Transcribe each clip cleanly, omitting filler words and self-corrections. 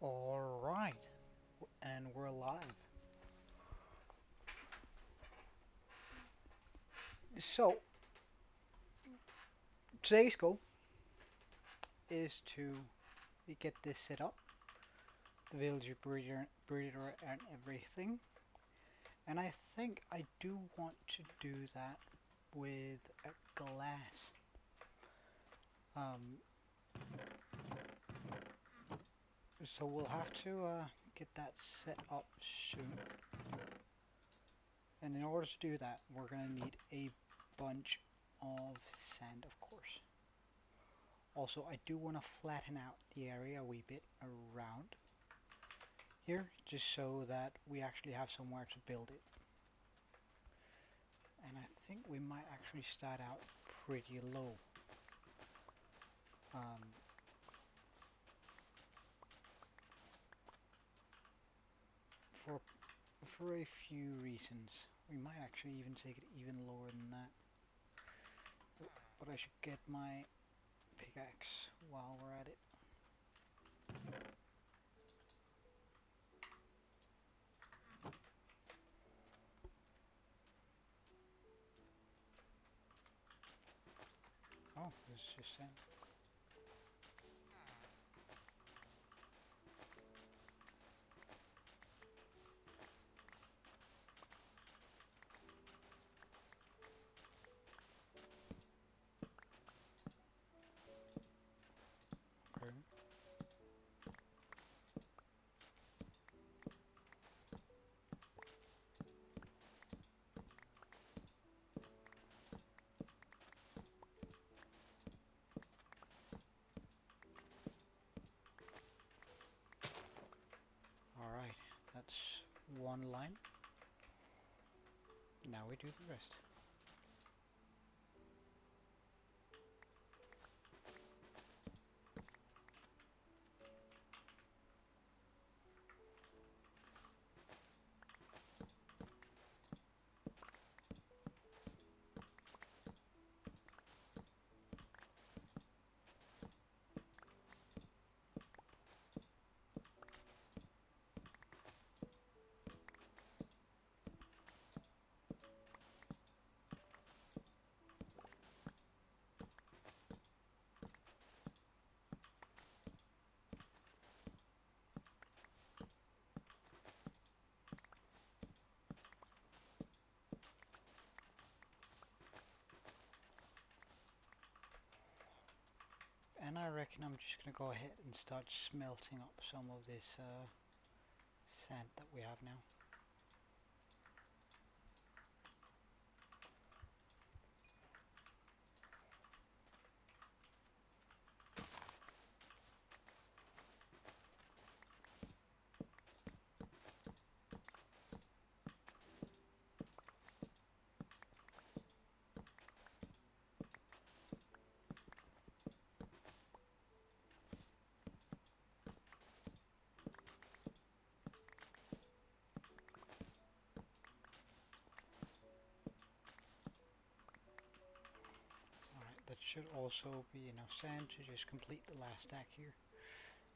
All right, and we're live. So today's goal is to get this set up, the villager breeder and everything. And I think I do want to do that with a glass. Um, so we'll have to get that set up soon. And in order to do that, we're gonna need a bunch of sand, of course. Also, I do want to flatten out the area a wee bit around here, just so that we actually have somewhere to build it. And I think we might actually start out pretty low. Um, for for a few reasons. We might actually even take it even lower than that. But I should get my pickaxe while we're at it. Oh, this is just sand. Okay. Alright, that's one line. Now we do the rest. And I reckon I'm just gonna go ahead and start smelting up some of this sand that we have now. Alright, that should also be enough sand to just complete the last stack here.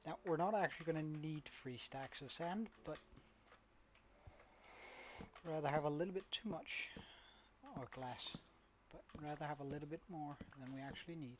Now, we're not actually going to need 3 stacks of sand, but rather have a little bit too much, or glass, but rather have a little bit more than we actually need.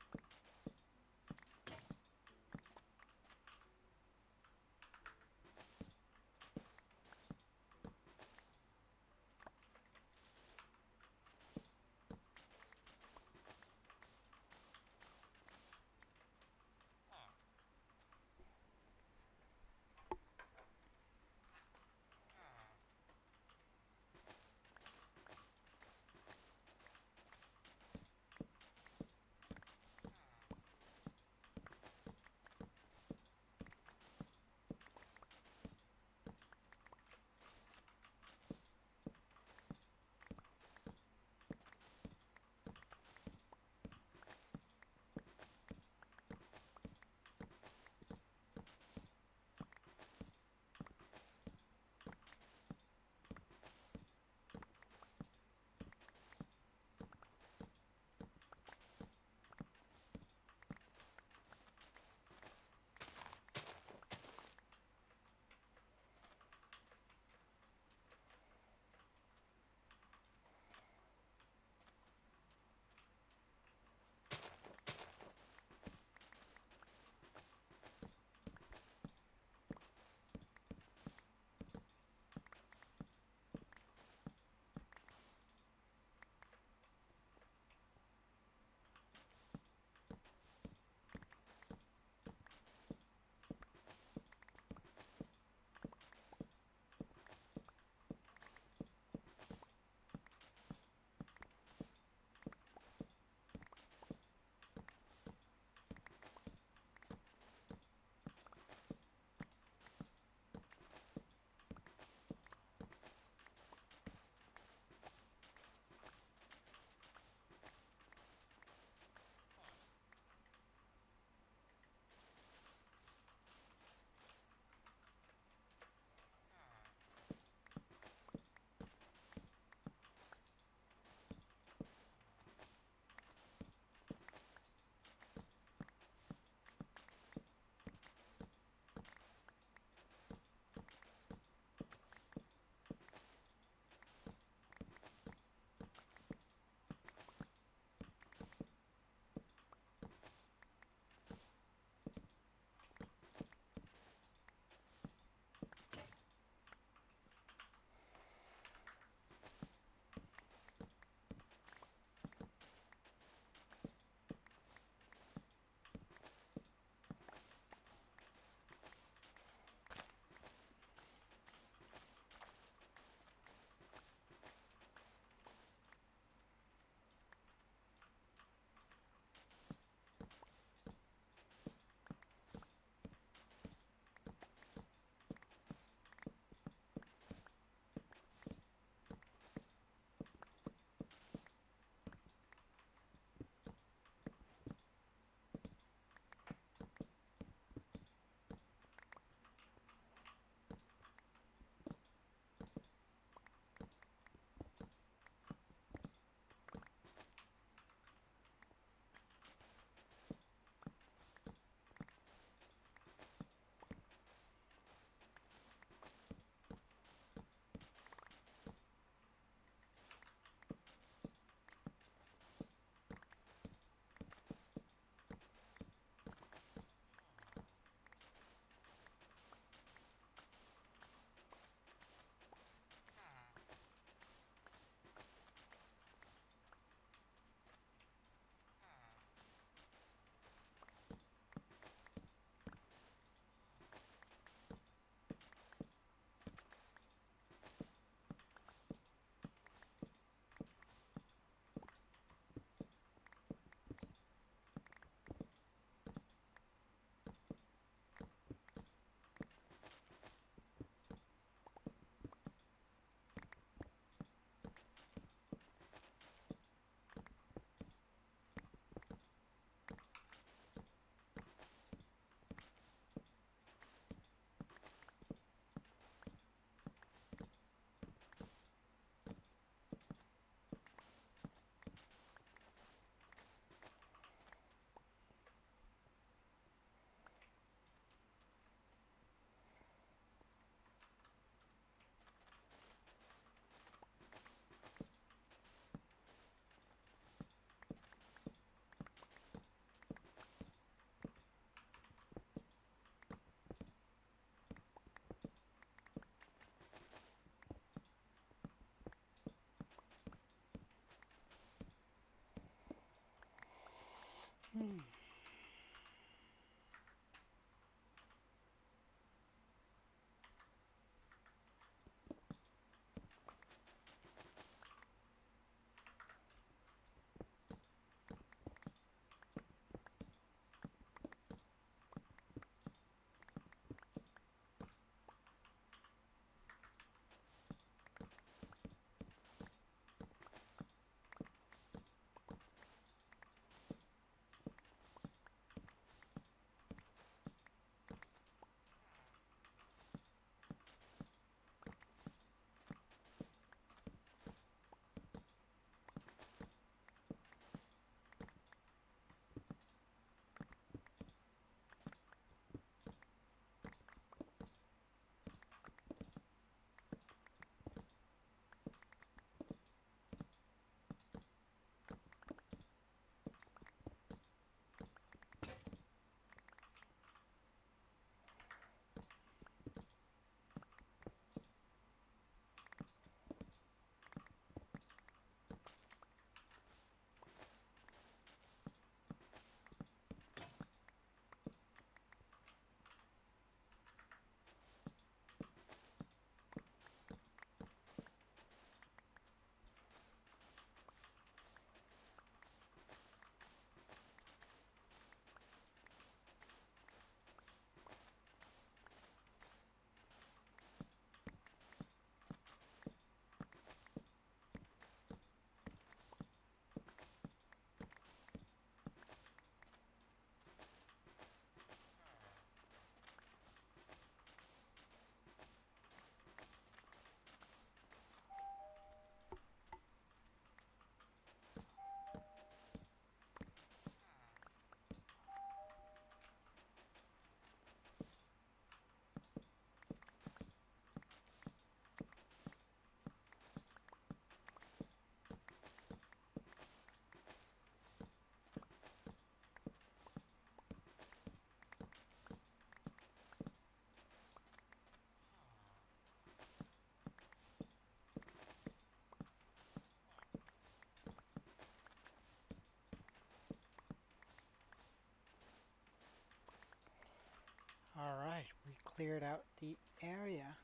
Alright, we cleared out the area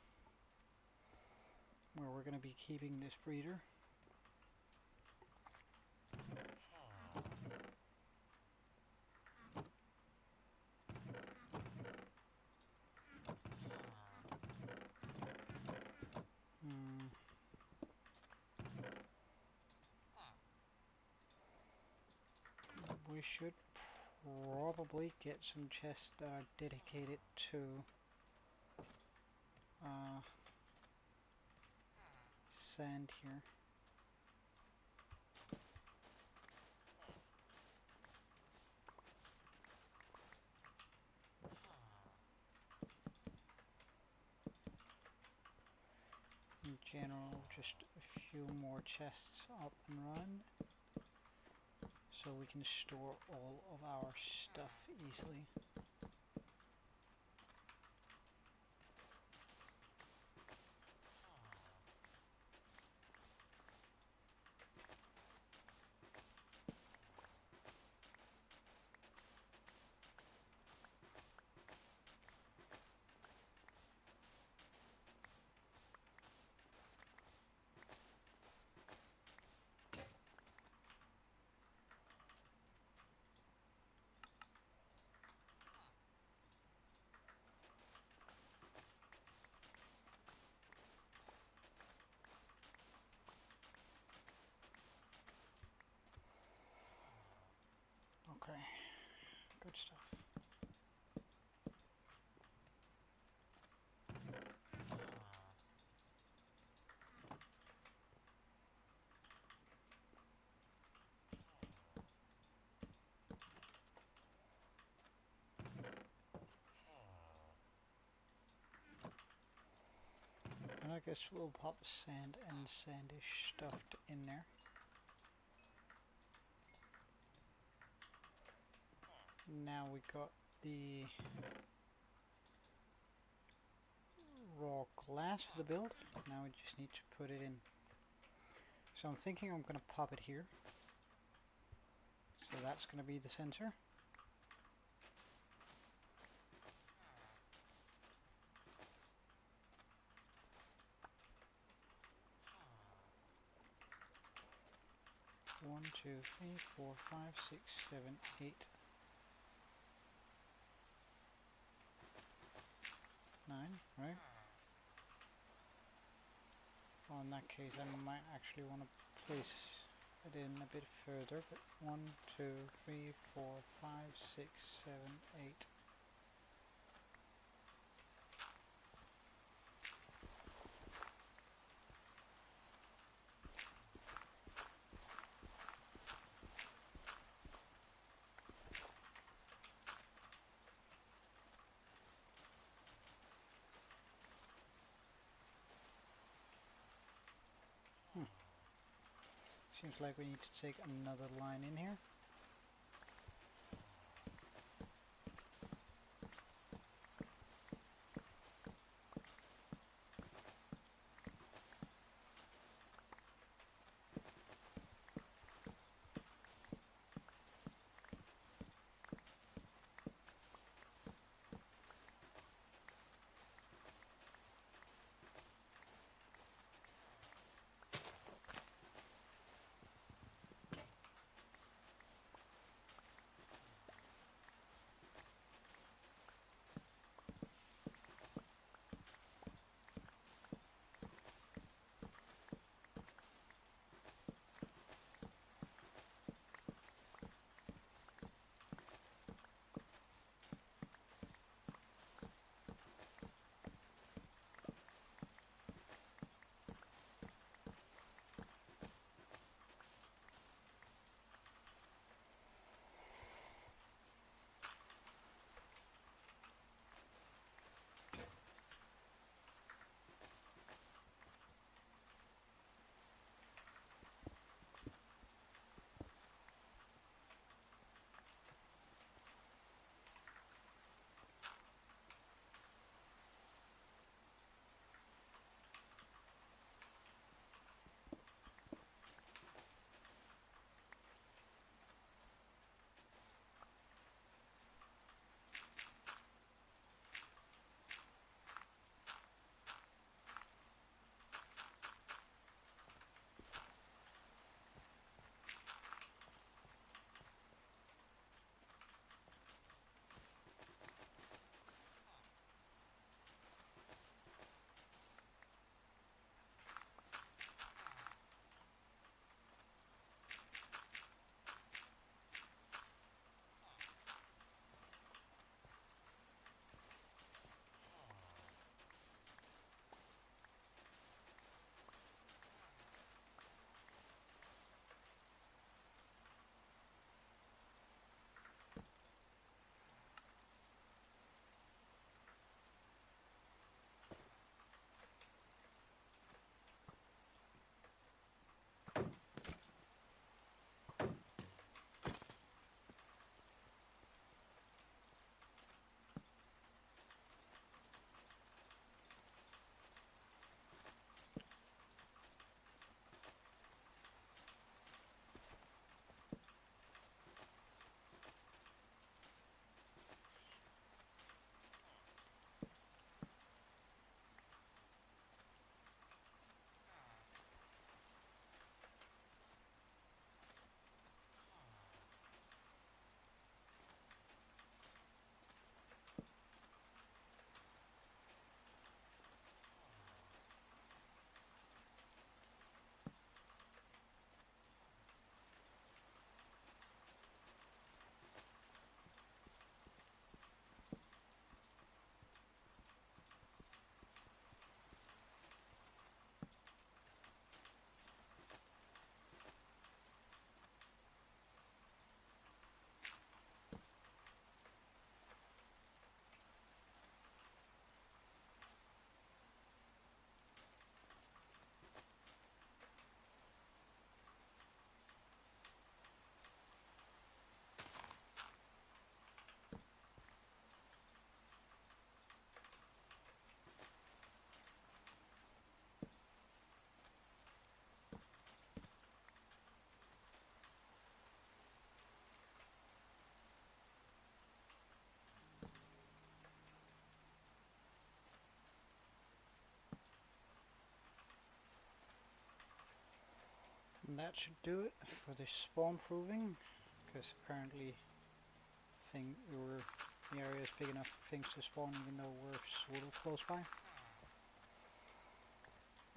where we're going to be keeping this breeder. We should probably get some chests that are dedicated to sand here. In general, just a few more chests up and run so we can store all of our stuff easily. Okay, good stuff. And I guess we'll pop sand and sandish stuffed in there. Now we got the raw glass for the build. Now we just need to put it in. So I'm thinking I'm going to pop it here. So that's going to be the center. One, two, three, four, 5, 6, 7, 8, 9, right? Well, in that case, I might actually want to place it in a bit further, but 1, 2, 3, 4, 5, 6, 7, 8. Seems like we need to take another line in here. And that should do it for the spawn proving, because apparently the area is big enough for things to spawn even though we're sort of close by.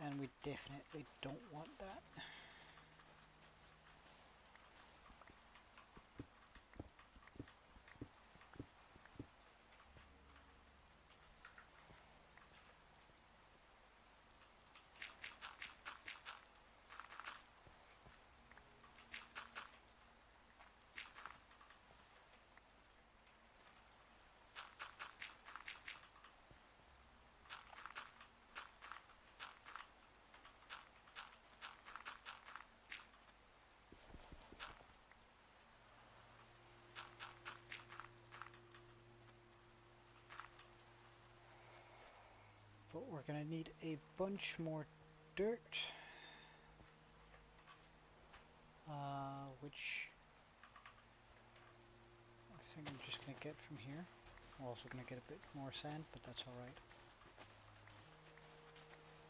And we definitely don't want that. But we're gonna need a bunch more dirt, which I think I'm just gonna get from here. We're also gonna get a bit more sand, but that's alright.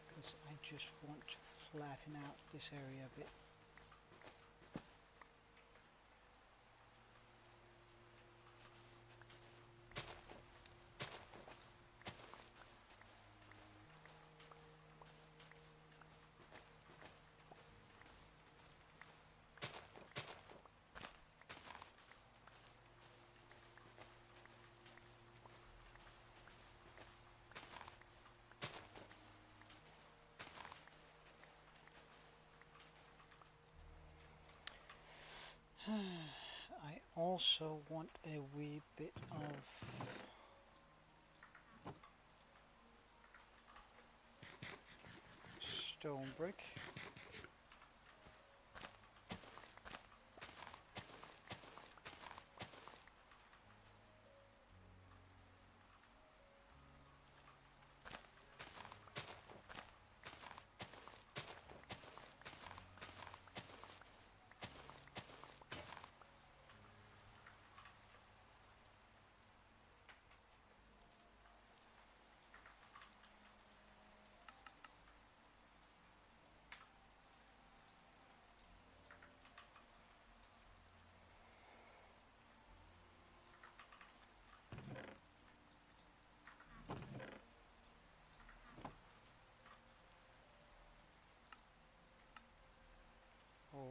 Because I just want to flatten out this area a bit. I also want a wee bit of stone brick. Oh,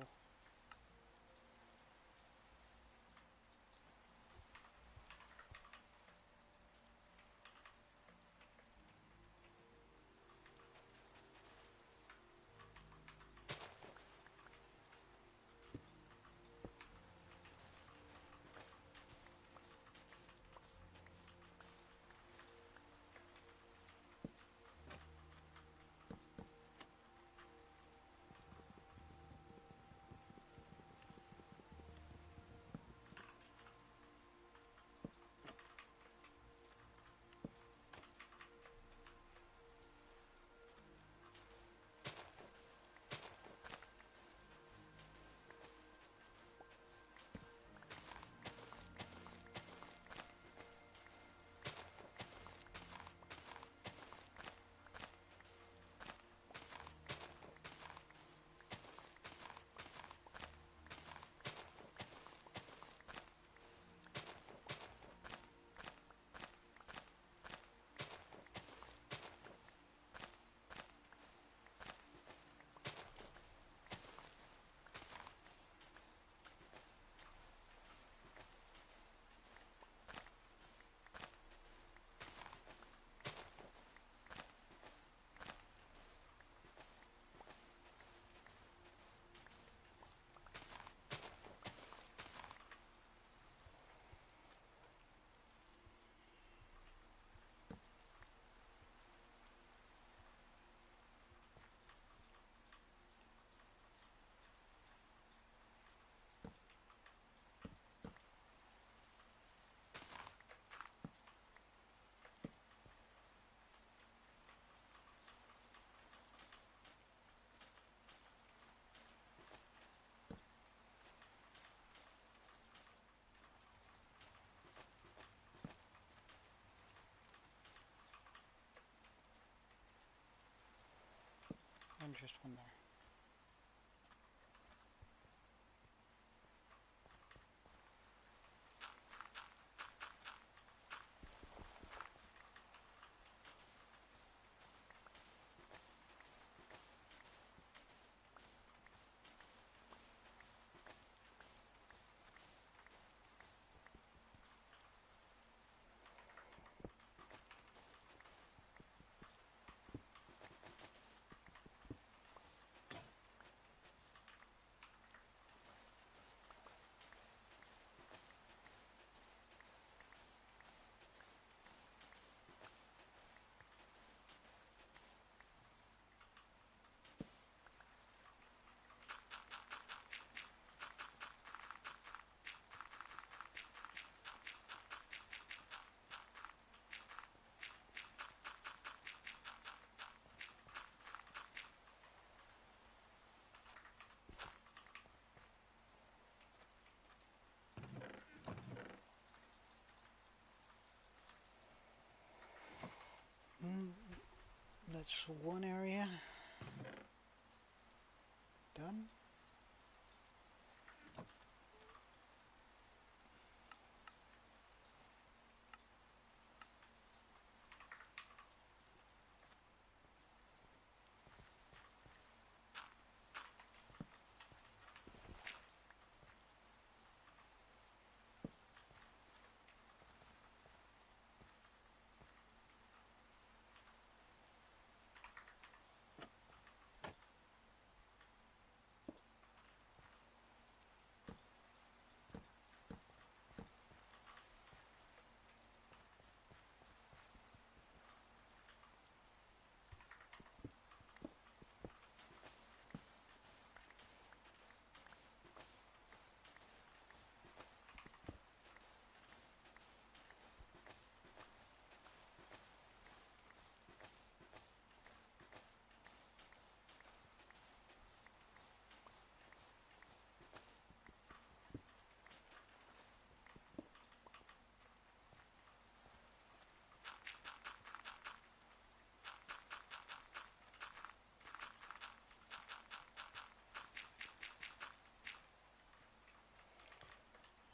and just one there. That's one area done.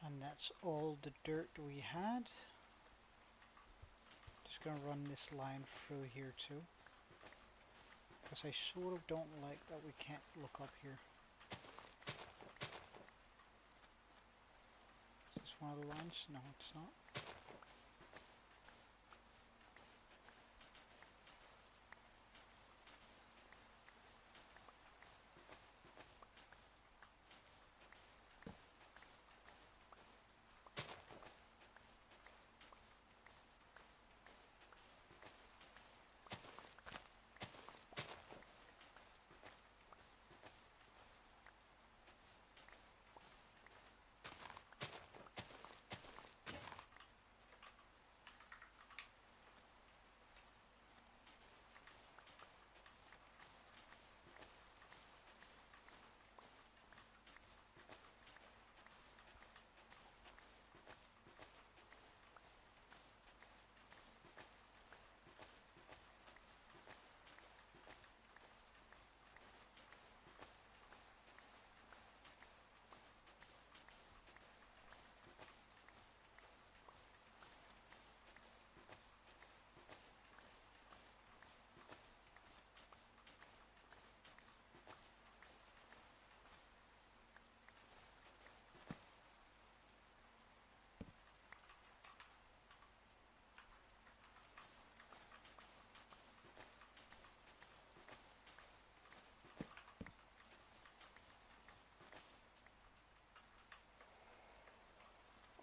And that's all the dirt we had. Just gonna run this line through here too. Because I sort of don't like that we can't look up here. Is this one of the lines? No, it's not.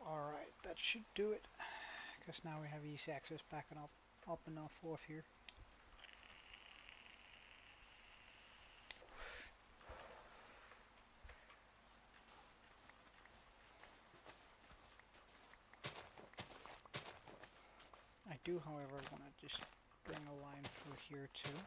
Alright, that should do it. Because now we have easy access back and up and off here. I do, however, want to just bring a line through here too.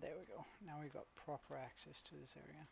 There we go. Now we got proper access to this area.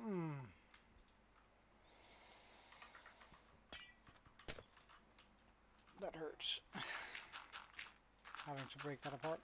Hmm. That hurts. Having to break that apart.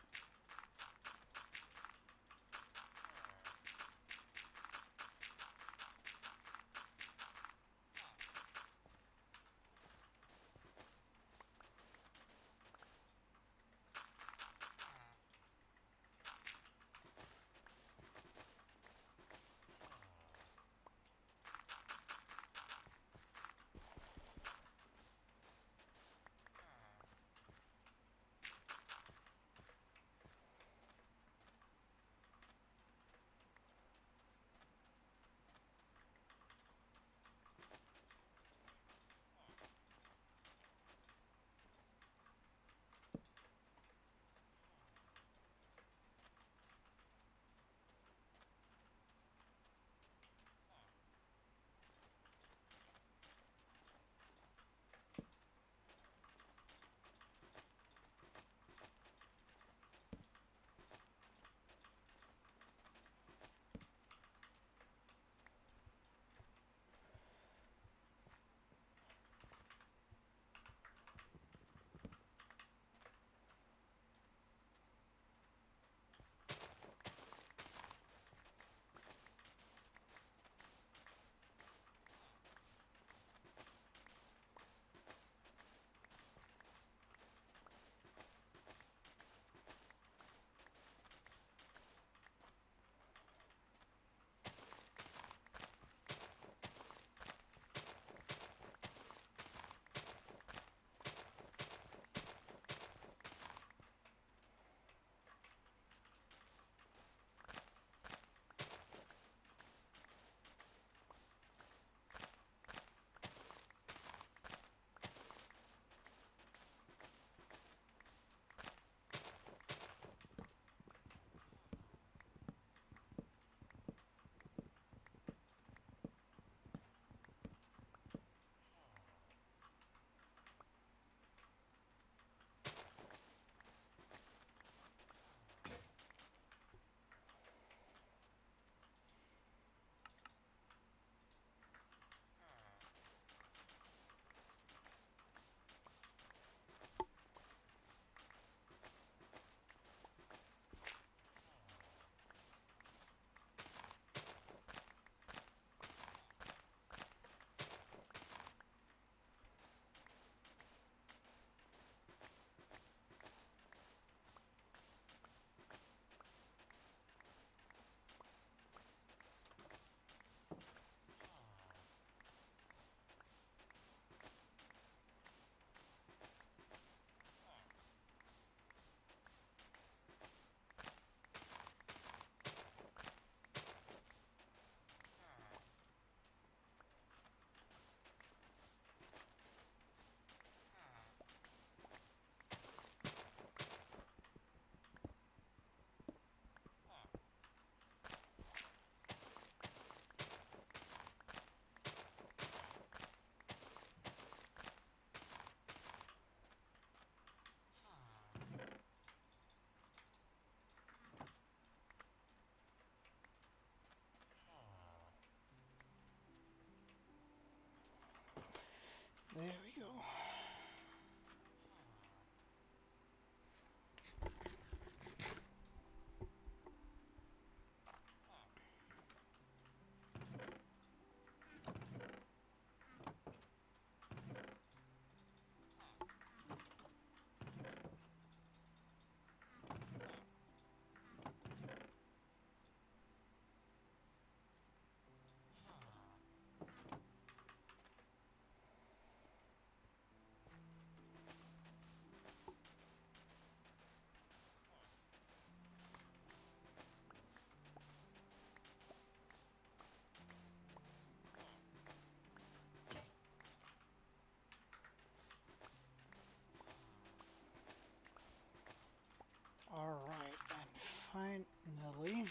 Alright, and finally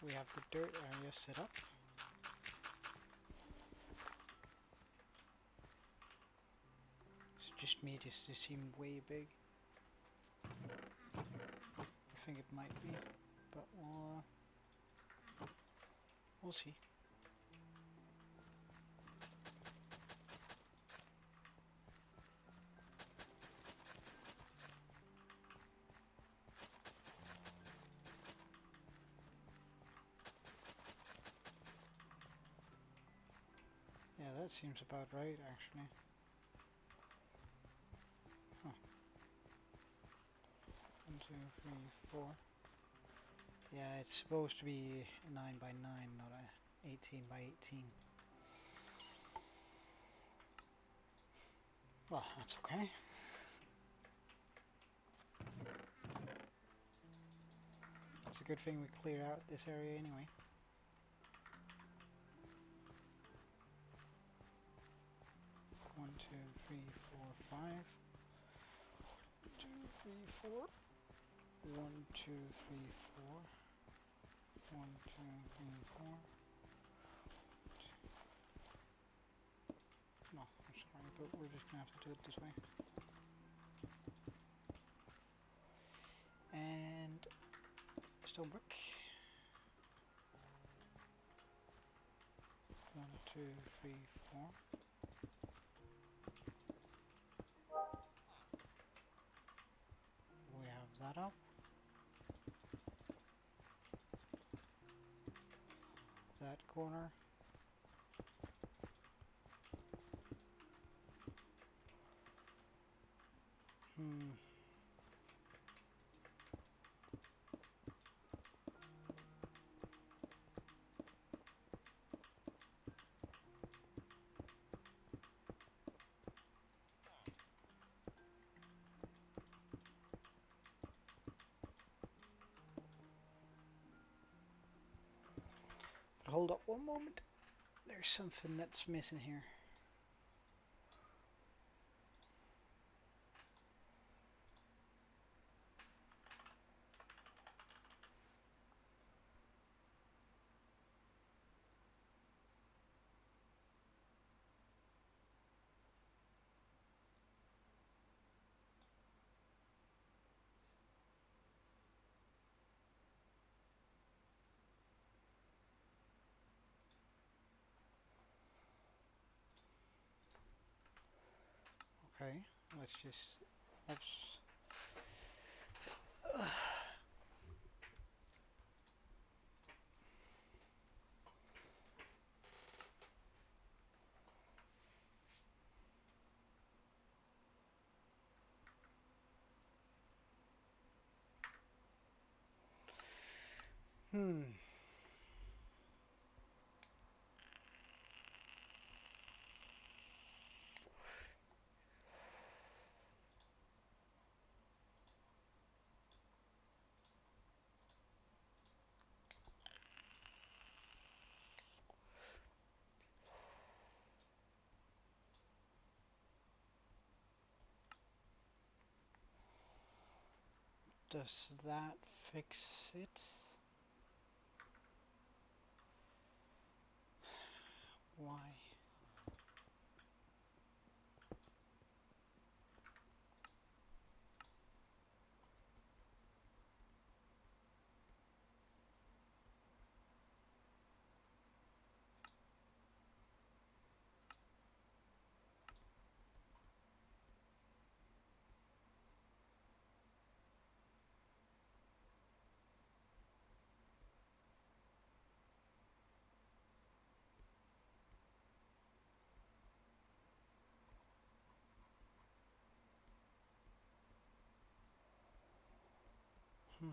we have the dirt area set up. It's just me, this seem way big. I think it might be, but we'll see. Yeah, that seems about right, actually. Huh. 1, 2, 3, 4. Yeah, it's supposed to be 9 by 9, not a 18 by 18. Well, that's okay. It's a good thing we cleared out this area anyway. One, two, three, four, 5. 2, 3, 4. 1, 2, 3, 4. 1, 2, 3, 4. No, I'm sorry, but we're just gonna have to do it this way. And stone brick. 1, 2, 3, 4. We have that up. That corner. But hold up one moment. There's something that's missing here. Okay, let's hmm. Does that fix it? Why? Hmm.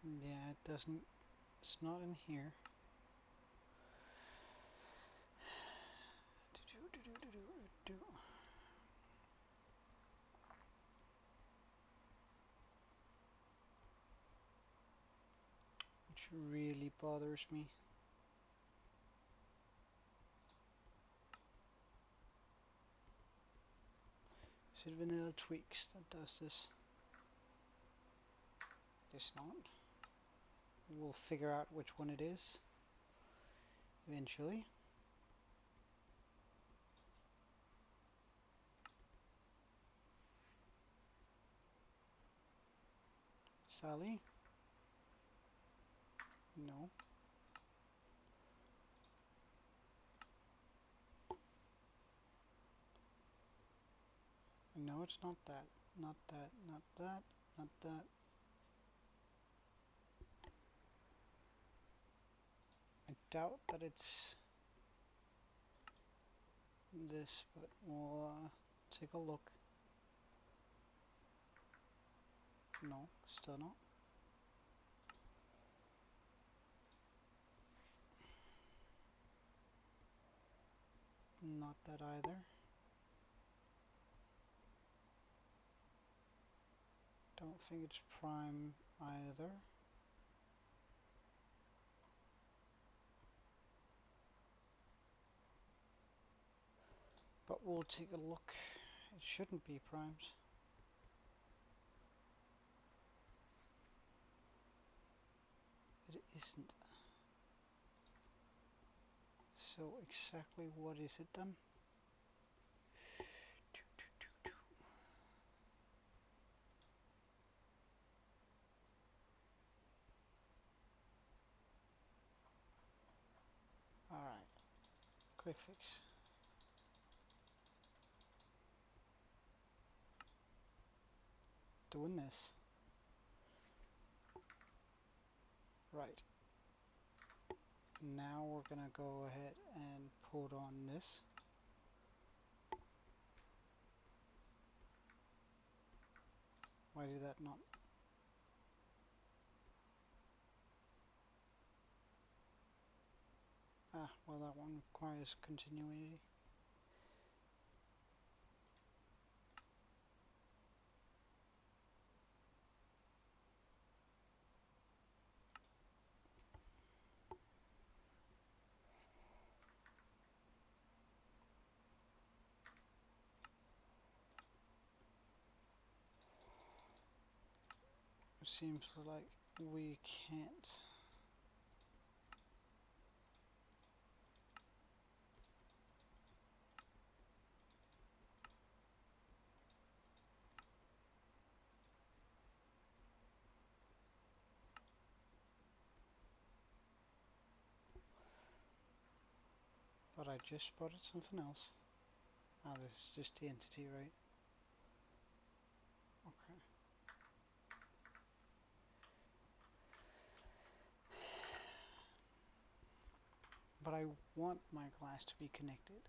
Yeah, it doesn't, it's not in here. Which really bothers me. Is it Vanilla Tweaks that does this? It's not. We'll figure out which one it is eventually. Sally? No. No, it's not that. Not that, not that, not that. I doubt that it's this, but we'll take a look. No, still not. Not that either. Don't think it's prime either. But we'll take a look. It shouldn't be primes. It isn't. So exactly what is it then? Alright, quick fix. Doing this. Right. Now we're gonna go ahead and put on this. Why did that not? Ah, well that one requires continuity. It seems like we can't. But I just spotted something else. Ah, this is just the entity, right? Okay. But I want my glass to be connected.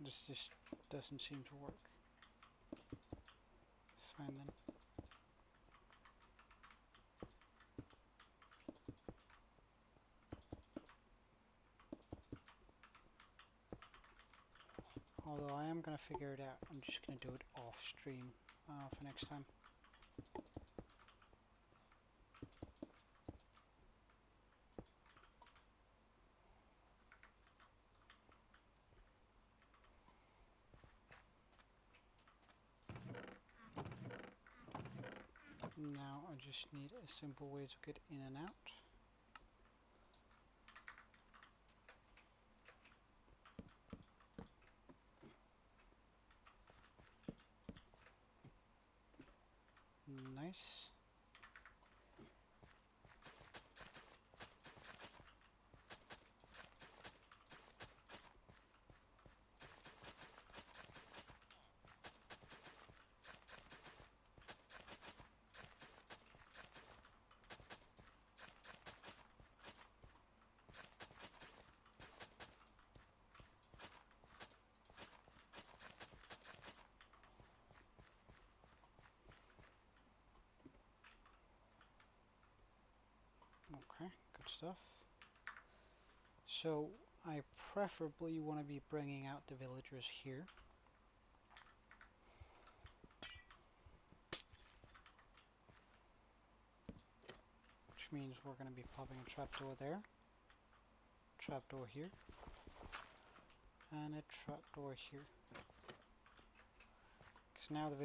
This just doesn't seem to work. Fine then. Although I am gonna figure it out. I'm just gonna do it off stream for next time. Now I just need a simple way to get in and out. Nice. Okay, good stuff. So I preferably want to be bringing out the villagers here. Which means we're going to be popping a trapdoor there, trapdoor here, and a trapdoor here. Because now the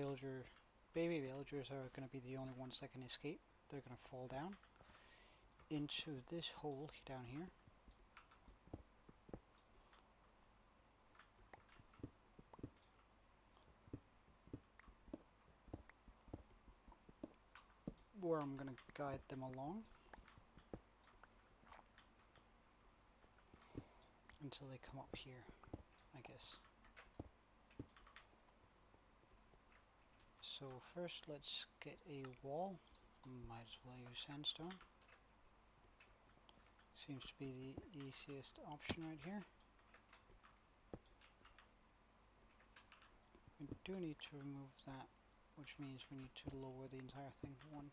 baby villagers are going to be the only ones that can escape. They're going to fall down into this hole down here. Where I'm going to guide them along until they come up here, I guess. So first let's get a wall. Might as well use sandstone. Seems to be the easiest option right here. We do need to remove that, which means we need to lower the entire thing one.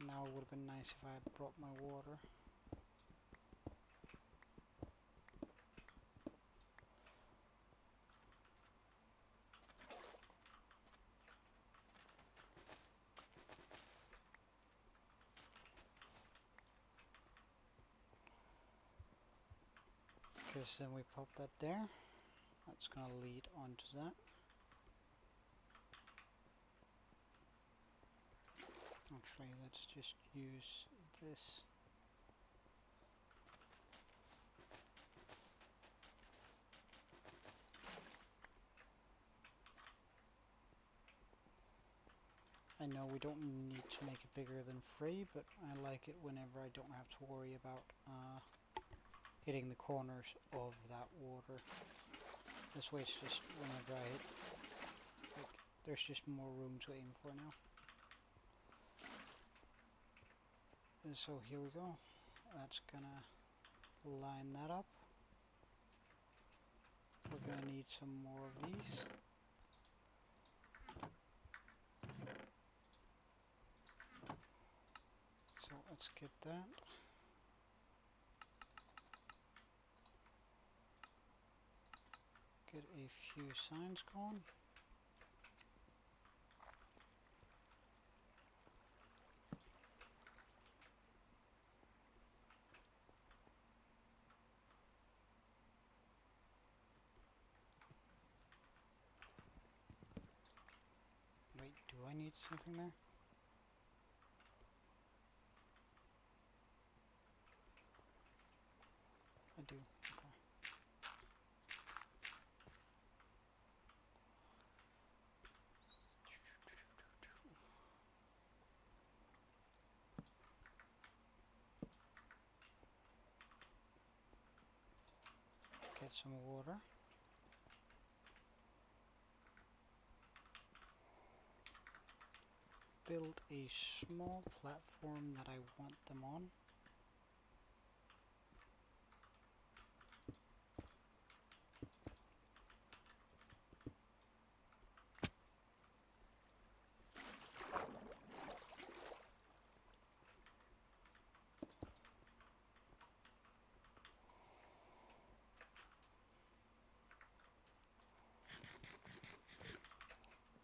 Now it would have been nice if I had brought my water. Because then we pop that there. That's going to lead onto that. Actually, let's just use this. I know we don't need to make it bigger than 3, but I like it whenever I don't have to worry about hitting the corners of that water. This way it's just whenever I hit, like, there's just more room to aim for now. And so here we go. That's gonna line that up. We're gonna need some more of these. So let's get that. Get a few signs going. Wait, do I need something there? I do. Okay. Get some water. Build a small platform that I want them on.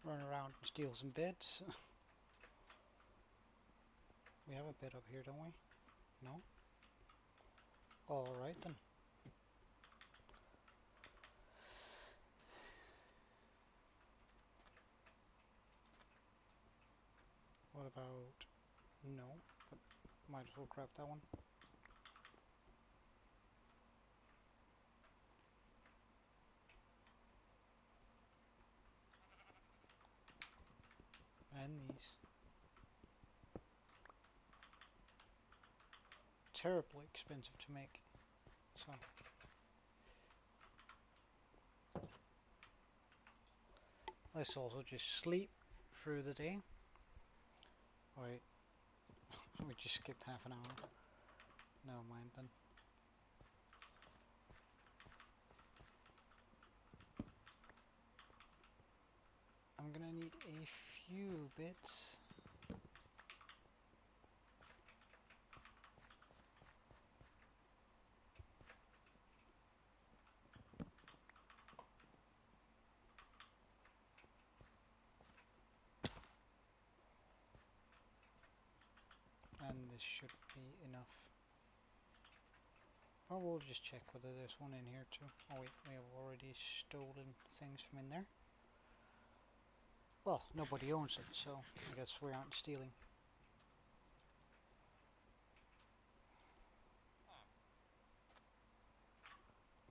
Run around and steal some beds. We have a bed up here, don't we? No? Alright then. What about... no, but might as well grab that one. And these. Terribly expensive to make. So let's also just sleep through the day. Wait, we just skipped half an hour. Never mind then. I'm gonna need a few bits. And this should be enough. Or we'll just check whether there's one in here too. Oh wait, we have already stolen things from in there. Well, nobody owns it, so I guess we aren't stealing.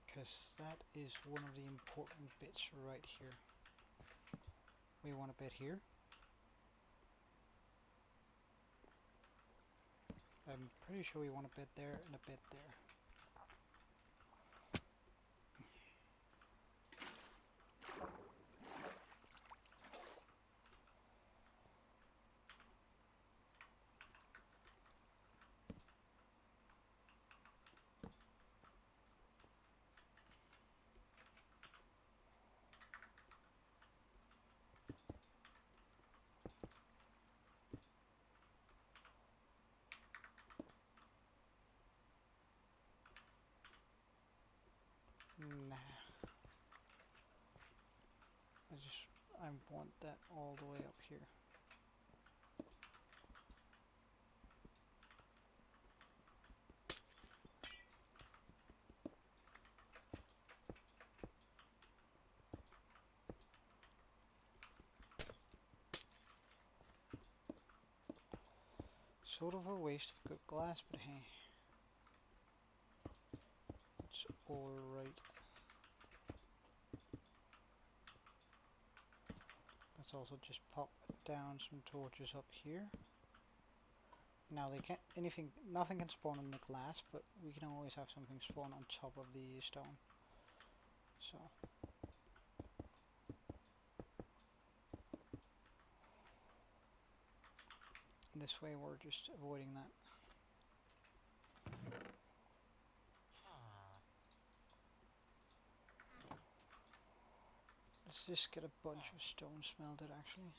Because that is one of the important bits right here. We want a bit here. I'm pretty sure we want a bit there and a bit there. Nah. I want that all the way up here. Sort of a waste of good glass, but hey. It's alright. Let's also just pop down some torches up here. Now they can't, nothing can spawn in the glass, but we can always have something spawn on top of the stone. So. This way we're just avoiding that. Let's just get a bunch of stone smelted actually.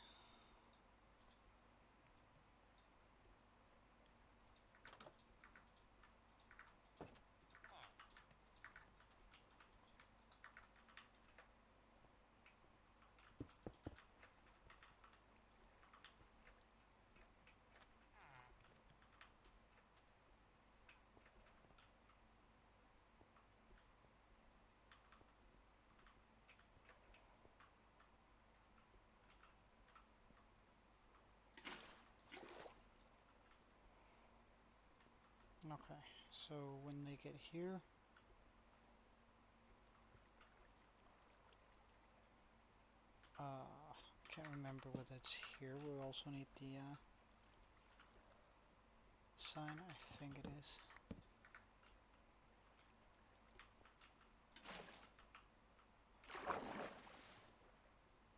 Okay, so when they get here, can't remember whether it's here. We also need the sign. I think it is.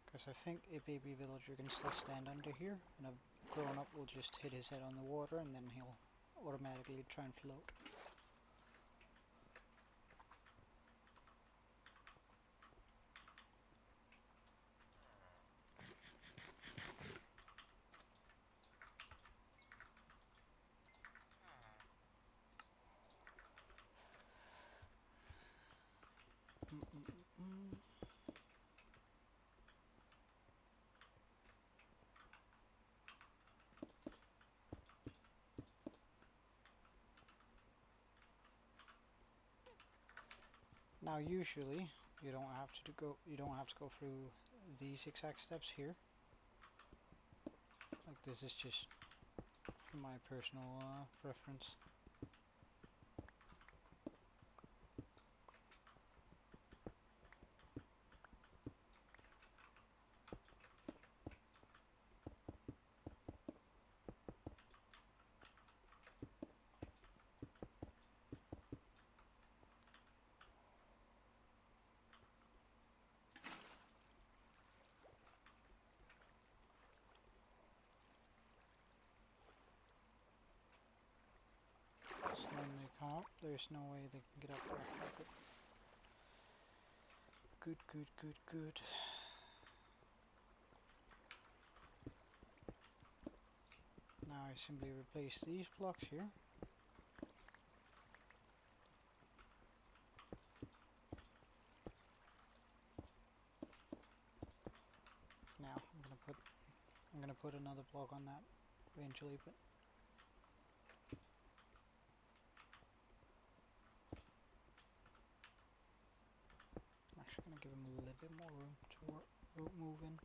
Because I think a baby villager can still stand under here, and a grown-up will just hit his head on the water, and then he'll automatically try and float. Now usually you don't have to go through these exact steps here, like this is just for my personal preference. So when they come up, there's no way they can get up there. Good, good, good, good. Now I simply replace these blocks here. Now I'm gonna put another block on that eventually, but I'm actually gonna give him a little bit more room to move in.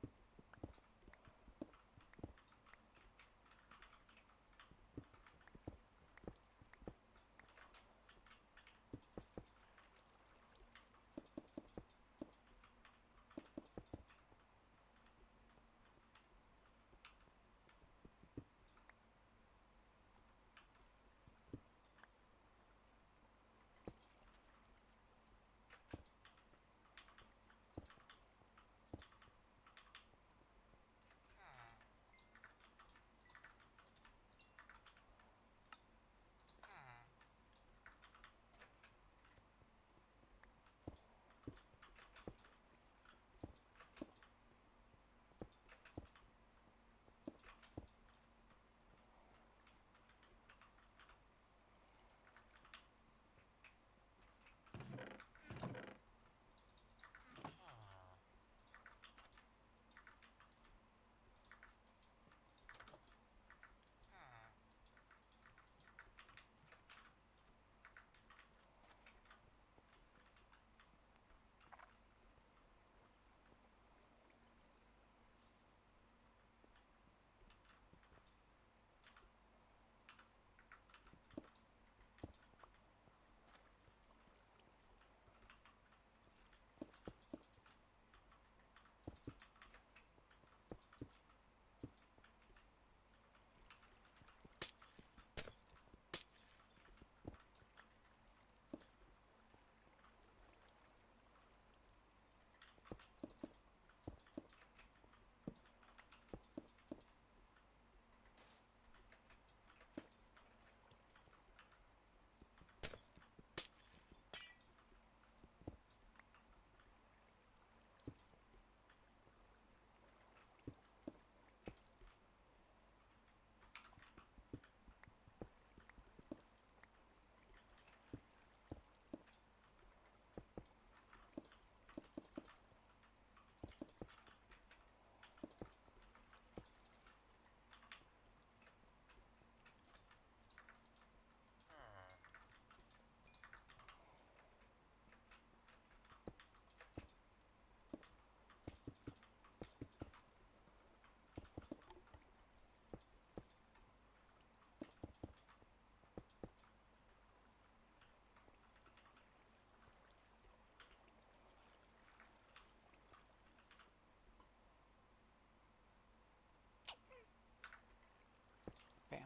Bam.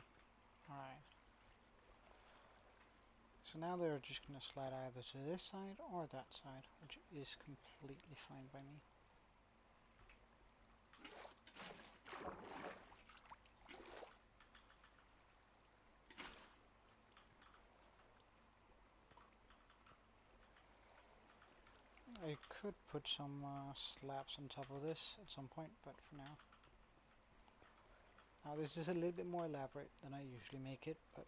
Alright. So now they're just going to slide either to this side or that side, which is completely fine by me. I could put some slabs on top of this at some point, but for now. Now this is a little bit more elaborate than I usually make it, but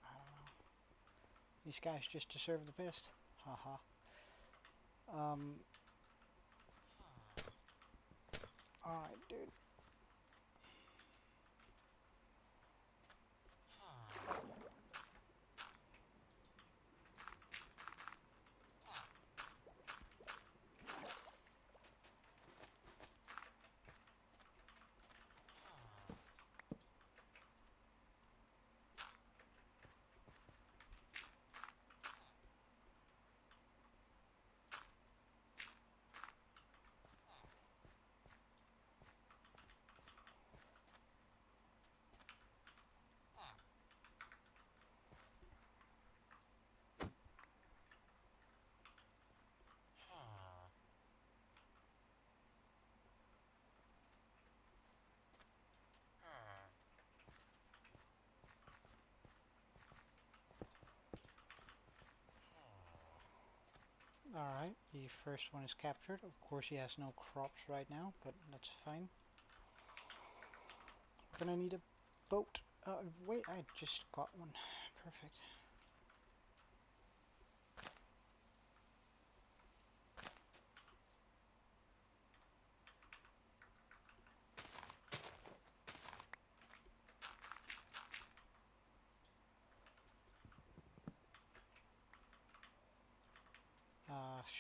I don't know. These guys just deserve the best. Haha. Alright, dude. Alright, the first one is captured. Of course he has no crops right now, but that's fine. We're gonna need a boat. Wait, I just got one. Perfect.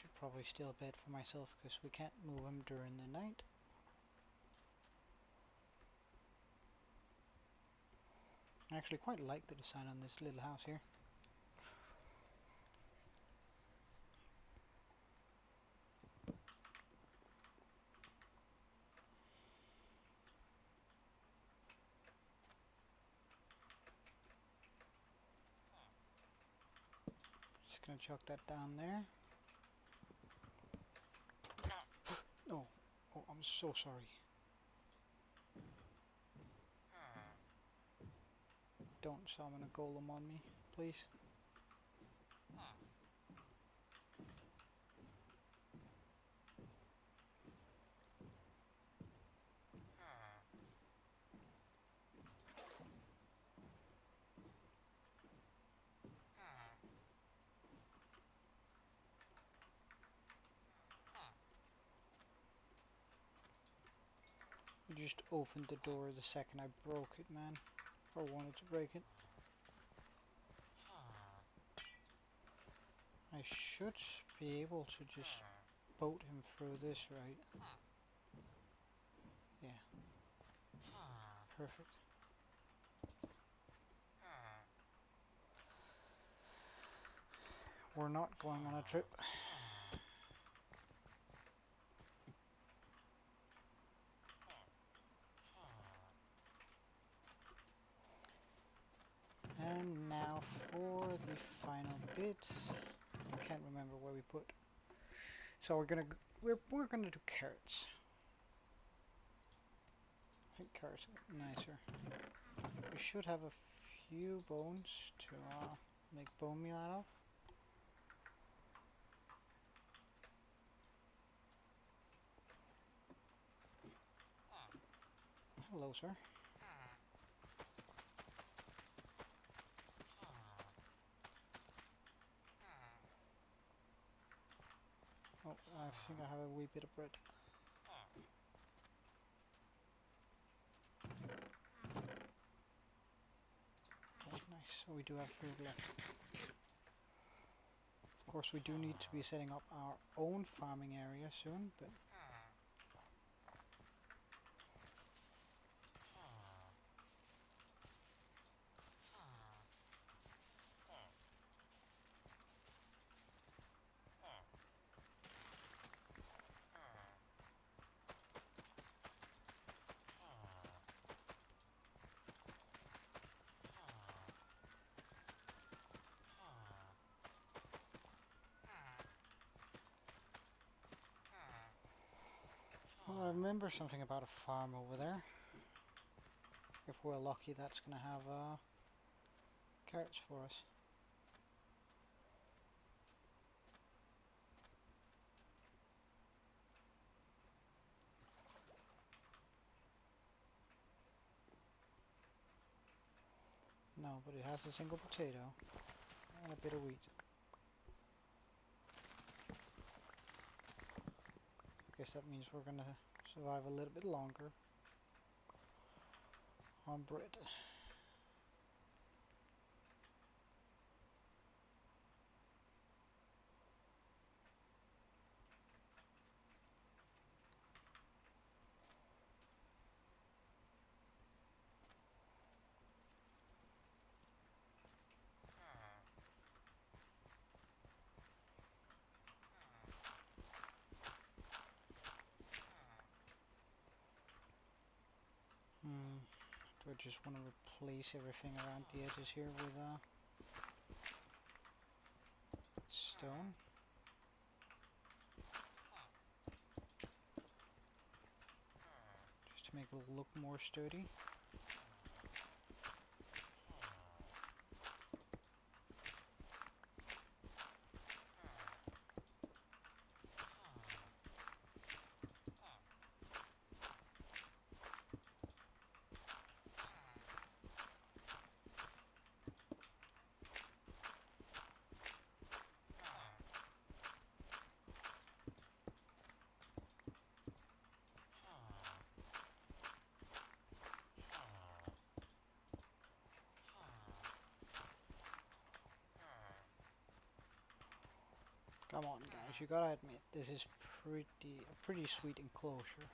Should probably steal a bed for myself because we can't move him during the night. I actually quite like the design on this little house here. Just gonna chuck that down there. No. Oh, I'm so sorry. Don't summon a golem on me, please. You just opened the door the second I broke it, man. Or wanted to break it. I should be able to just boat him through this, right? Yeah. Perfect. We're not going on a trip. And now for the final bit. I can't remember where we put. So we're gonna do carrots. I think carrots are nicer. We should have a few bones to make bone meal out of. Hello, sir. Oh, I think I have a wee bit of bread. Okay, nice. So we do have food left. Of course, we do need to be setting up our own farming area soon, but well, I remember something about a farm over there. If we're lucky, that's gonna have carrots for us. No, but it has a single potato and a bit of wheat. Guess that means we're gonna survive a little bit longer on bread. Do I just want to replace everything around the edges here with stone? Just to make it look more sturdy. Come on, guys, you gotta admit, this is a pretty sweet enclosure.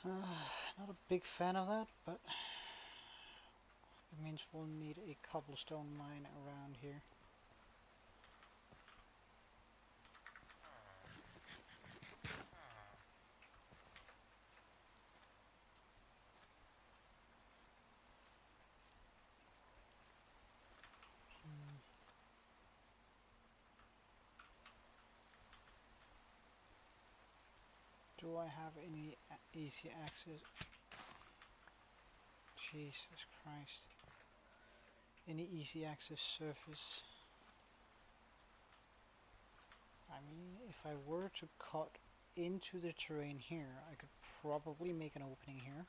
Not a big fan of that, but it means we'll need a cobblestone mine around here. Do I have any easy access? Jesus Christ. Any easy access surface? I mean, if I were to cut into the terrain here, I could probably make an opening here.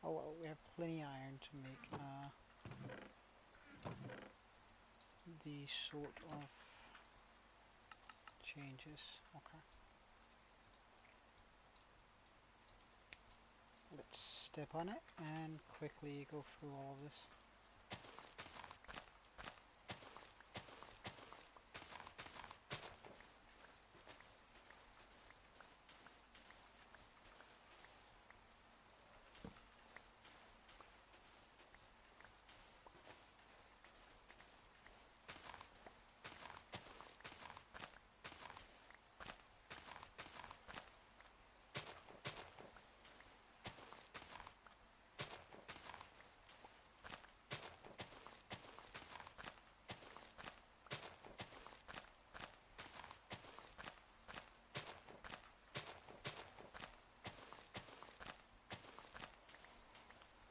Oh well, we have plenty iron to make these sort of changes. Okay. Let's step on it and quickly go through all of this.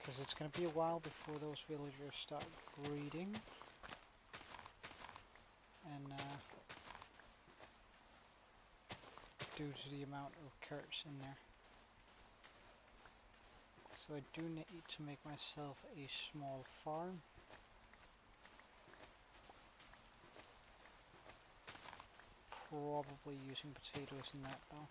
Because it's going to be a while before those villagers start breeding. And due to the amount of carrots in there. So I do need to make myself a small farm. Probably using potatoes in that though.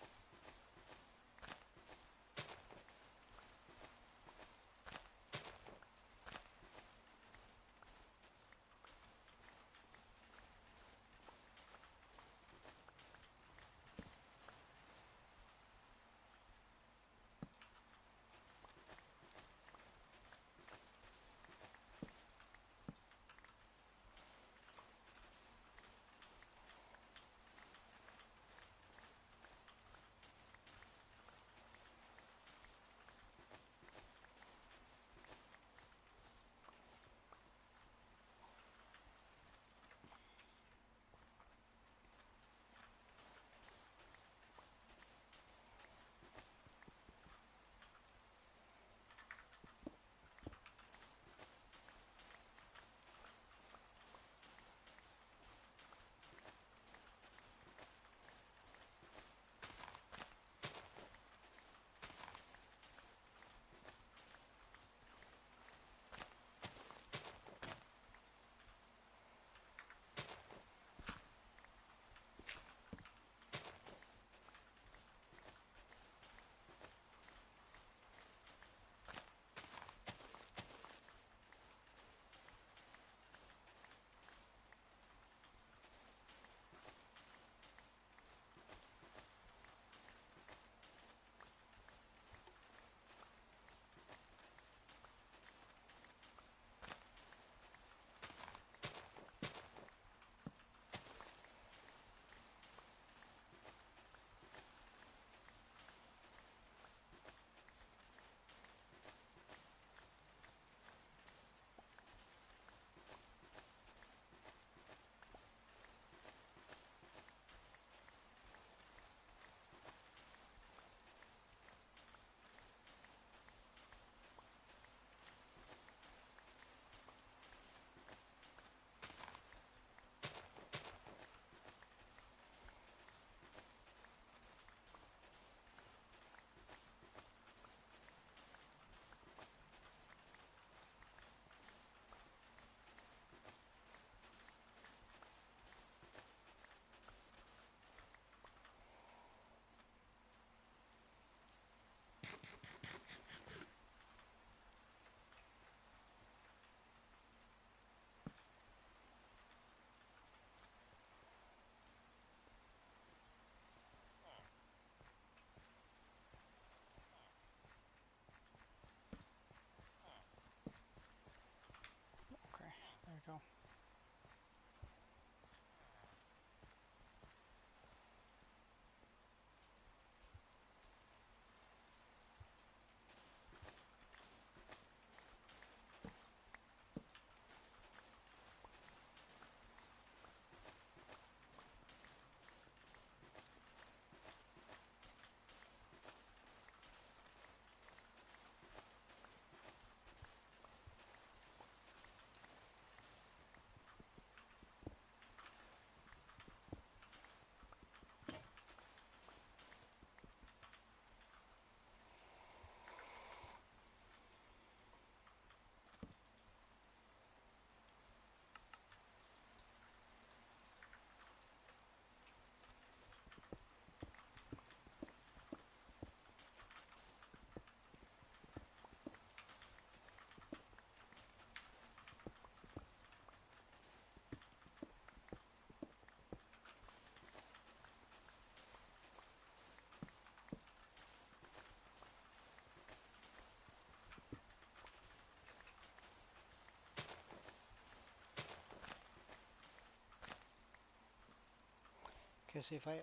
Because if I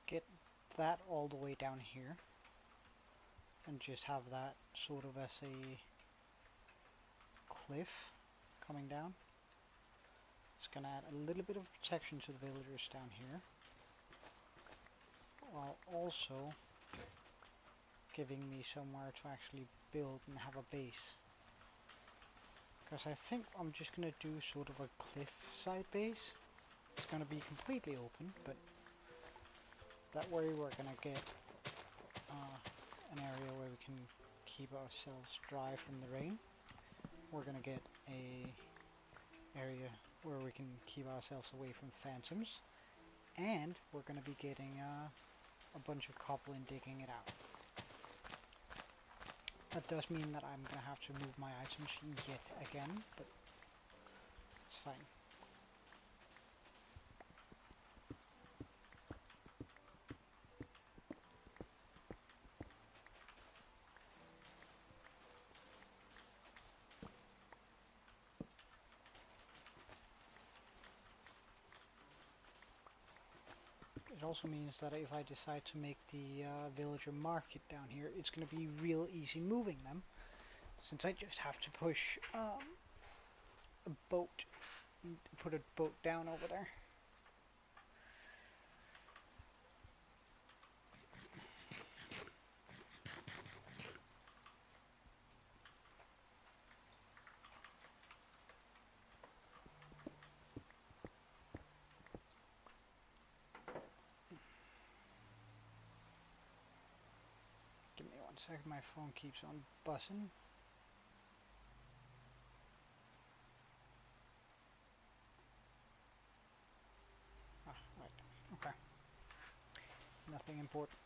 get that all the way down here and just have that sort of as a cliff coming down, it's going to add a little bit of protection to the villagers down here, while also giving me somewhere to actually build and have a base. Because I think I'm just going to do sort of a cliff-side base. It's going to be completely open, but that way we're going to get an area where we can keep ourselves dry from the rain. We're going to get a area where we can keep ourselves away from phantoms. And we're going to be getting a bunch of cobble and digging it out. That does mean that I'm going to have to move my items yet again, but it's fine. It also means that if I decide to make the villager market down here, it's going to be real easy moving them, since I just have to push a boat, put a boat down over there. Give me 1 second, my phone keeps on buzzing. Ah, right, okay. Nothing important.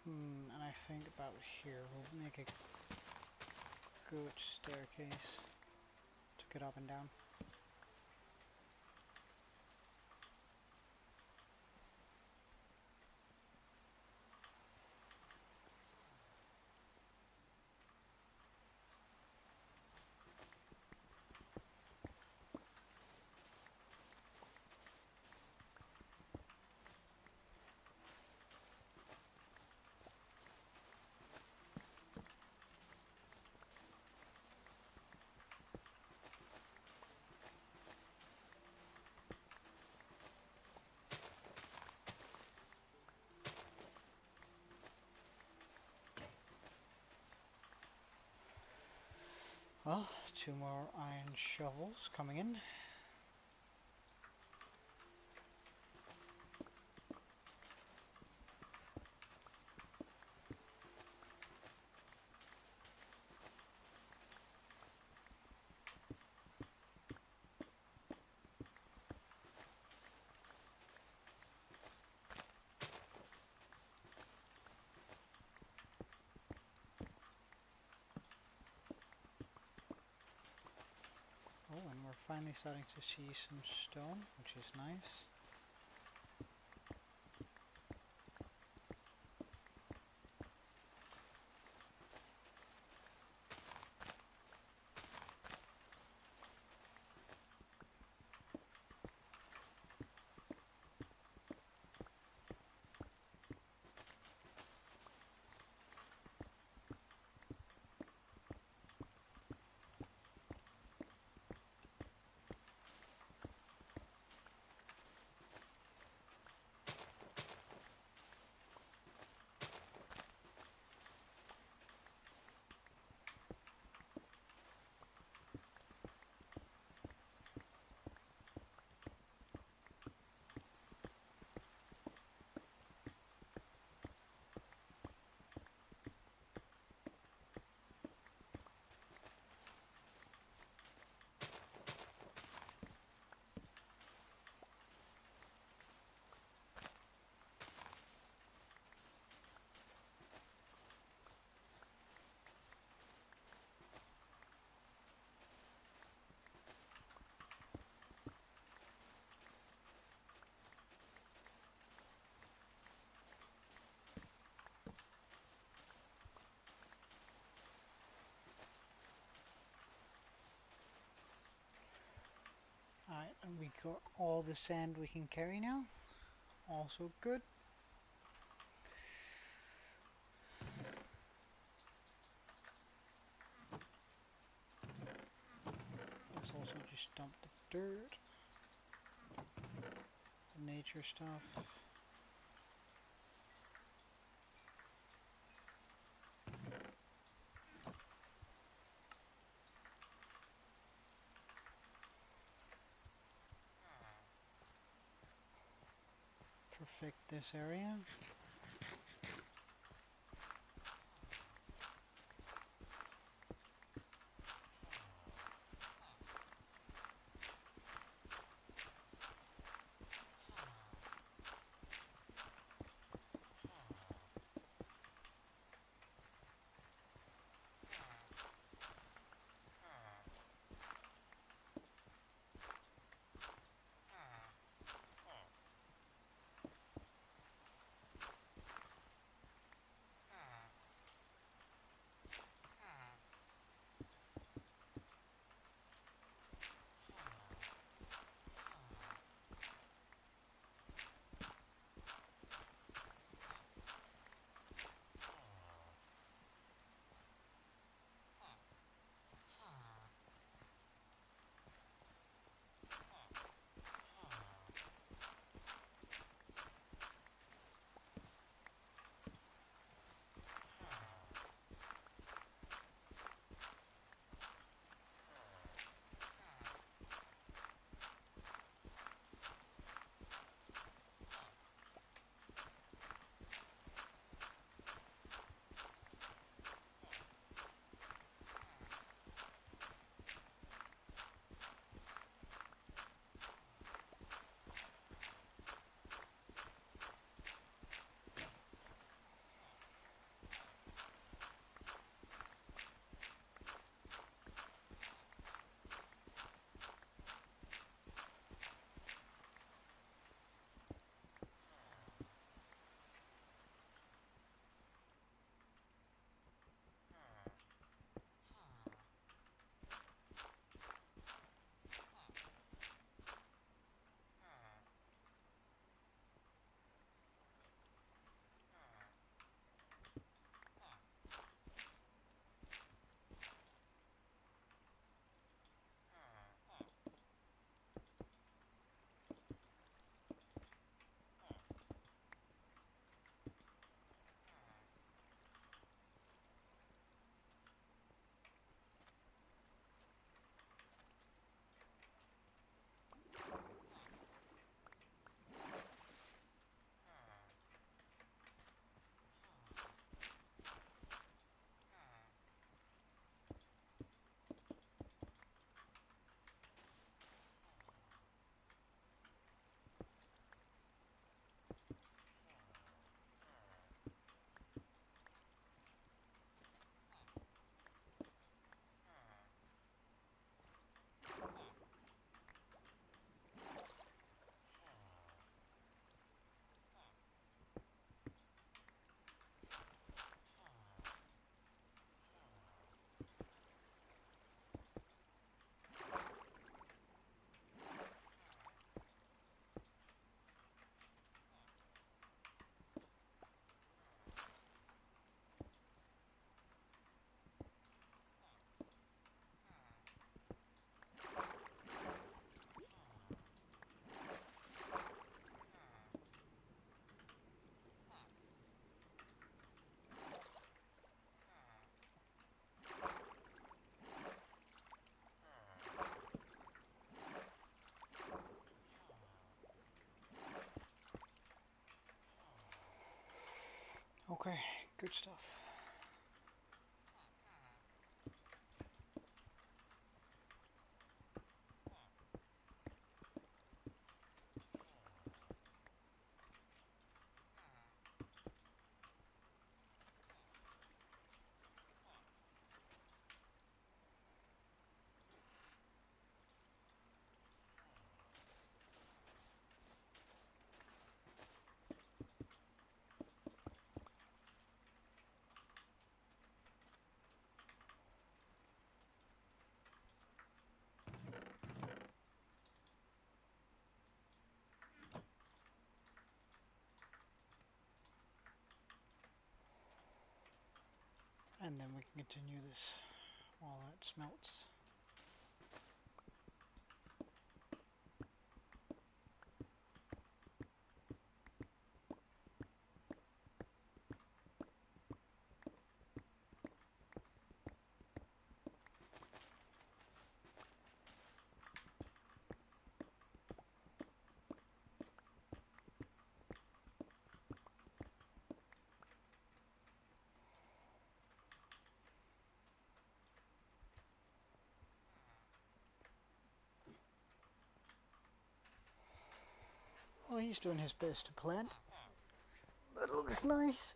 And I think about here, we'll make a good staircase to get up and down. Well, 2 more iron shovels coming in. Oh, and we're finally starting to see some stone, which is nice. We got all the sand we can carry now. Also good. Let's also just dump the dirt. The nature stuff. Perfect this area. Okay, good stuff. And then we can continue this while that smelts. Oh, he's doing his best to plant. That looks nice.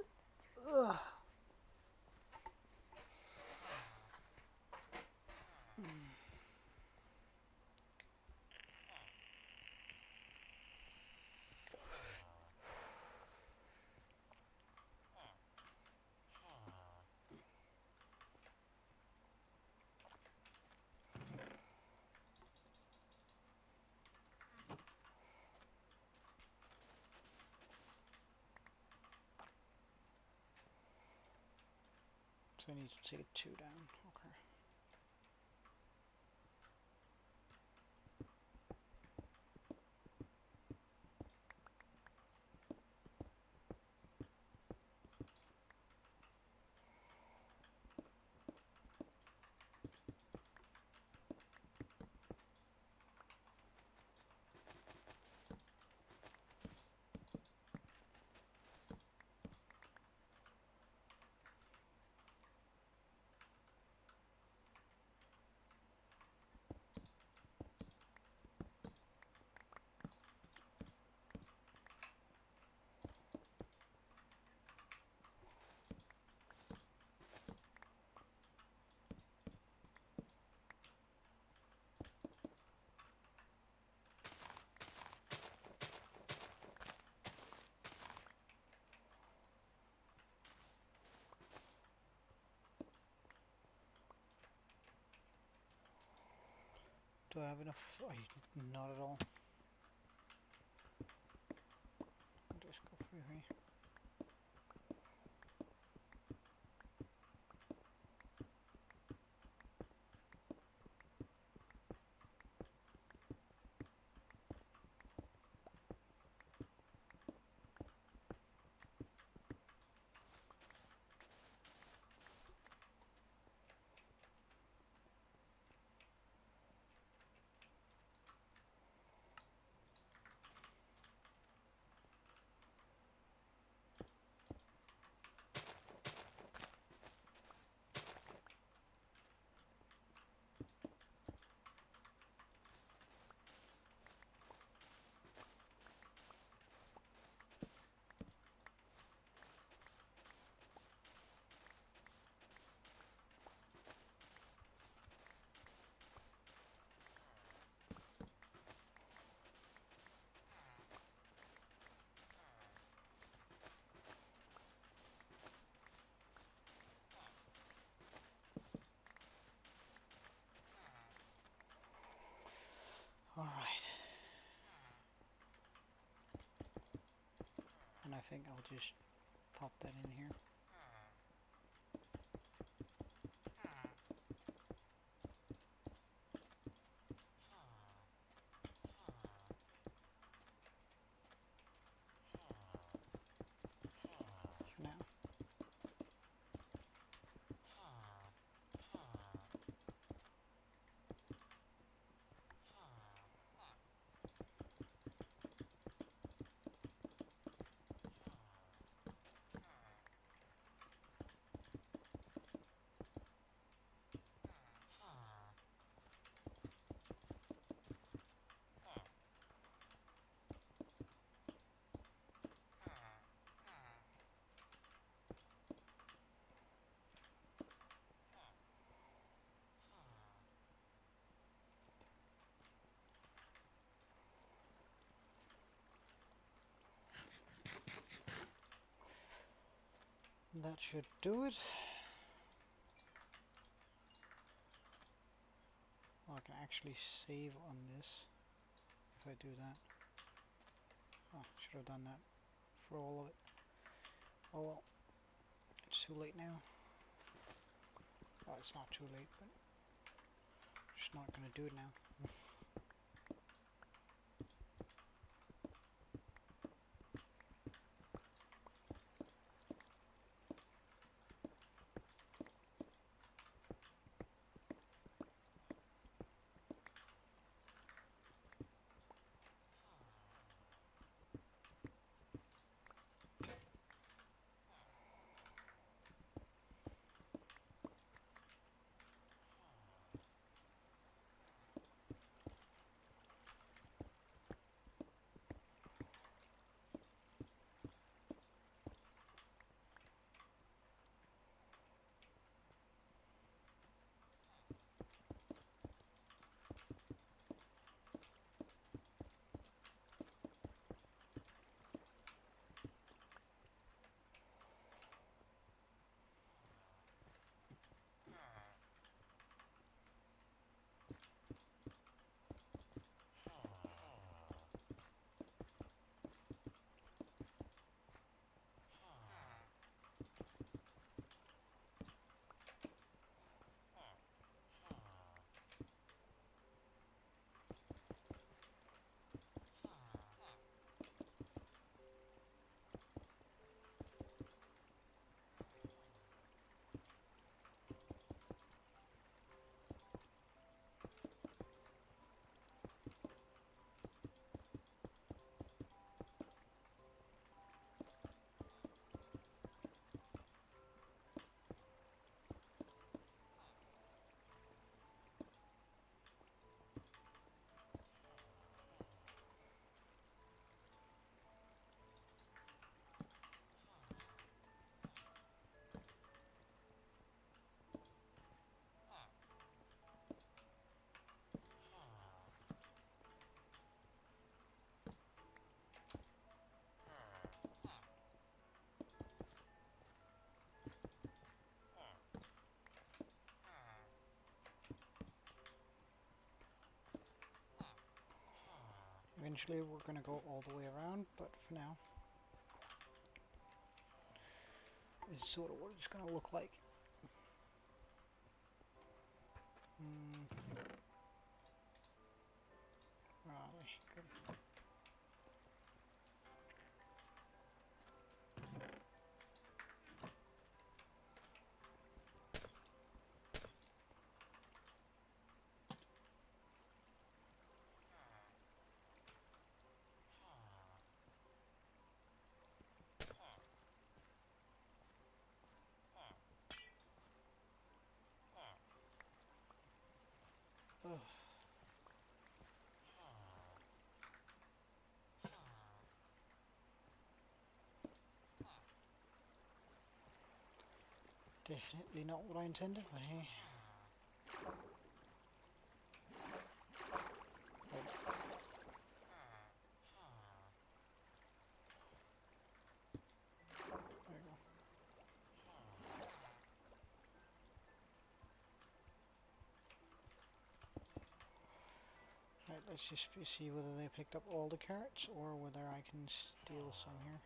Ugh. So I need to take a 2 down. Okay. Do I have enough? Not at all. I'll just go through here. Alright. And I think I'll just pop that in here. For now. That should do it. Oh, I can actually save on this if I do that. Oh, should have done that for all of it. Oh well, it's too late now. Oh, it's not too late, but just not gonna do it now. Eventually we're gonna go all the way around, but for now, this is sort of what it's gonna look like. Where are we? Good. Ugh. Definitely not what I intended, but hey. Right. There we go. Right, let's just see whether they picked up all the carrots or whether I can steal some here.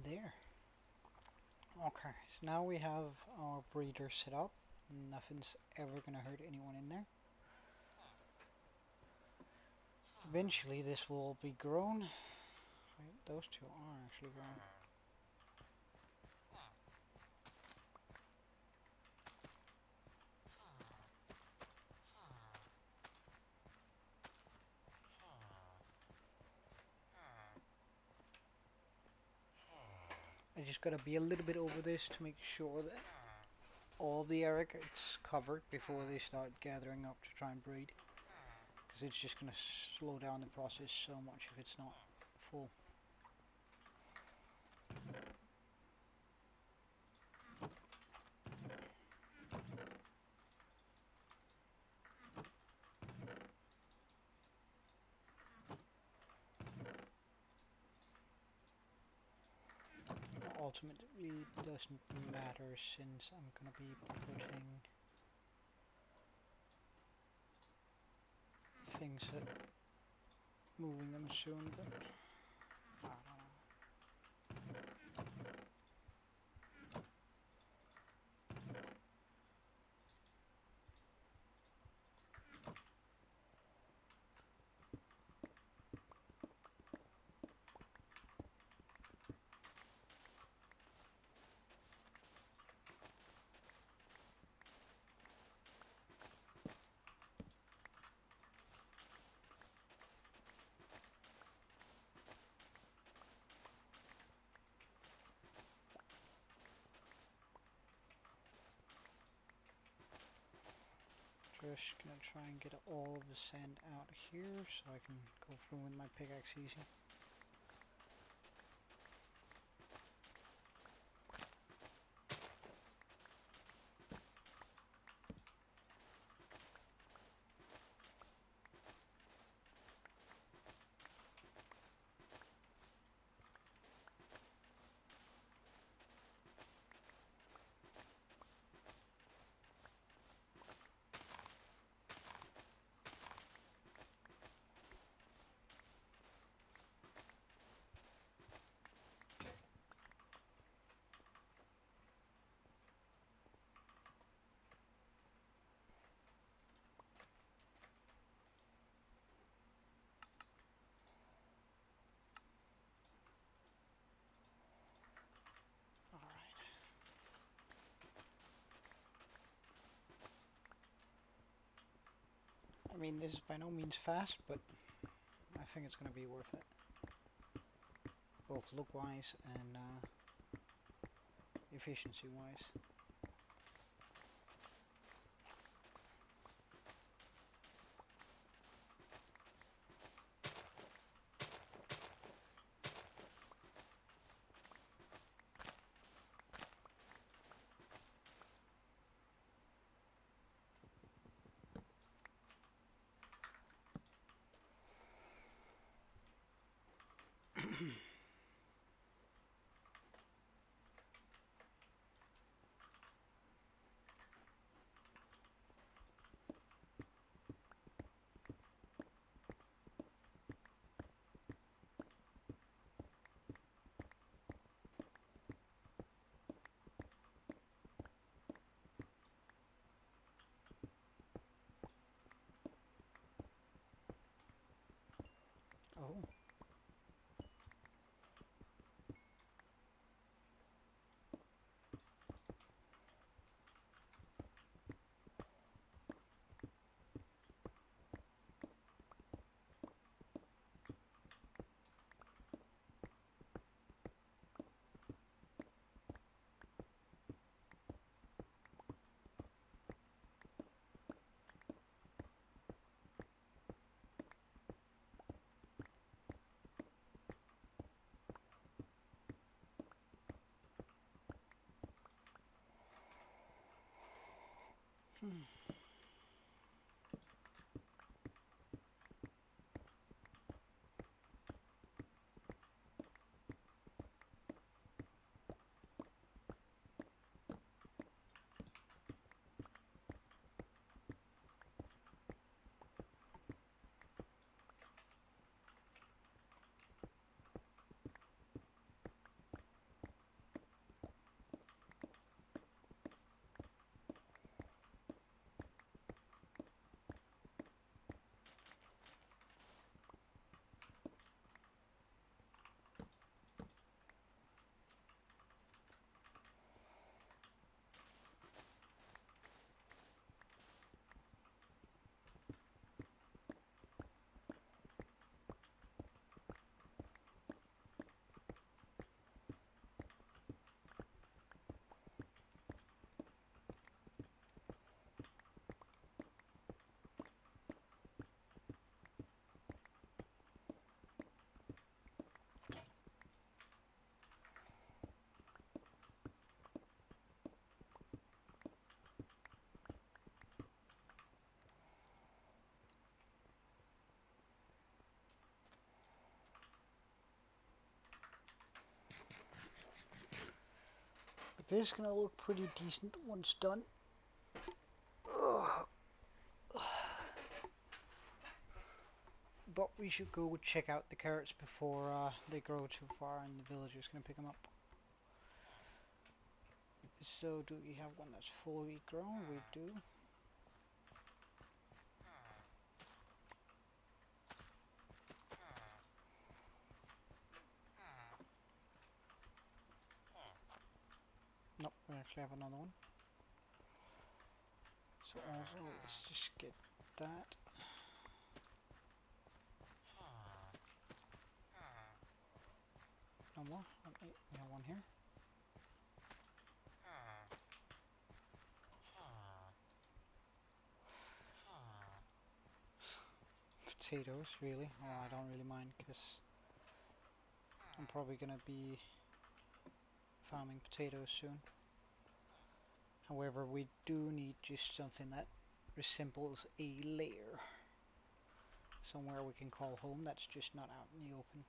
There. Okay, so now we have our breeder set up. Nothing's ever gonna hurt anyone in there. Eventually this will all be grown. Right, those two are actually grown. I just gotta be a little bit over this to make sure that all the area gets covered before they start gathering up to try and breed. Because it's just gonna slow down the process so much if it's not full. Ultimately, it doesn't matter since I'm gonna be putting things at moving them soon, but I don't know. Just gonna try and get all of the sand out here so I can go through with my pickaxe easy. Alright. I mean, this is by no means fast, but I think it's gonna be worth it. Both look-wise and efficiency-wise. Oh. Hmm. This is gonna look pretty decent once done. Ugh. But we should go check out the carrots before they grow too far and the villager's gonna pick them up. So do we have one that's fully grown? We do. Nope, we actually have another one. So also, let's just get that. No more? Okay, we have one here. Potatoes, really? Oh, I don't really mind, because I'm probably gonna be farming potatoes soon. However, we do need just something that resembles a lair. Somewhere we can call home that's just not out in the open.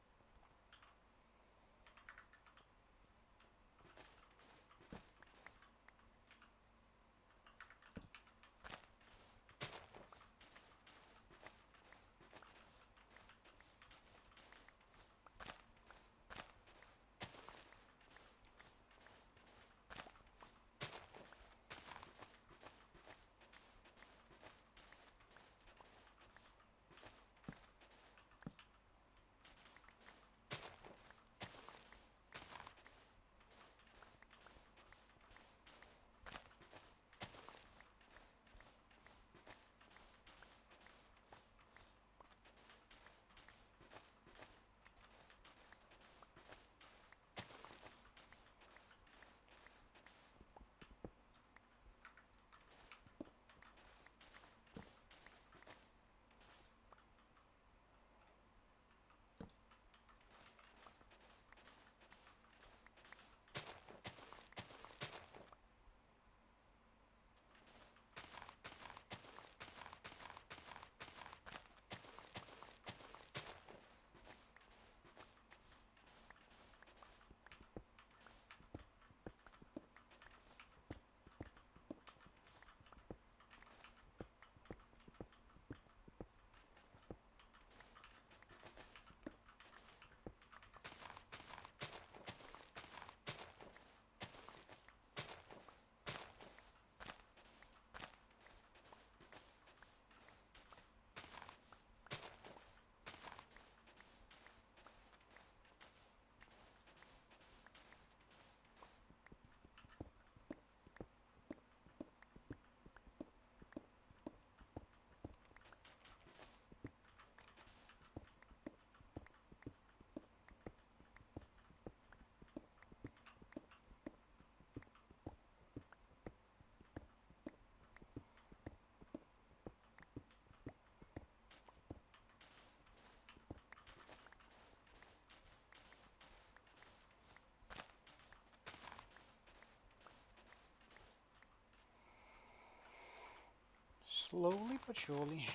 Slowly but surely.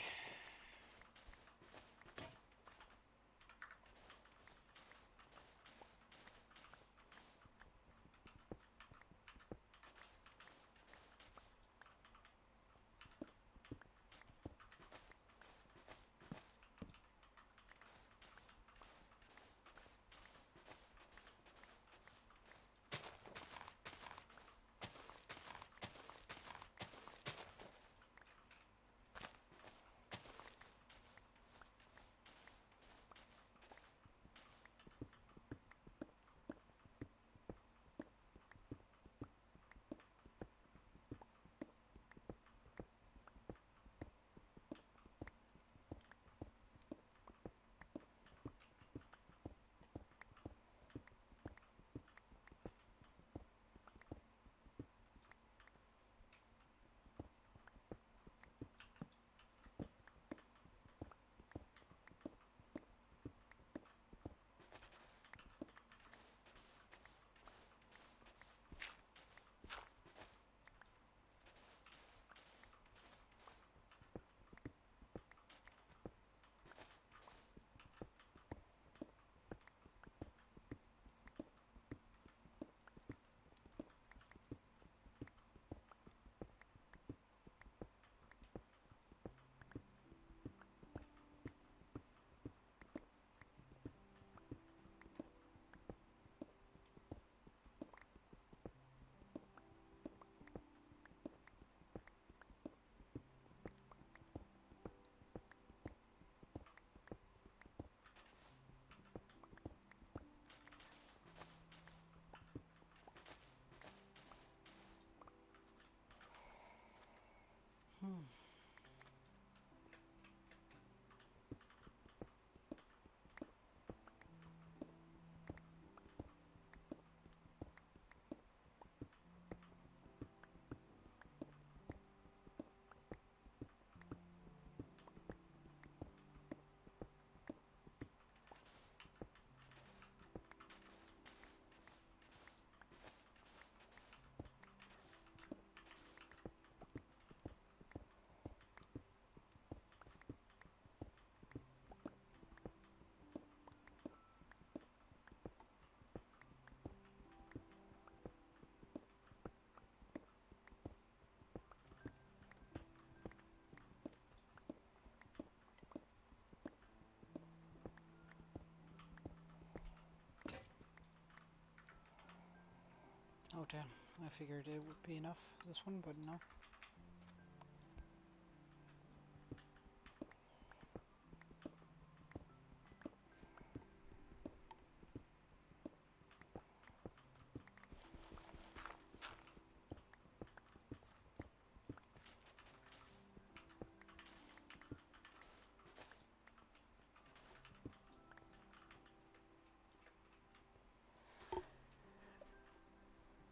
Oh damn, I figured it would be enough, this one, but no.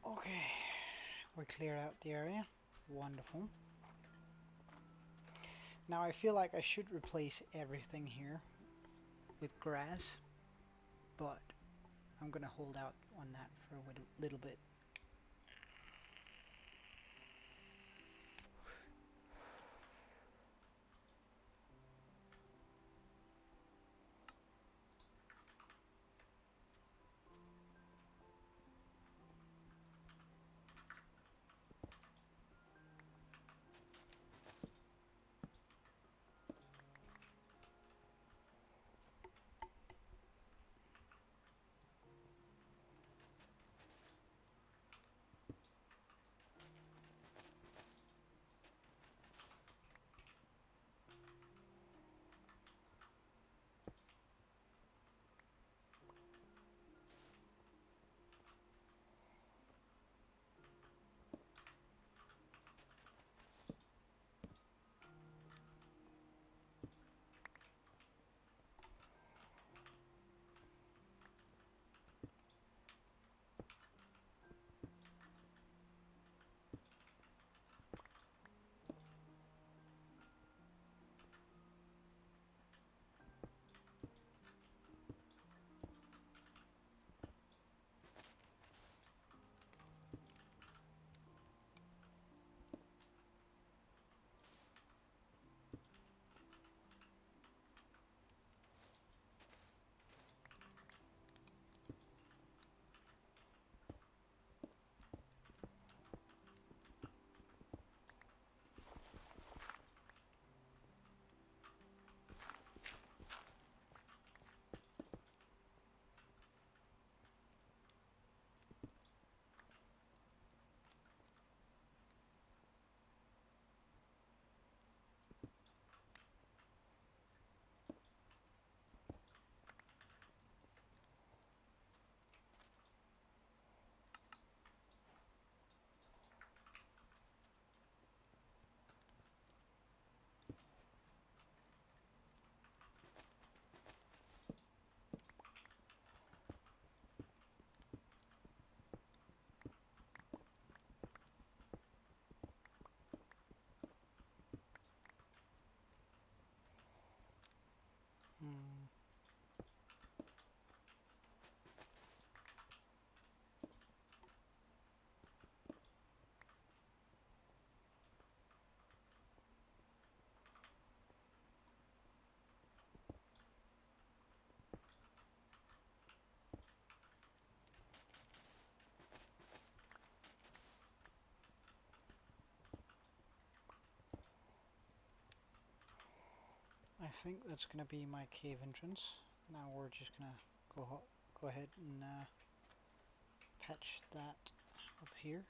Okay, we cleared out the area. Wonderful. Now I feel like I should replace everything here with grass, but I'm gonna hold out on that for a little bit. Hmm. I think that's gonna be my cave entrance. Now we're just gonna go ahead and patch that up here.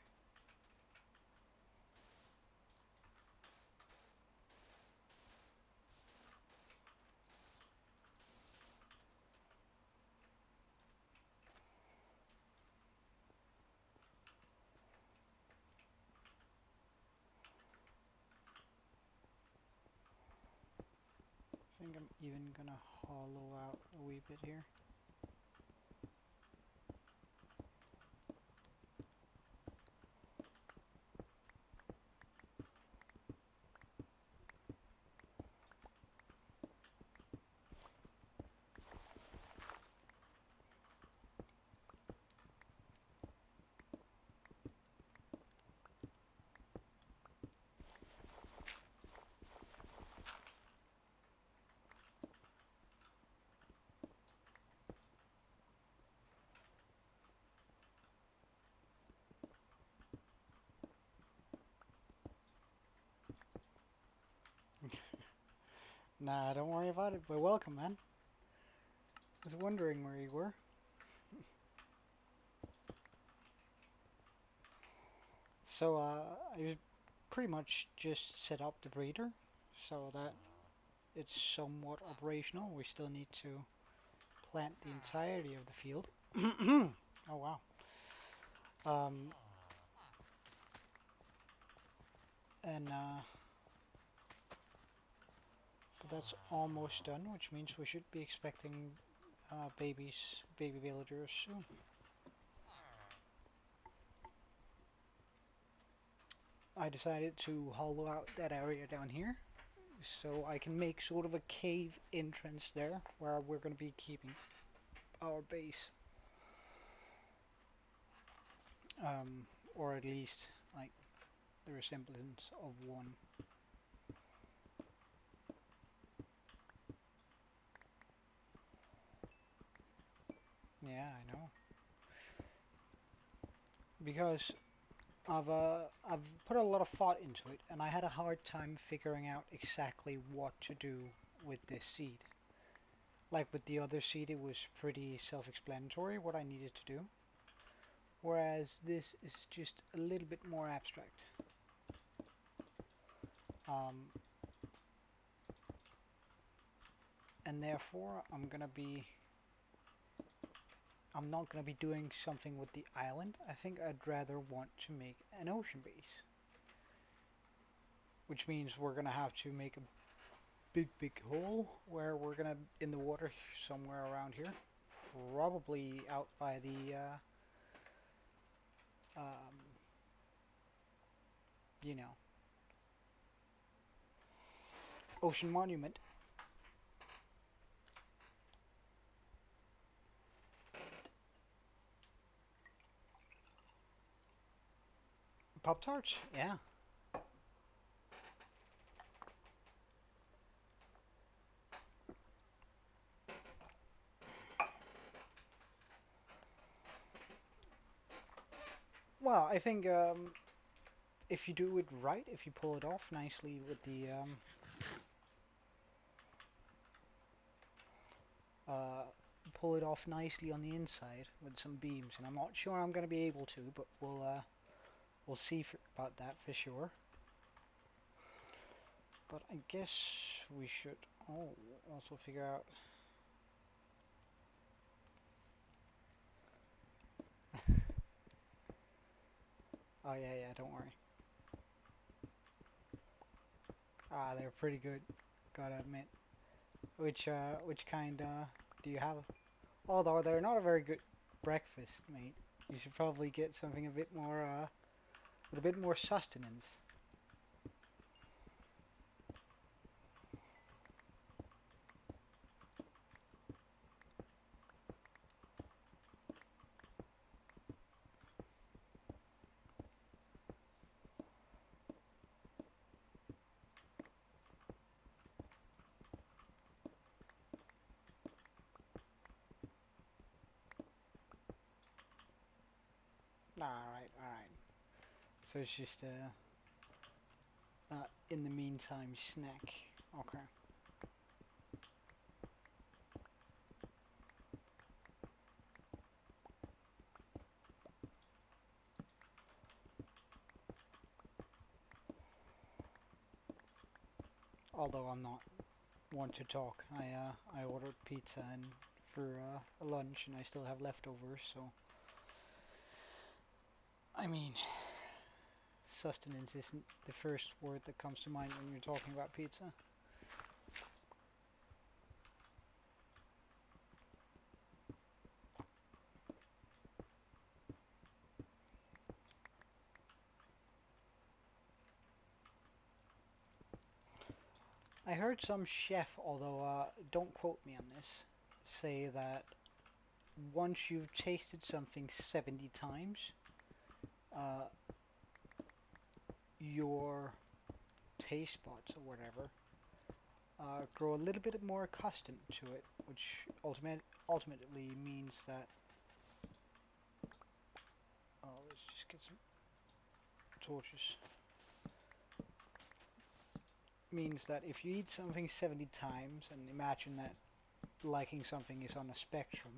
I think I'm even gonna hollow out a wee bit here. Nah, don't worry about it, but welcome, man. I was wondering where you were. So I pretty much just set up the breeder so that it's somewhat operational. We still need to plant the entirety of the field. Oh wow. Um, and but that's almost done, which means we should be expecting baby villagers soon. I decided to hollow out that area down here so I can make sort of a cave entrance there where we're going to be keeping our base. Um, or at least like the resemblance of one. Yeah, I know. Because I've put a lot of thought into it, and I had a hard time figuring out exactly what to do with this seed. Like with the other seed, it was pretty self-explanatory what I needed to do, whereas this is just a little bit more abstract. Um, and therefore, I'm not gonna be doing something with the island. I think I'd rather want to make an ocean base, which means we're gonna have to make a big hole where we're gonna in the water somewhere around here, probably out by the um, you know, ocean monument. Pop tarts, yeah. Well, I think if you do it right, if you pull it off nicely with the uh, pull it off nicely on the inside with some beams, and I'm not sure I'm going to be able to, but we'll see about that for sure. But I guess we should also figure out. Oh yeah, don't worry. Ah, they're pretty good, gotta admit. Which kind do you have? Although they're not a very good breakfast, mate. You should probably get something a bit more with a bit more sustenance. Alright. So it's just in the meantime snack. Okay. Although I'm not one to talk, I ordered pizza and for lunch, and I still have leftovers. So I mean, sustenance isn't the first word that comes to mind when you're talking about pizza. I heard some chef, although don't quote me on this, say that once you've tasted something 70 times, uh, your taste buds or whatever grow a little bit more accustomed to it, which ultimately means that. Oh, let's just get some torches. Means that if you eat something 70 times, and imagine that liking something is on a spectrum,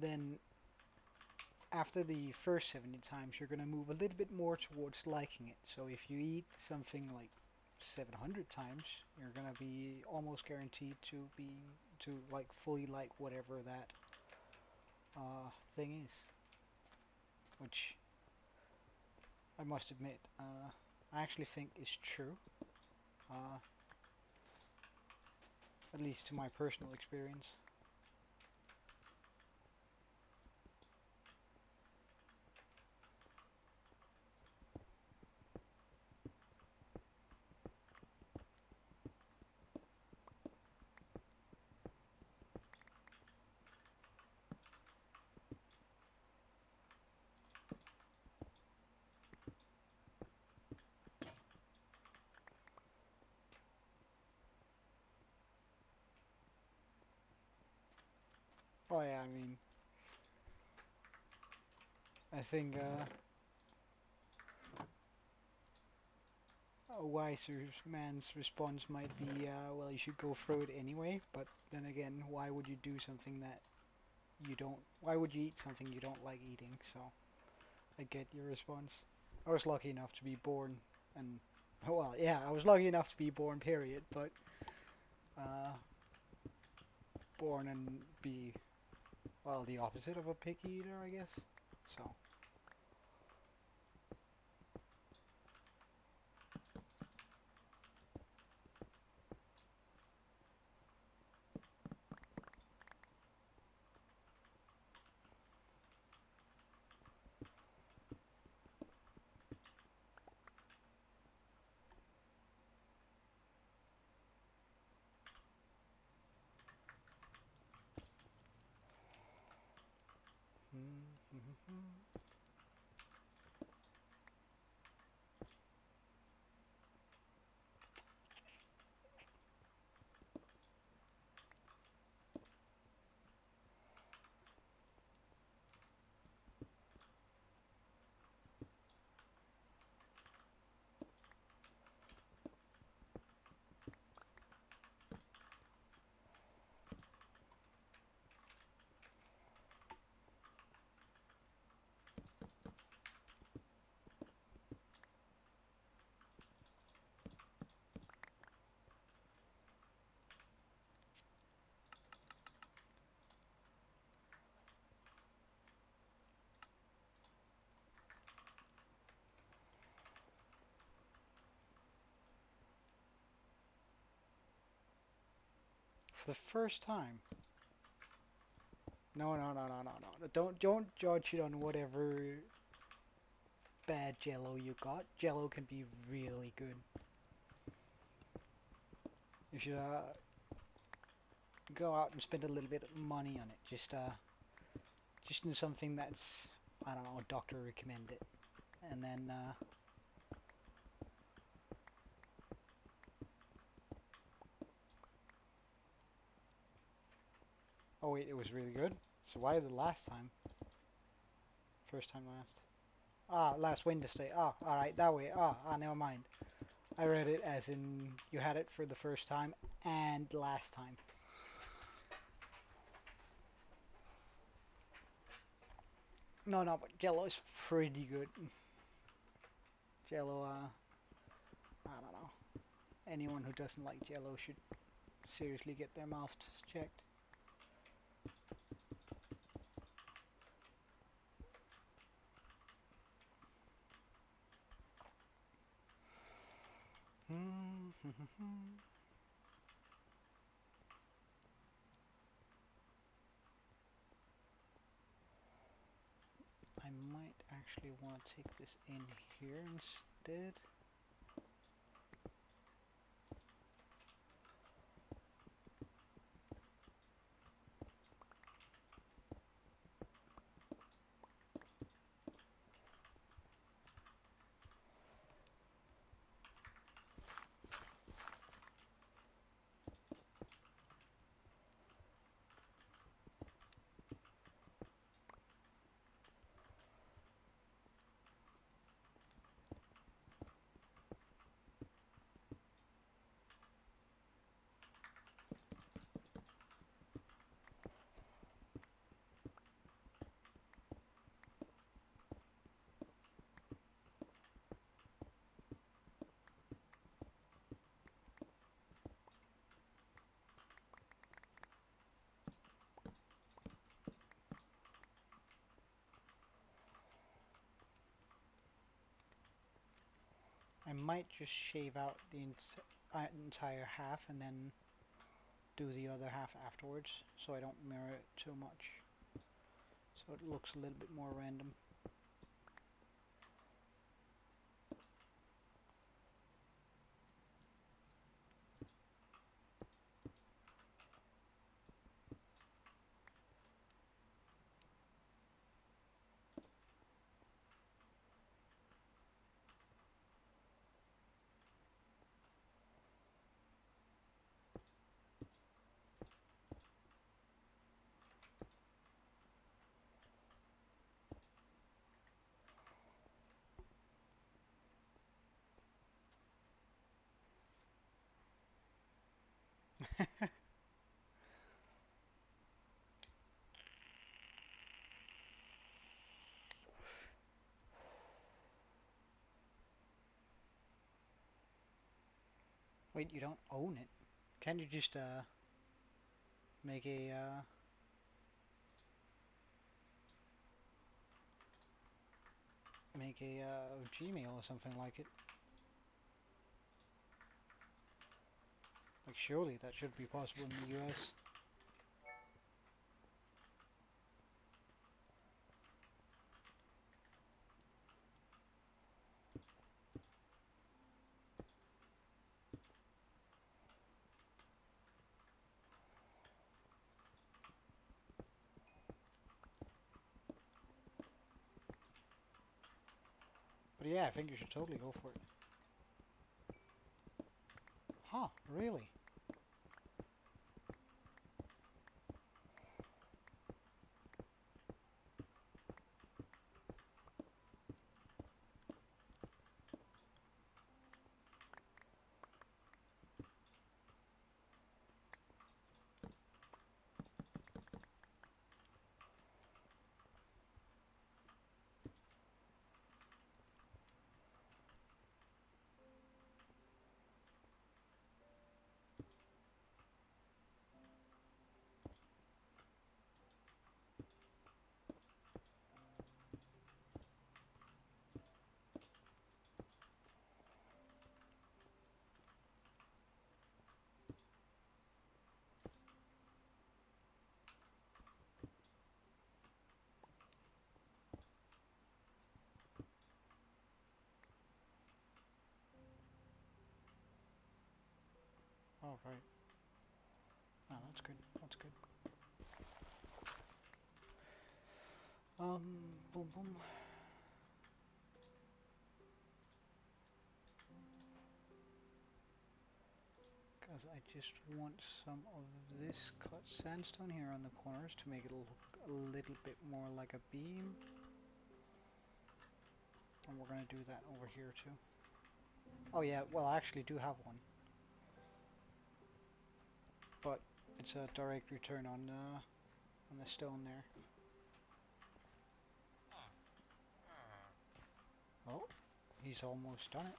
then after the first 70 times, you're going to move a little bit more towards liking it. So if you eat something like 700 times, you're going to be almost guaranteed to like fully like whatever that thing is, which I must admit, I actually think is true, uh, at least to my personal experience. Oh yeah, I mean, I think a wiser man's response might be, well, you should go through it anyway. But then again, why would you do something that you don't? Why would you eat something you don't like eating? So I get your response. I was lucky enough to be born, and well, yeah, I was lucky enough to be born. Period. But uh, born and be well the opposite of a picky eater, I guess. So. For the first time. No, no, no, no, no, no. Don't judge it on whatever bad Jello you got. Jello can be really good. You should go out and spend a little bit of money on it. Just in something that's, I don't know, doctor recommended, and then oh wait, it was really good. So why the last time? First time last. Ah, last Wednesday. Ah, all right, that way. Never mind. I read it as in you had it for the first time and last time. No, no, but Jello is pretty good. Jello, I don't know. Anyone who doesn't like Jello should seriously get their mouths checked. I might actually want to take this in here instead. I might just shave out the entire half and then do the other half afterwards, so I don't mirror it too much. So it looks a little bit more random. Wait, you don't own it? Can't you just make a Gmail or something like it? Like surely that should be possible in the US. But yeah, I think you should totally go for it. Huh, really? Oh, right. Oh, that's good. That's good. Boom, boom. Because I just want some of this cut sandstone here on the corners to make it look a little bit more like a beam. And we're going to do that over here too. Oh yeah, well I actually do have one. But it's a direct return on the stone there. Oh, he's almost done it.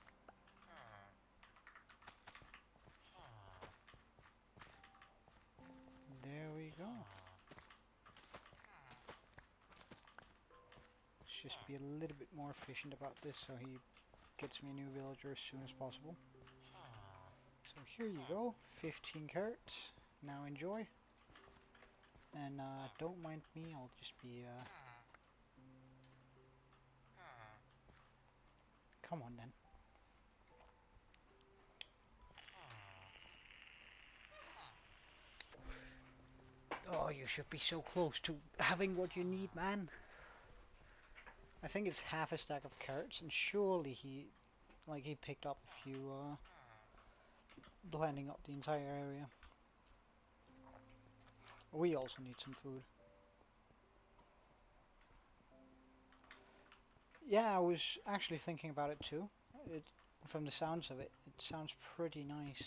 There we go. Let's just be a little bit more efficient about this so he gets me a new villager as soon as possible. So here you go, 15 carrots. Now enjoy. And don't mind me, I'll just be come on then. Oh, you should be so close to having what you need, man. I think it's half a stack of carrots, and surely he picked up a few, blending up the entire area. We also need some food. Yeah, I was actually thinking about it too. It, from the sounds of it, it sounds pretty nice.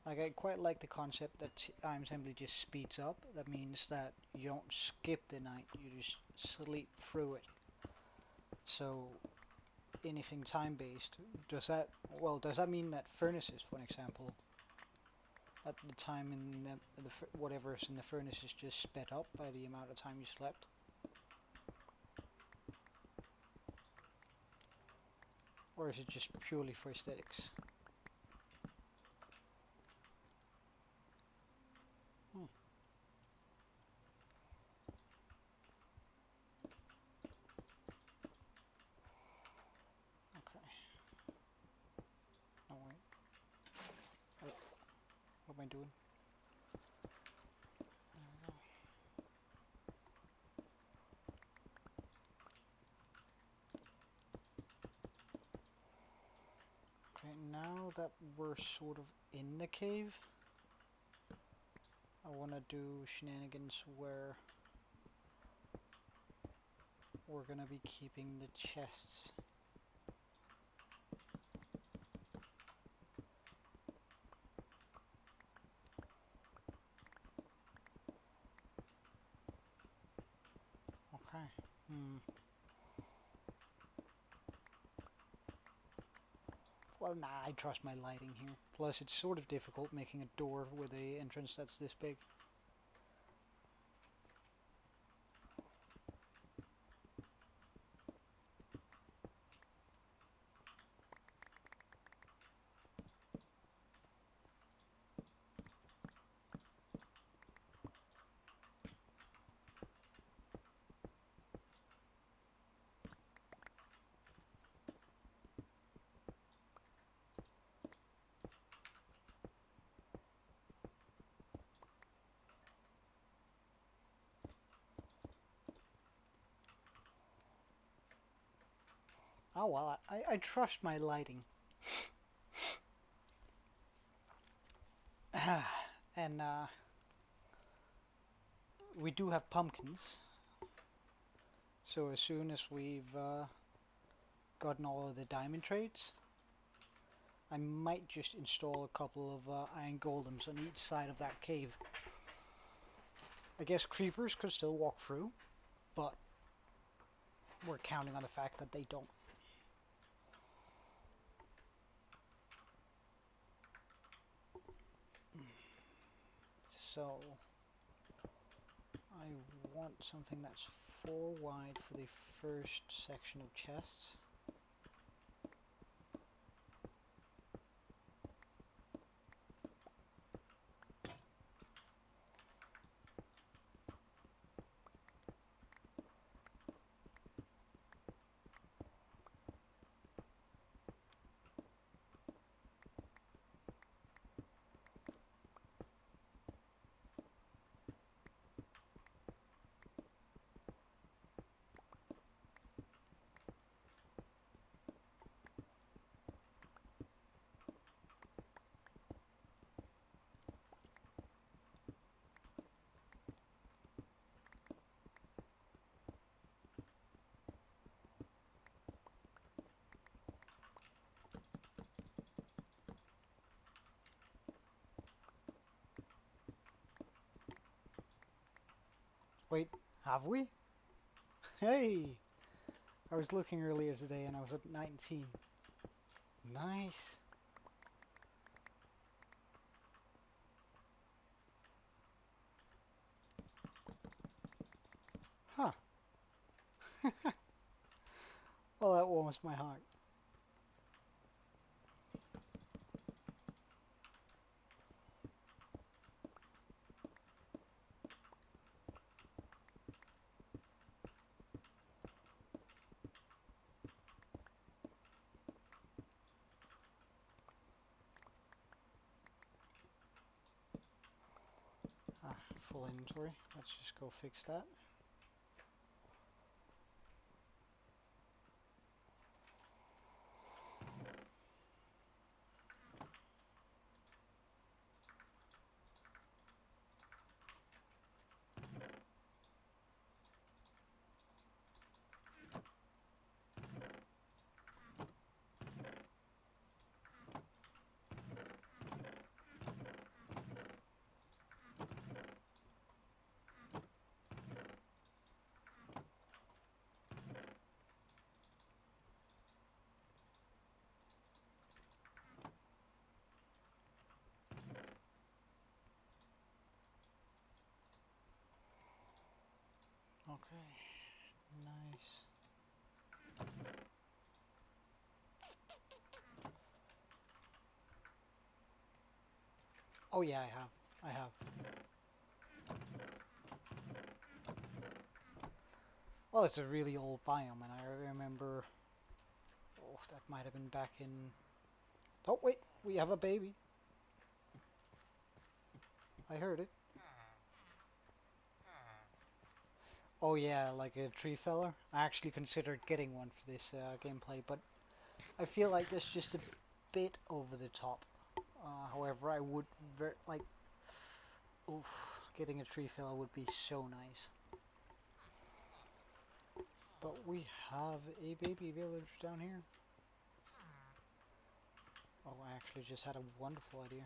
Like, I quite like the concept that time simply just speeds up. That means that you don't skip the night, you just sleep through it. So, anything time-based, does that mean that furnaces, for example, at the time in whatever's in the furnace is just sped up by the amount of time you slept? Or is it just purely for aesthetics? Hmm. Okay. No wait. What am I doing? There we go. Okay, now that we're sort of in the cave, I want to do shenanigans where we're going to be keeping the chests. Okay. Well, nah, I trust my lighting here. Plus, it's sort of difficult making a door with a entrance that's this big. Oh well, I trust my lighting. And we do have pumpkins, so as soon as we've gotten all of the diamond trades, I might just install a couple of iron golems on each side of that cave. I guess creepers could still walk through, but we're counting on the fact that they don't. So I want something that's 4 wide for the first section of chests. Wait, have we? Hey! I was looking earlier today and I was at 19. Nice. Huh. Well, that warms my heart. Ah, full inventory. Let's just go fix that. Okay, nice. Oh yeah, I have. I have. Well, it's a really old biome, and I remember. Oh, that might have been back in. Oh wait, we have a baby. I heard it. Oh yeah, like a tree feller. I actually considered getting one for this gameplay, but I feel like that's just a bit over the top. However, I would like. Oof, getting a tree feller would be so nice. But we have a baby village down here. Oh, I actually just had a wonderful idea.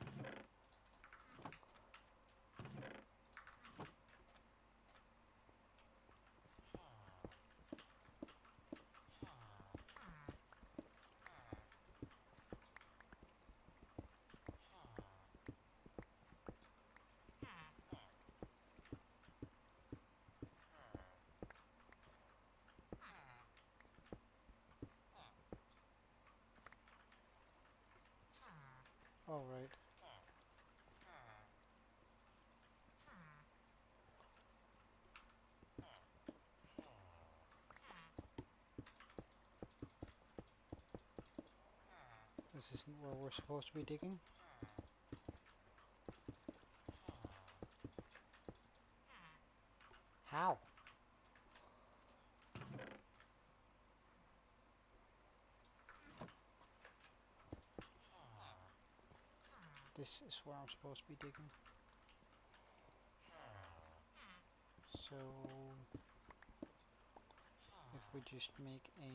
Alright. This isn't where we're supposed to be digging. How? This is where I'm supposed to be digging. So, if we just make a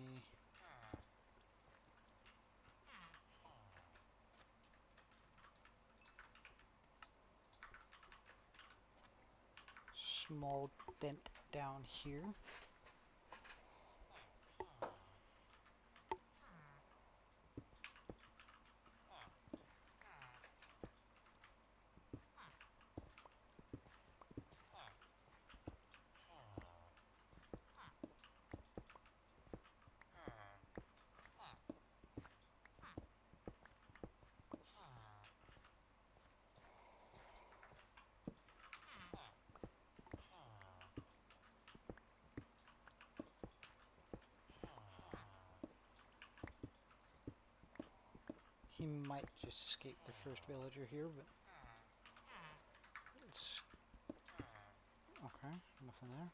small dent down here. He might just escape the first villager here, but it's okay. Nothing there.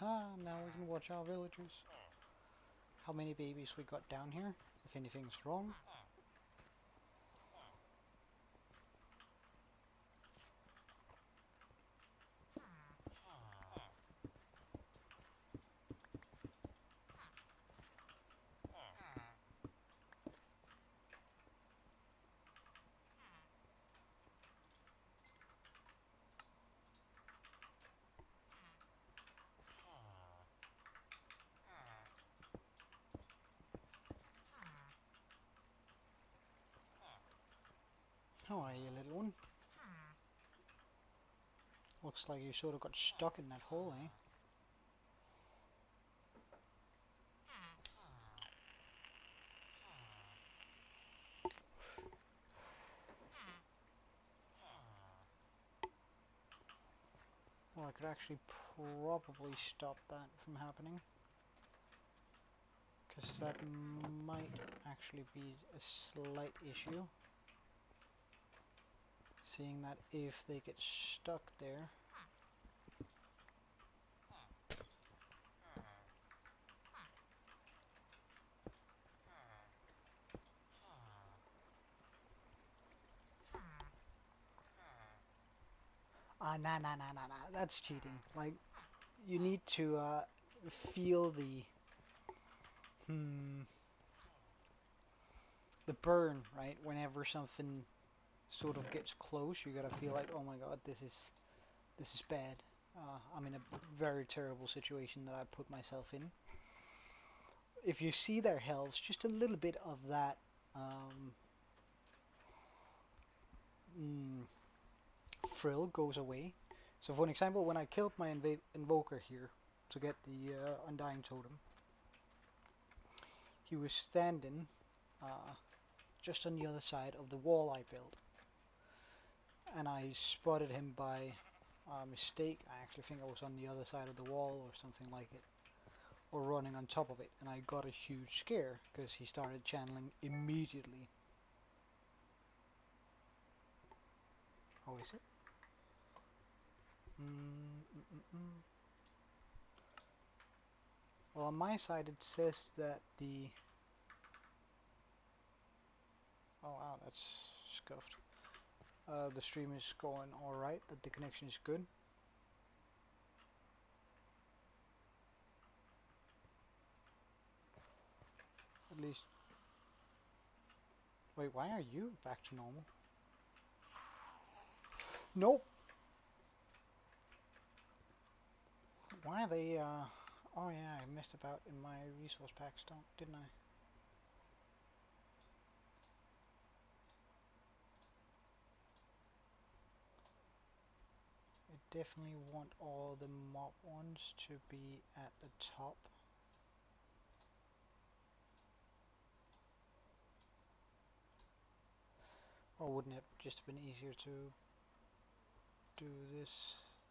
Aha! Now we can watch our villagers. How many babies we got down here? If anything's wrong. How are you, little one? Looks like you sort of got stuck in that hole, eh? Well, I could actually probably stop that from happening. Because that might actually be a slight issue. Seeing that if they get stuck there... Nah, that's cheating. Like, you need to feel the... the burn, right? Whenever something sort of gets close, you gotta feel like, oh my god, this is bad. I'm in a very terrible situation that I put myself in. If you see their health, just a little bit of that um, mm, frill goes away. So for an example, when I killed my invoker here to get the Undying Totem, he was standing uh, just on the other side of the wall I built. And I spotted him by mistake. I actually think I was on the other side of the wall or something like it, or running on top of it, and I got a huge scare because he started channeling immediately. How is it? Well, on my side it says that the... Oh wow, that's scuffed. The stream is going alright, that the connection is good. At least... Wait, why are you back to normal? Nope! Why are they, Oh yeah, I missed about in my resource packs, didn't I? I definitely want all the mob ones to be at the top. Or wouldn't it just have been easier to do this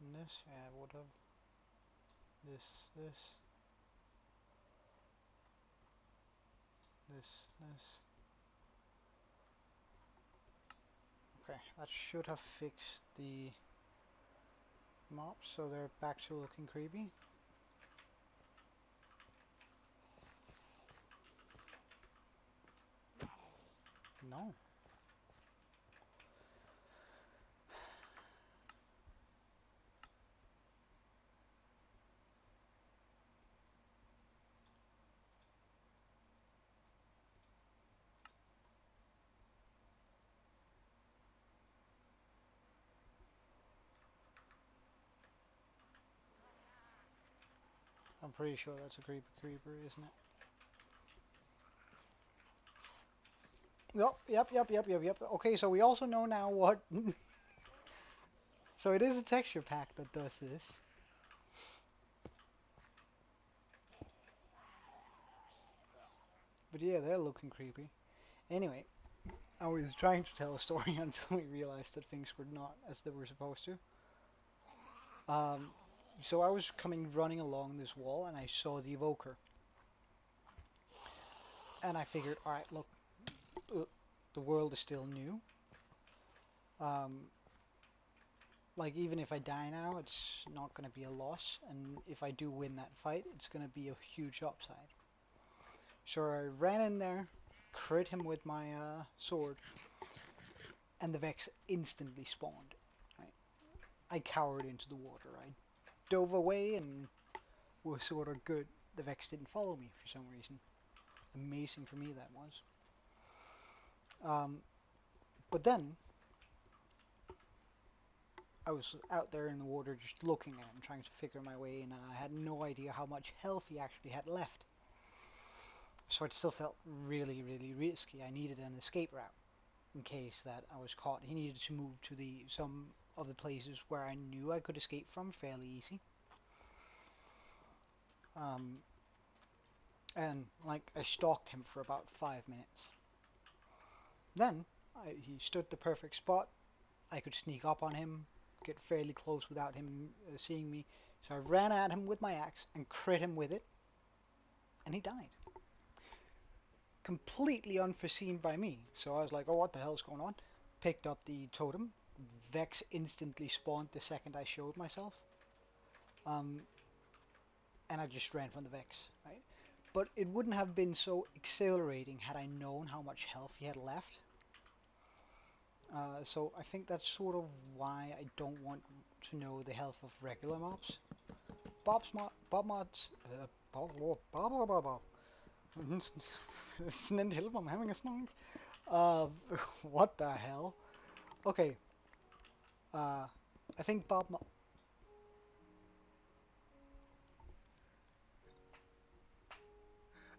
and this? Yeah, it would have. This, this. Okay, that should have fixed the mobs so they're back to looking creepy. No. I'm pretty sure that's a creepy creeper, isn't it? Yep. Okay, so we also know now what... So it is a texture pack that does this. But yeah, they're looking creepy. Anyway, I was trying to tell a story until we realized that things were not as they were supposed to. So I was running along this wall and I saw the evoker. And I figured, alright, look, the world is still new. Like, even if I die now, it's not going to be a loss. And if I do win that fight, it's going to be a huge upside. So I ran in there, crit him with my sword, and the Vex instantly spawned. Right? I cowered into the water. I dove away and was sort of good. The Vex didn't follow me for some reason. Amazing for me that was. But then I was out there in the water just looking at him, trying to figure my way in, and I had no idea how much health he actually had left. So it still felt really, really risky. I needed an escape route in case that I was caught. He needed to move to some of the places where I knew I could escape from fairly easy. And like I stalked him for about 5 minutes. Then he stood the perfect spot. I could sneak up on him, get fairly close without him seeing me. So I ran at him with my axe and crit him with it, and he died. Completely unforeseen by me. So I was like, oh, what the hell's going on? Picked up the totem. Vex instantly spawned the second I showed myself. And I just ran from the Vex, right? But it wouldn't have been so exhilarating had I known how much health he had left. So I think that's sort of why I don't want to know the health of regular mobs. Bob mods... Bob. Snäll hjälp, I'm having a snark. Um, what the hell? Okay. Uh, I think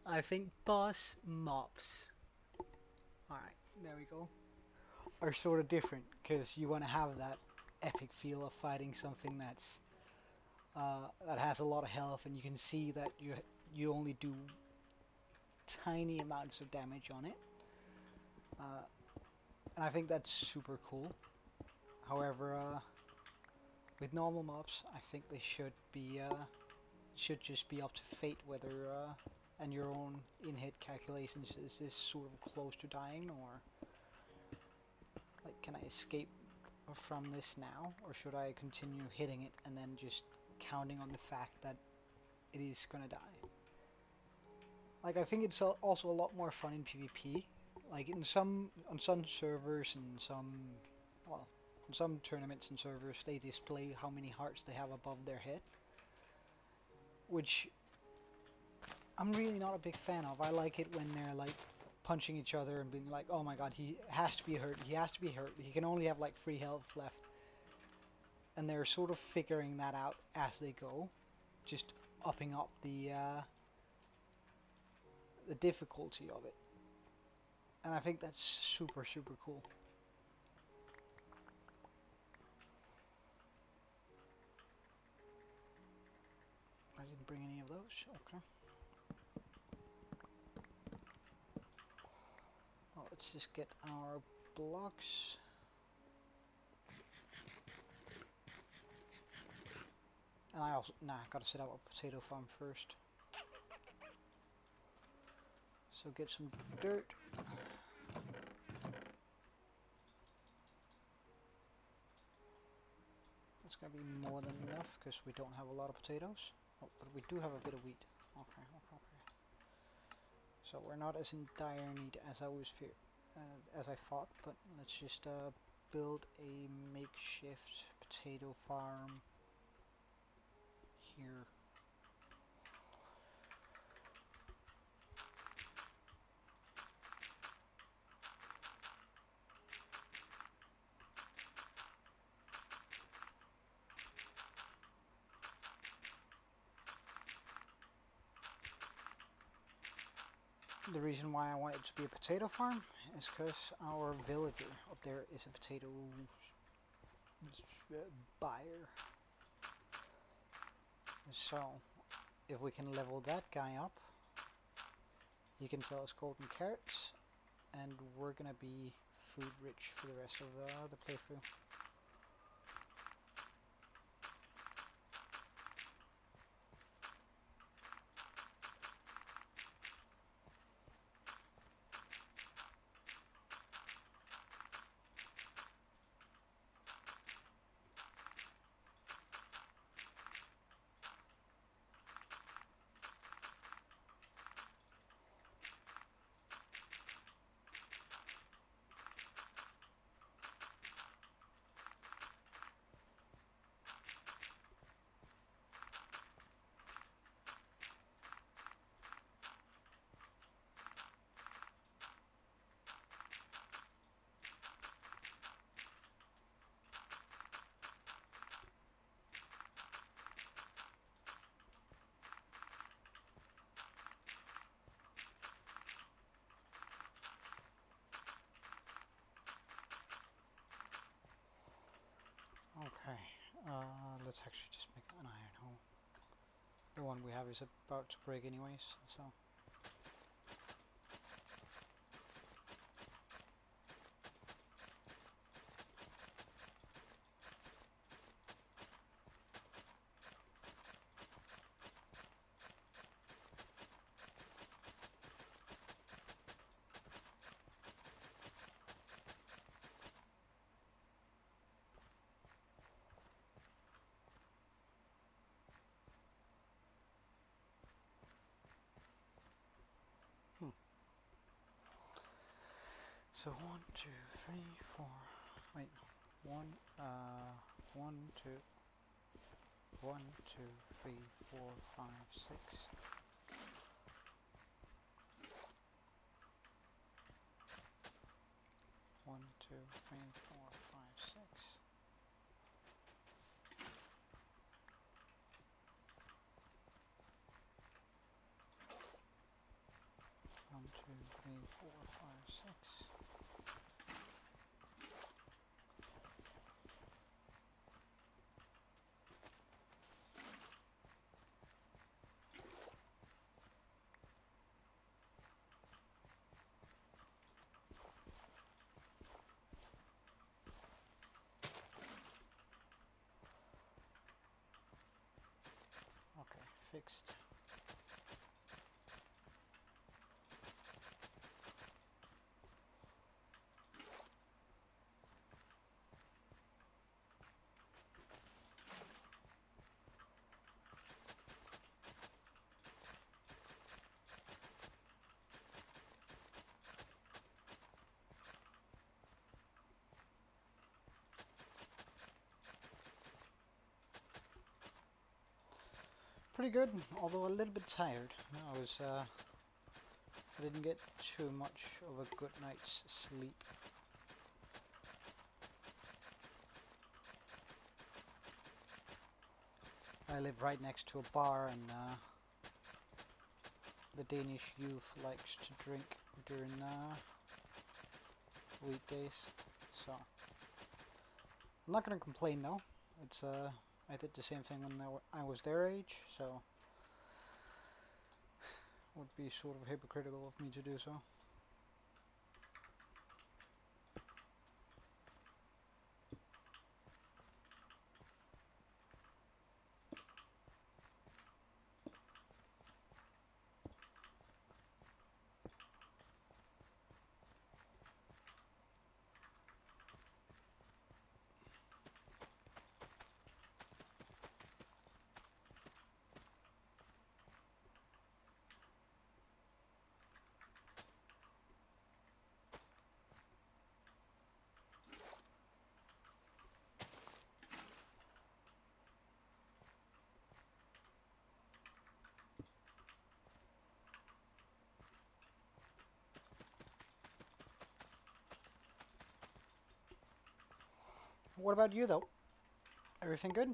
I think boss mobs. All right, there we go. Are sort of different because you want to have that epic feel of fighting something that has a lot of health, and you can see that you only do tiny amounts of damage on it. Uh, and I think that's super cool. However, with normal mobs, I think they should just be up to fate whether and your own in-hit calculations, is this sort of close to dying, or like can I escape from this now, or should I continue hitting it and then just counting on the fact that it is gonna die? Like I think it's also a lot more fun in PvP. Like on some servers and well, in some tournaments and servers, they display how many hearts they have above their head, which I'm really not a big fan of. I like it when they're like punching each other and being like, oh my god, he has to be hurt, he has to be hurt, he can only have like 3 health left. And they're sort of figuring that out as they go, just upping up the difficulty of it. And I think that's super, super cool. I didn't bring any of those, okay. Well, let's just get our blocks. And I also, nah, gotta set up a potato farm first. So get some dirt. That's gonna be more than enough because we don't have a lot of potatoes. Oh, but we do have a bit of wheat. Okay, okay, okay. So we're not as in dire need as as I thought. But let's just build a makeshift potato farm here. The reason why I want it to be a potato farm is because our villager up there is a potato buyer. So if we can level that guy up, he can sell us golden carrots, and we're gonna be food rich for the rest of the playthrough. Okay, let's actually just make an iron hole. The one we have is about to break anyways, so. So 1, 2, 3, 4. Wait, one, 1, 2, 1, 2, 3, 4, 5, 6. 2, 3, 4, 5, 6. 1, 2, 3, 4, 5, 6. Okay, fixed. Pretty good, although a little bit tired. I didn't get too much of a good night's sleep. I live right next to a bar, and the Danish youth likes to drink during weekdays, so I'm not gonna complain though. It's I did the same thing when I was their age, so it would be sort of hypocritical of me to do so. What about you though? Everything good?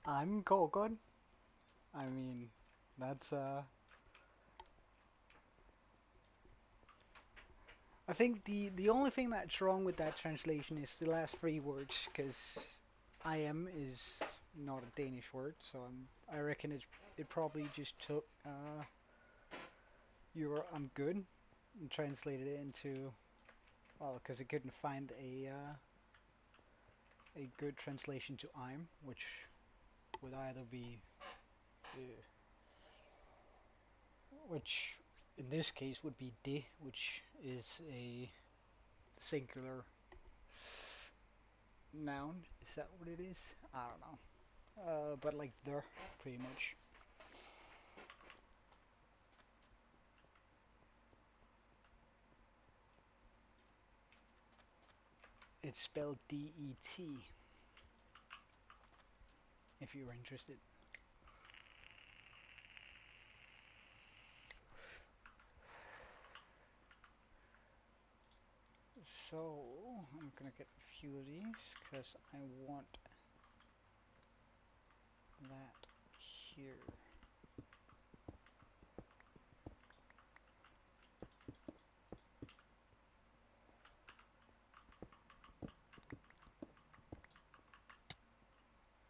I'm good. I mean, that's I think the only thing that's wrong with that translation is the last three words, because I am is not a Danish word, so I reckon it probably just took your I'm good and translated it into, well, because it couldn't find a good translation to I'm, which would either be which in this case would be de, which is a singular noun. Is that what it is? I don't know. But like the, pretty much. It's spelled D-E-T, if you're interested. So, I'm gonna get a few of these, because I want that here.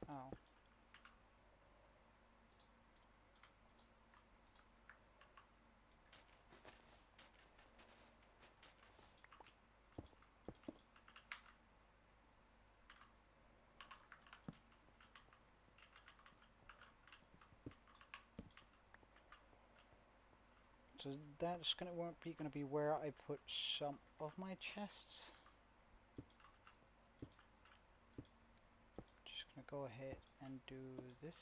Oh. So that's gonna be where I put some of my chests. go ahead and do this,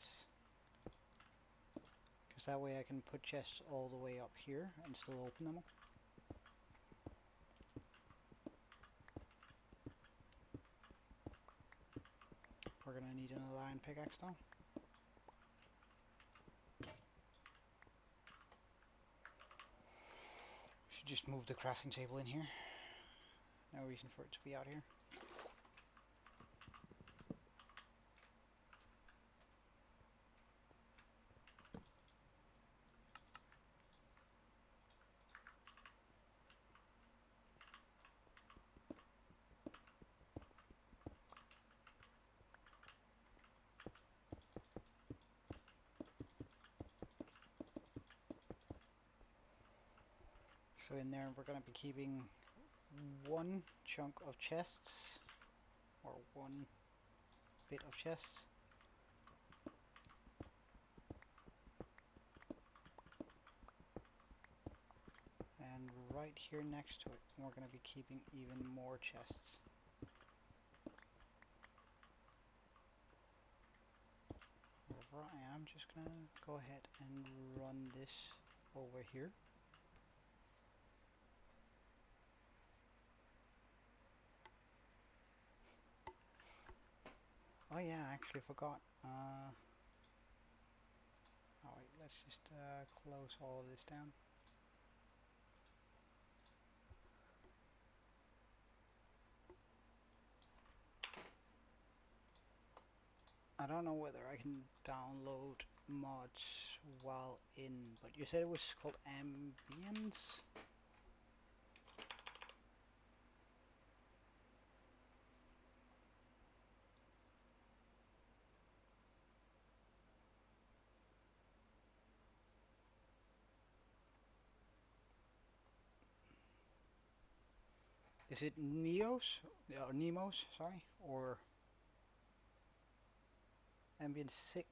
because that way I can put chests all the way up here and still open them. We're gonna need another iron pickaxe though. Should just move the crafting table in here. No reason for it to be out here. So in there we're going to be keeping one chunk of chests, or one bit of chests. And right here next to it we're going to be keeping even more chests. Wherever I am, just going to go ahead and run this over here. Oh yeah, I actually forgot. Oh wait, let's just close all of this down. I don't know whether I can download mods while in, but you said it was called Ambience? Is it Neos? Or Nemos, sorry, or Ambient 6?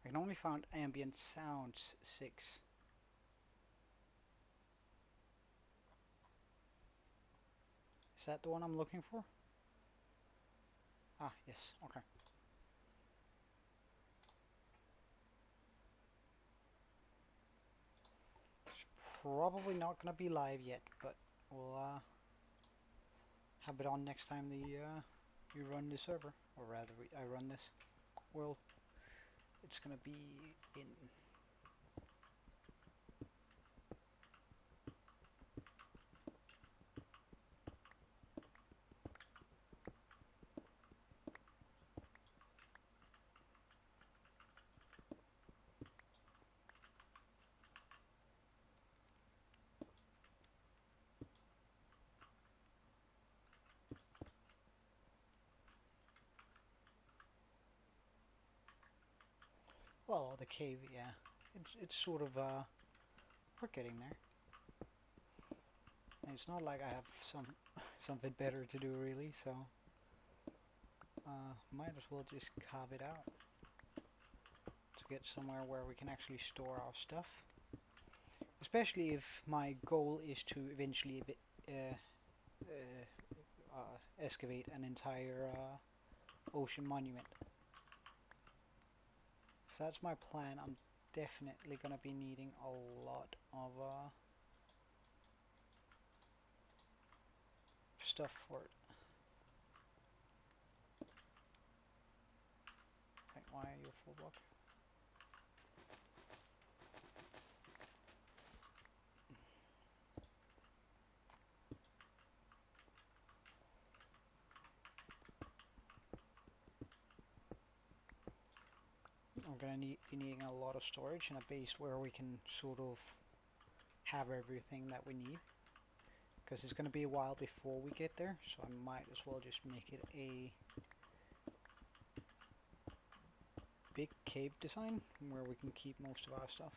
I can only find Ambient Sounds 6. Is that the one I'm looking for? Ah, yes, okay. It's probably not gonna be live yet, but we'll have it on next time you run the server, or rather I run this world. It's gonna be in. Well, the cave, yeah. It's sort of we're getting there. And it's not like I have something better to do really, so might as well just carve it out to get somewhere where we can actually store our stuff. Especially if my goal is to eventually excavate an entire ocean monument. If that's my plan, I'm definitely gonna be needing a lot of stuff for it. Wait, why are you full block? I'm gonna be needing a lot of storage and a base where we can sort of have everything that we need, because it's gonna be a while before we get there, so I might as well just make it a big cave design where we can keep most of our stuff.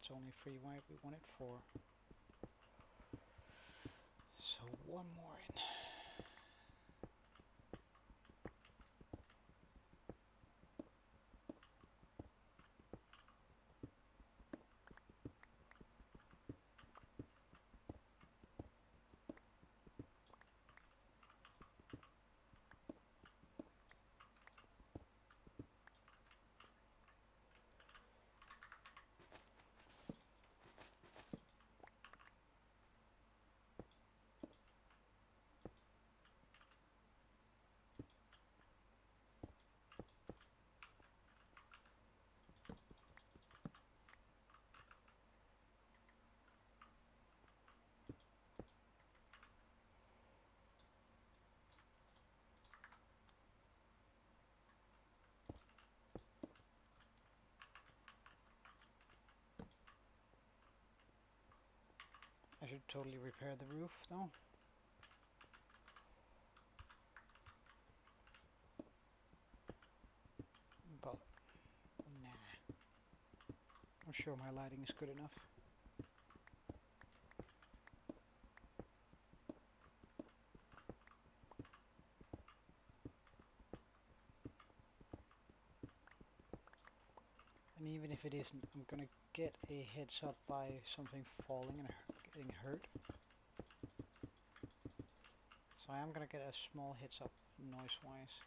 It's only 3. Why we wanted 4? So 1 more in. I should totally repair the roof though. But nah. I'm sure my lighting is good enough. And even if it isn't, I'm gonna get a heads up by something falling and getting hurt. So I am gonna get a small heads up noise-wise.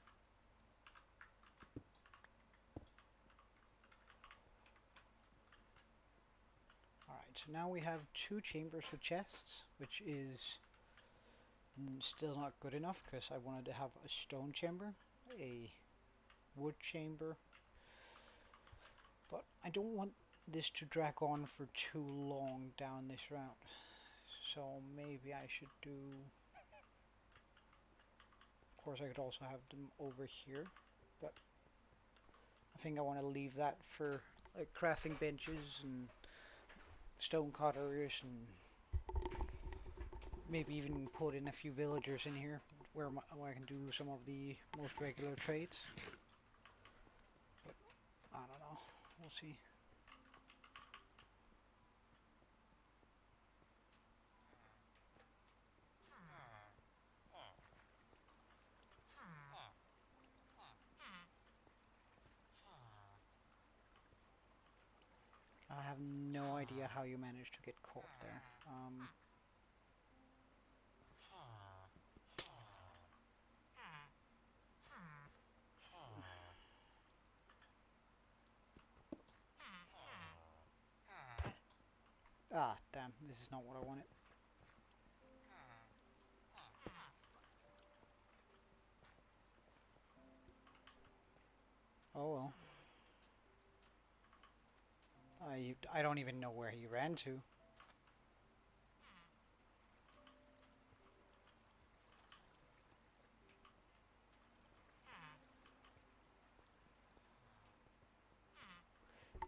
Alright, so now we have 2 chambers with chests, which is still not good enough because I wanted to have a stone chamber, a wood chamber, but I don't want this to drag on for too long down this route. So maybe I should do... Of course I could also have them over here, but I think I want to leave that for like crafting benches and stone cutters, and maybe even put in a few villagers in here where I can do some of the most regular trades. But I don't know, we'll see. I have no idea how you managed to get caught there. Ah, damn, this is not what I wanted. Oh well. I don't even know where he ran to.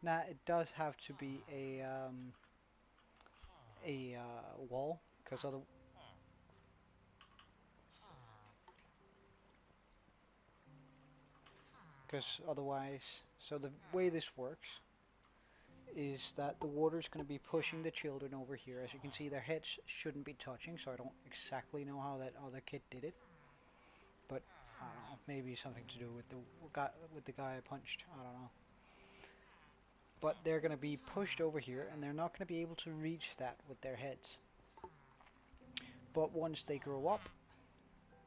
Now it does have to be a wall, because otherwise. So the way this works is that the water is going to be pushing the children over here. As you can see, their heads shouldn't be touching, so I don't exactly know how that other kid did it. But I don't know, maybe something to do with the guy I punched. I don't know. But they're going to be pushed over here, and they're not going to be able to reach that with their heads. But once they grow up,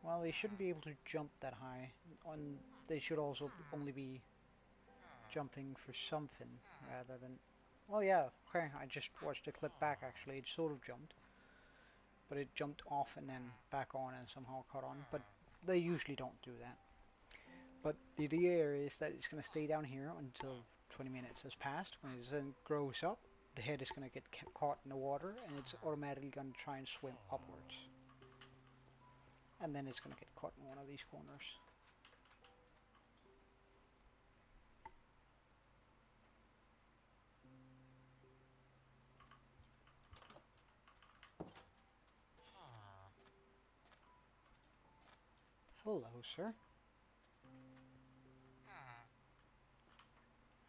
well, they shouldn't be able to jump that high. They should also only be jumping for something rather than... Well, yeah, okay, I just watched the clip back actually. It sort of jumped, but it jumped off and then back on and somehow caught on. But they usually don't do that. But the idea is that it's going to stay down here until 20 minutes has passed. When it then grows up, the head is going to get caught in the water, and it's automatically going to try and swim upwards. And then it's going to get caught in one of these corners. Hello, sir.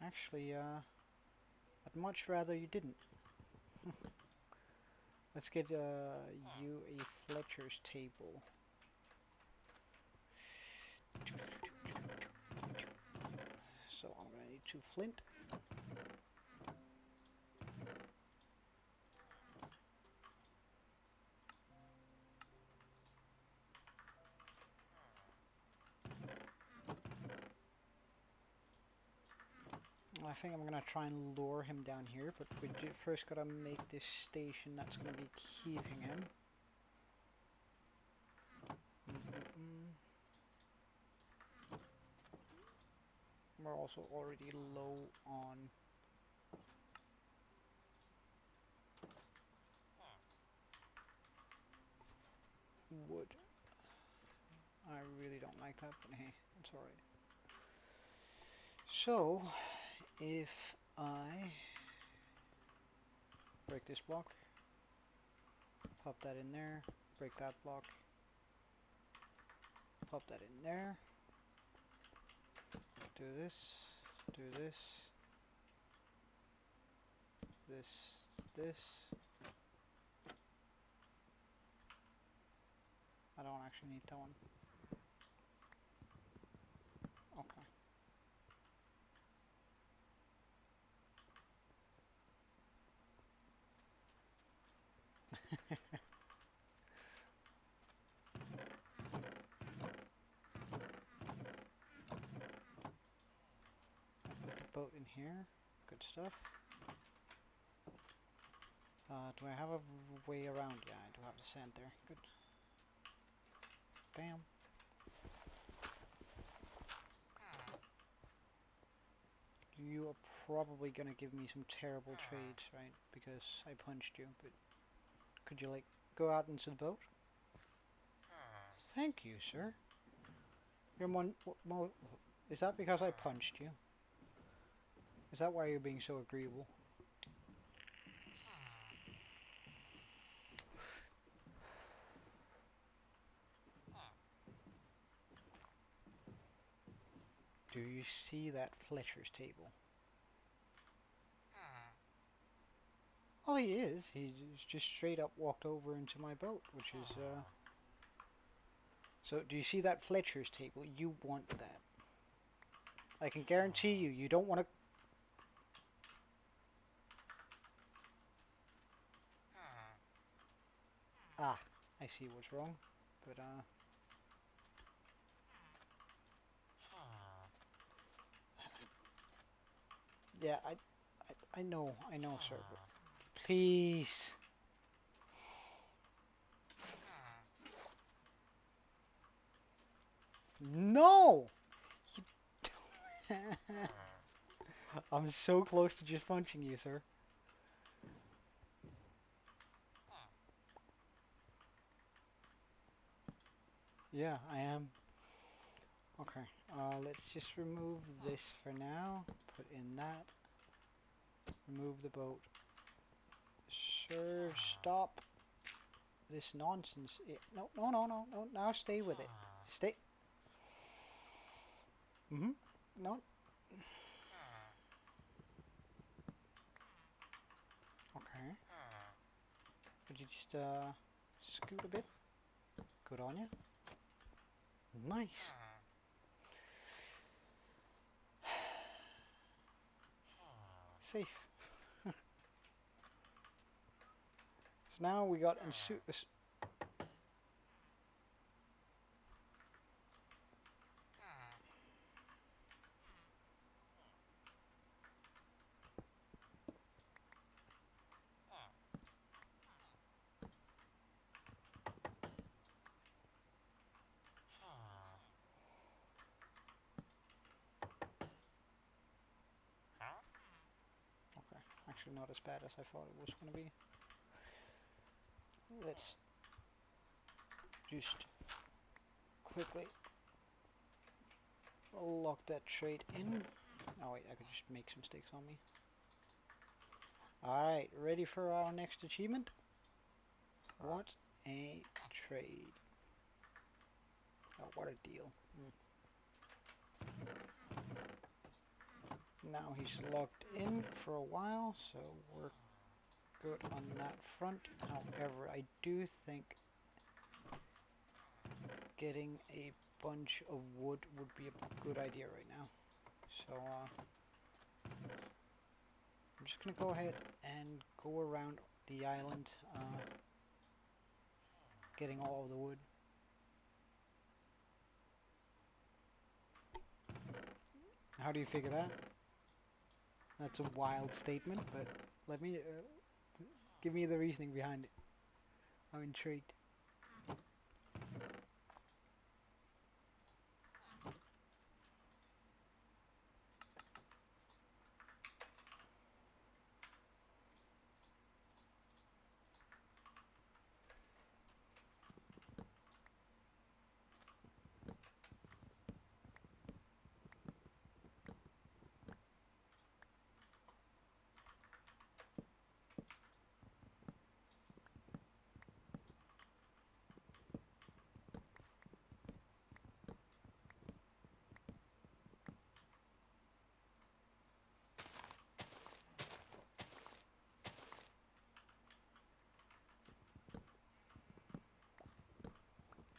Actually, I'd much rather you didn't. Let's get you a Fletcher's table. So I'm gonna need 2 flint. I think I'm gonna try and lure him down here, but we first gotta make this station that's gonna be keeping him. We're also already low on wood. I really don't like that, but hey, it's alright. So, if I break this block, pop that in there, break that block, pop that in there, do this, do this, this. I don't actually need that one. Okay. Put the boat in here. Good stuff. Do I have a way around? Yeah, I do have the sand there. Good. Bam. You are probably gonna give me some terrible trades, right? Because I punched you, but could you, like, go out into the boat? Thank you, sir. You're is that because I punched you? Is that why you're being so agreeable? Do you see that Fletcher's table? Oh, he is. He just straight up walked over into my boat, which is, So, do you see that Fletcher's table? You want that. I can guarantee you, you don't want to... Ah, I see what's wrong. But, yeah, I know, sir. But please. No! You I'm so close to just punching you, sir. Yeah, I am. Okay, let's just remove this for now. Put in that. Remove the boat. Sir, stop this nonsense. No, no, no, no, no. Now stay with it. Stay. No. Okay. Could you just, scoot a bit? Good on you. Nice. Safe. So now we got Okay, actually not as bad as I thought it was going to be. Let's just quickly lock that trade in. Oh wait, I could just make some stakes on me. Alright, ready for our next achievement? What a trade. Oh, what a deal. Now he's locked in for a while, so we're good on that front. However, I do think getting a bunch of wood would be a good idea right now. So I'm just gonna go ahead and go around the island, getting all of the wood. How do you figure that? That's a wild statement, but let me give me the reasoning behind it. I'm intrigued.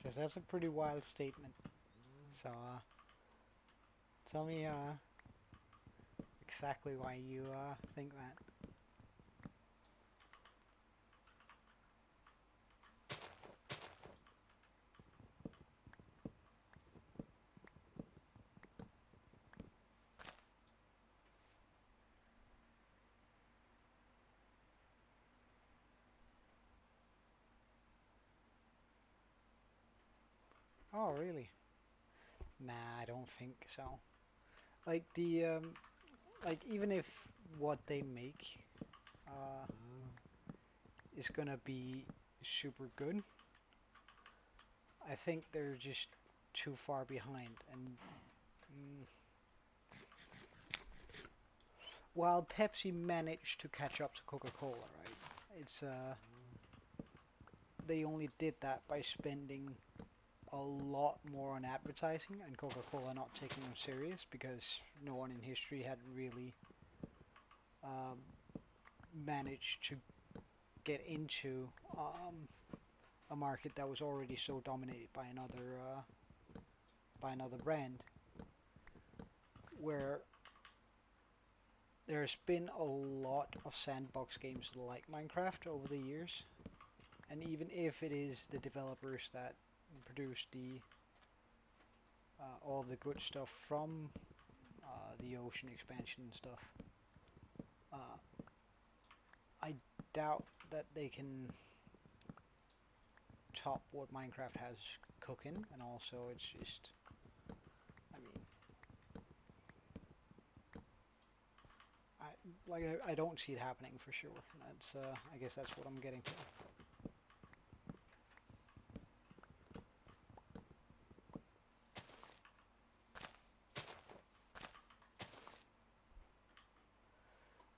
Because that's a pretty wild statement. So tell me exactly why you think that. Oh, really? Nah, I don't think so. Like the like even if what they make uh, is gonna be super good, I think they're just too far behind. And while Pepsi managed to catch up to Coca-Cola, right? It's they only did that by spending a lot more on advertising and Coca-Cola not taking them serious because no one in history had really um, managed to get into a market that was already so dominated by another brand, where there's been a lot of sandbox games like Minecraft over the years, and even if it is the developers that produce the all the good stuff from the ocean expansion and stuff, uh, I doubt that they can top what Minecraft has cooking, and also it's just, I mean, I don't see it happening for sure. That's I guess that's what I'm getting to.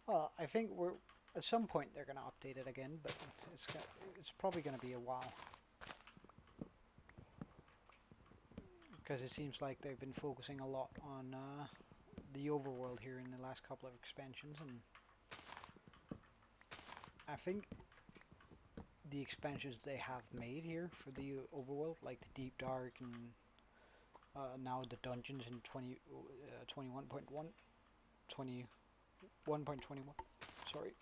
Well, I think we're at some point they're gonna update it again, but it's probably gonna be a while because it seems like they've been focusing a lot on the overworld here in the last couple of expansions, and I think the expansions they have made here for the overworld, like the Deep Dark and now the dungeons in 21.1, 21.21, sorry.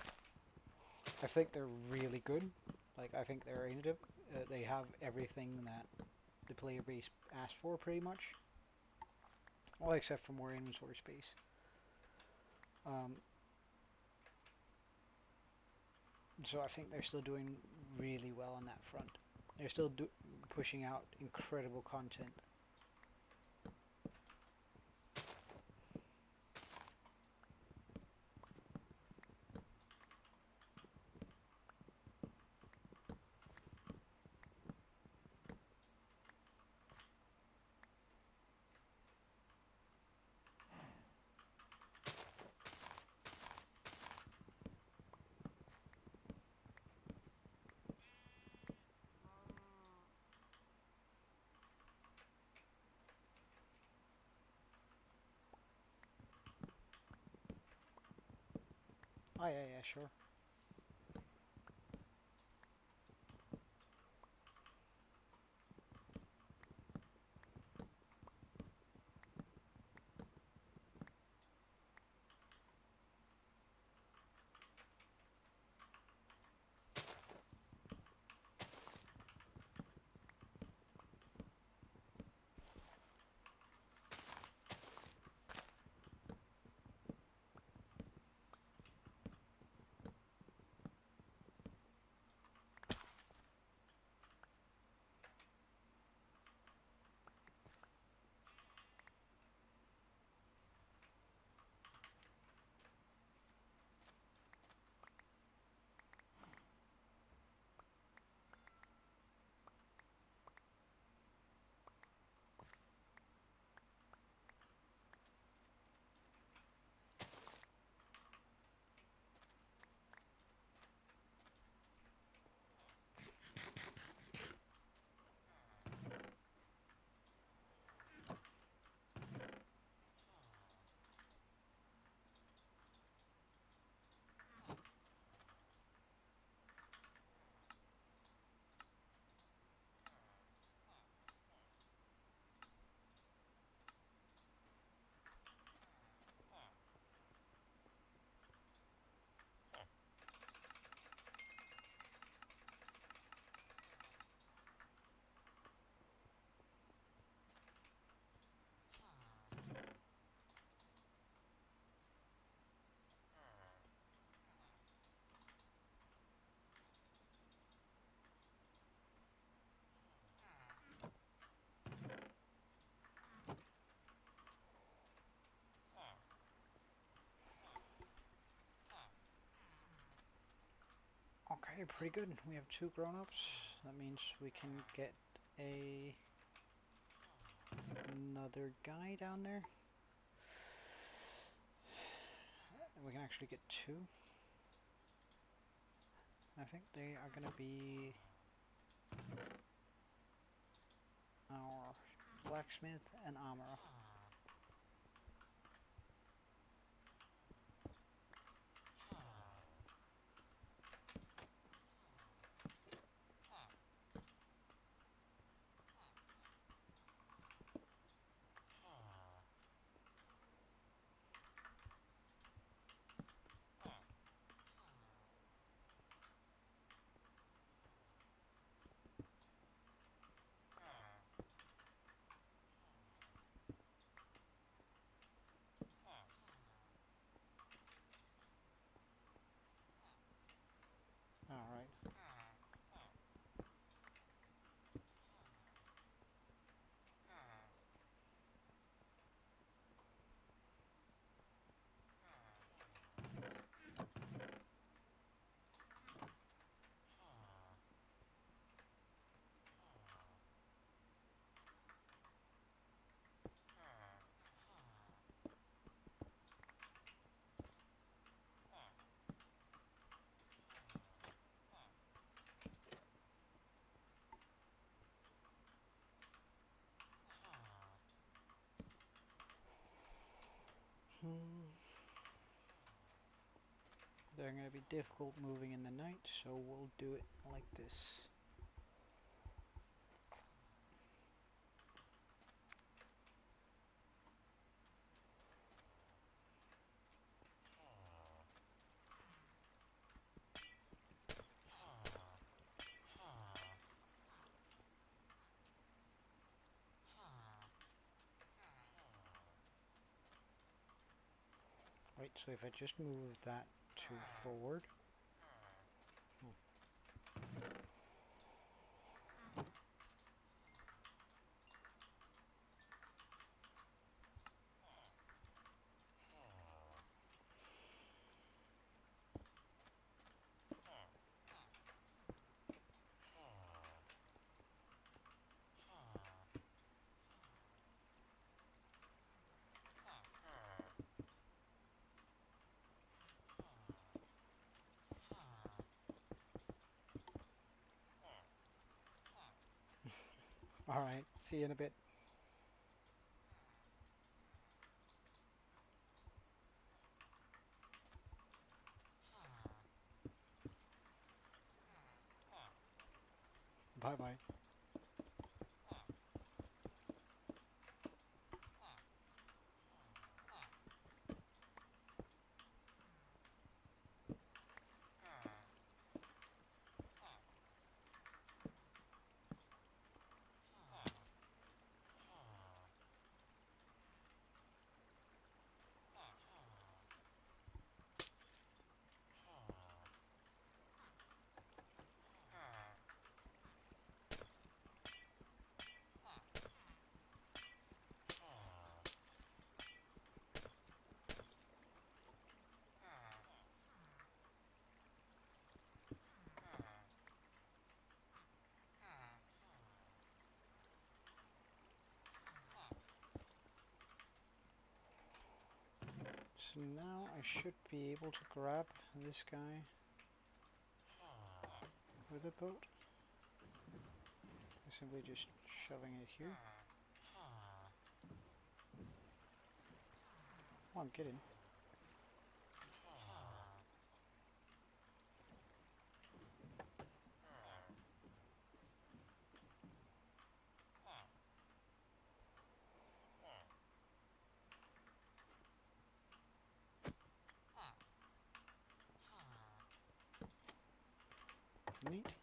I think they're really good. Like, I think they're innovative. They have everything that the player base asked for, pretty much. Well, except for more inventory space. Um, so I think they're still doing really well on that front. They're still pushing out incredible content. Oh, yeah, sure. Okay, pretty good. We have 2 grown-ups. That means we can get another guy down there. And we can actually get 2. I think they are gonna be our blacksmith and armorer. Alright. They're going to be difficult moving in the night, so we'll do it like this. Right, so if I just move that 2 forward. Alright, see you in a bit. Bye bye. So now I should be able to grab this guy with a boat. Simply just shoving it here. Oh, I'm getting. Neat.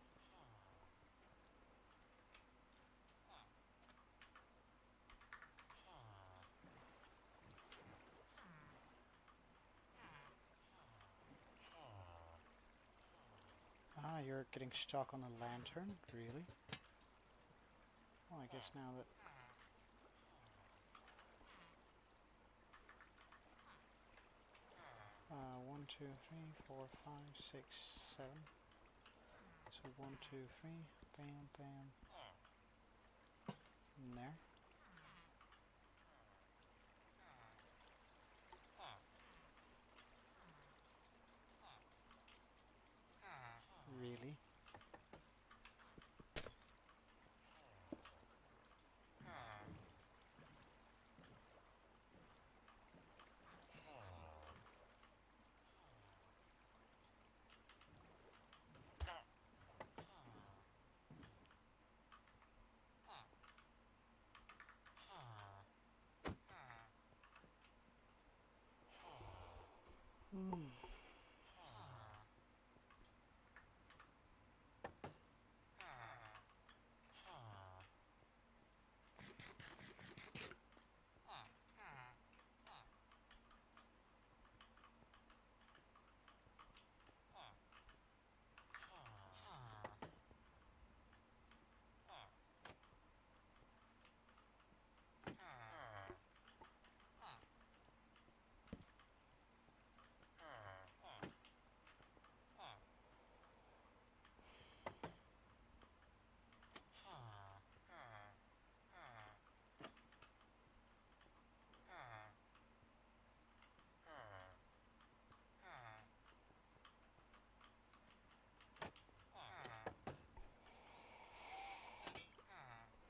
Ah, you're getting stuck on a lantern? Really? Well, I guess now that... one, two, three, four, five, six, seven. So 1, 2, 3, bam, bam, in there. Really? Hmm.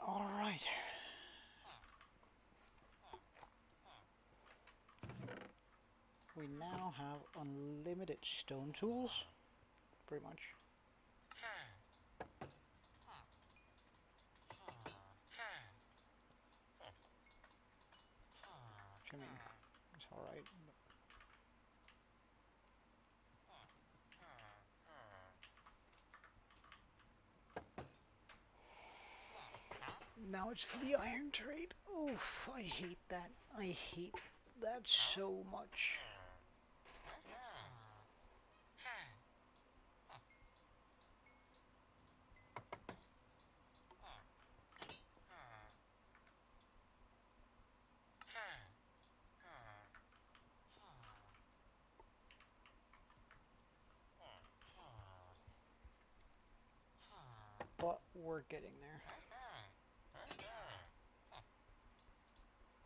Alright. We now have unlimited stone tools, pretty much. Which, I mean, it's alright. Now it's for the iron trade. Oof, I hate that. I hate that so much. But we're getting there.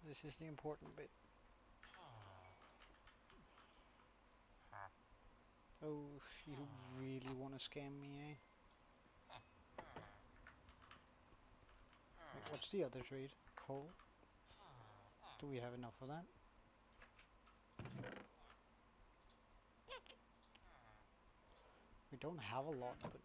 This is the important bit. Oh, you really want to scam me, eh? Wait, what's the other trade? Coal? Do we have enough of that? We don't have a lot, but...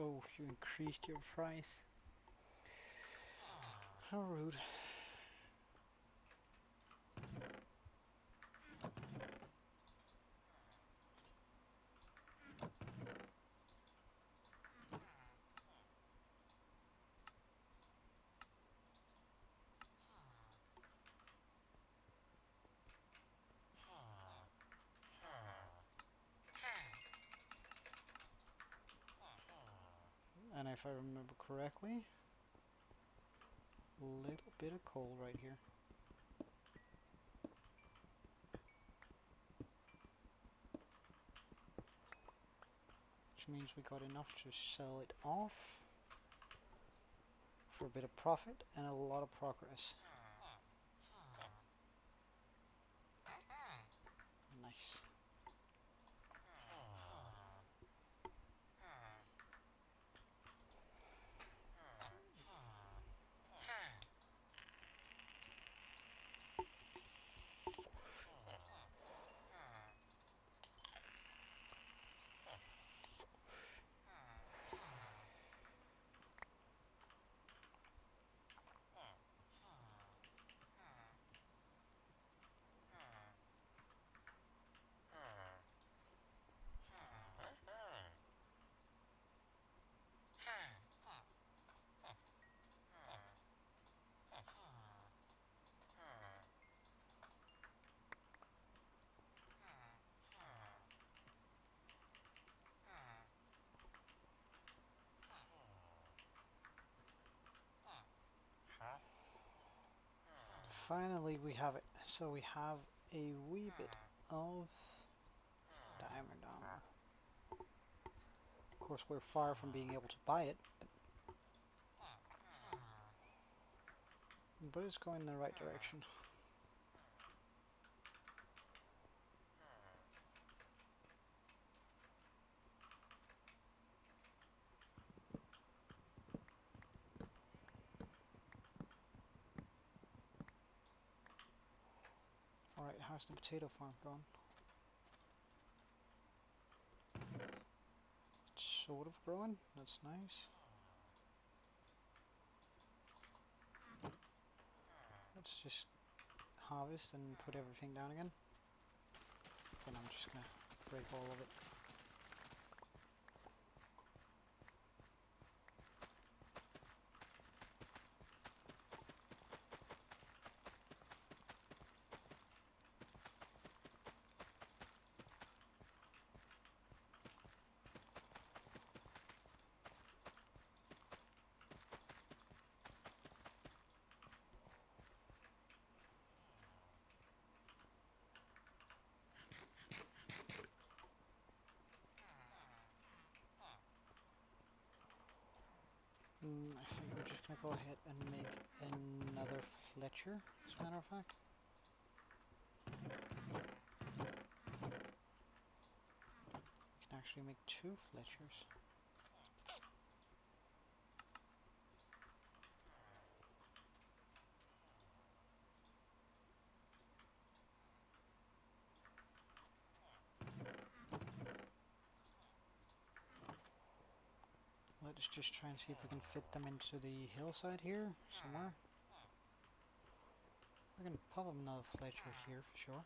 Oh, you increased your price. How rude. And if I remember correctly, a little bit of coal right here. Which means we got enough to sell it off for a bit of profit and a lot of progress. Nice. Finally we have it. So we have a wee bit of diamond armor. Of course we're far from being able to buy it, but it's going in the right direction. Alright, how's the potato farm going? It's sort of growing, that's nice. Let's just harvest and put everything down again. Then I'm just gonna break all of it. I think we're just gonna go ahead and make another Fletcher, as a matter of fact. We can actually make 2 Fletchers. Let's just try and see if we can fit them into the hillside here, somewhere. We're gonna pop another Fletcher here for sure.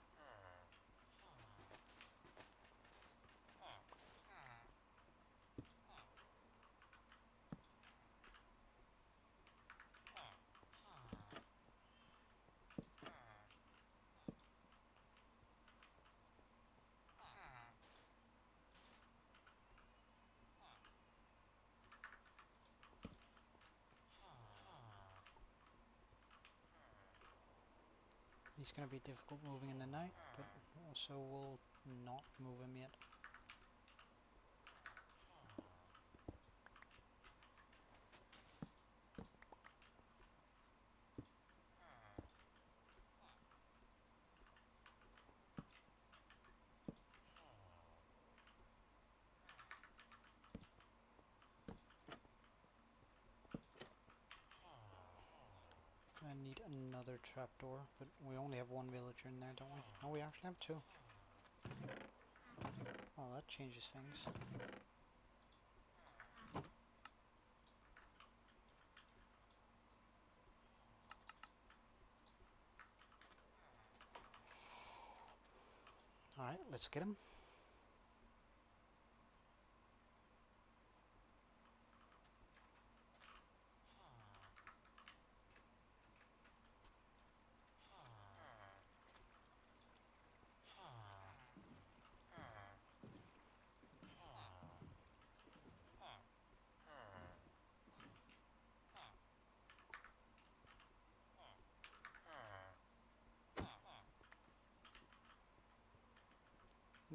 He's gonna be difficult moving in the night, but also we'll not move him yet. I need another trapdoor, but we only have 1 villager in there, don't we? Oh, we actually have 2. Oh, that changes things. Alright, let's get him.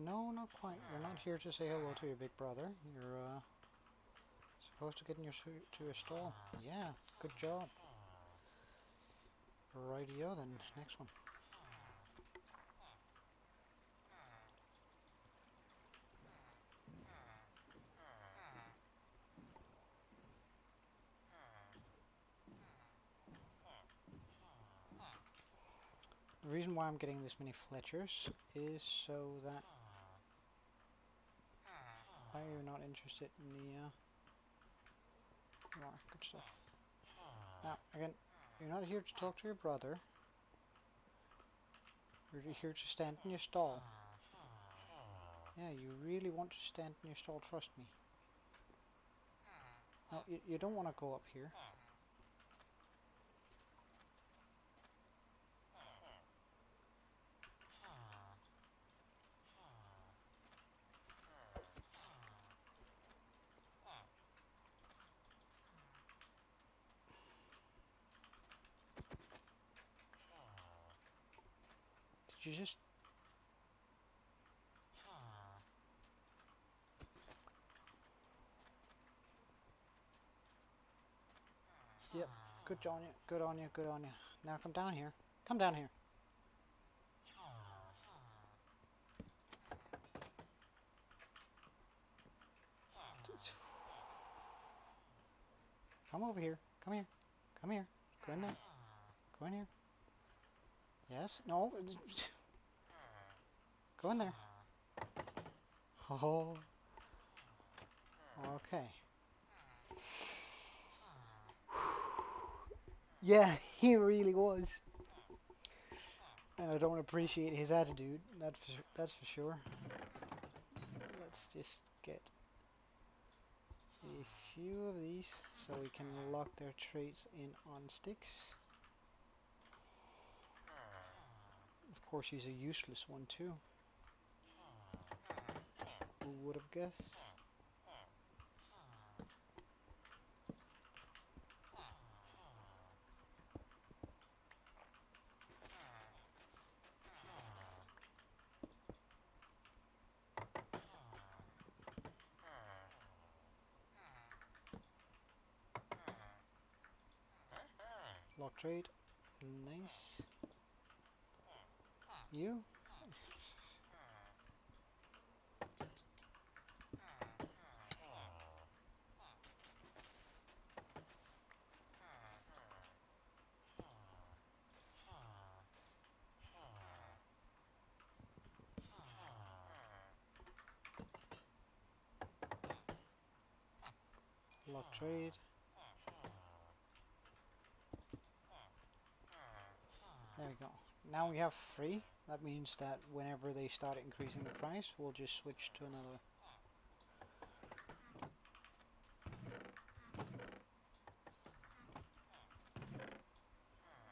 No, not quite. You're not here to say hello to your big brother. You're supposed to get in your to a stall. Yeah, good job. Rightio then, next one. The reason why I'm getting this many Fletchers is so that I am not interested in the good stuff. Now, again, you're not here to talk to your brother. You're here to stand in your stall. Yeah, you really want to stand in your stall, trust me. No, you don't want to go up here. Did you just... Yep, good on you, good on you, good on you. Now come down here. Come down here. Come over here. Come here. Come here. Go in there. Go in here. Yes? No. Go in there. Oh. Okay. Yeah, he really was. And I don't appreciate his attitude. That's for sure. Let's just get a few of these so we can lock their traits in on sticks. Of course, he's a useless one too. Who would have guessed? Lock trade. Nice. You? Lock trade. There we go. Now we have 3. That means that whenever they start increasing the price, we'll just switch to another.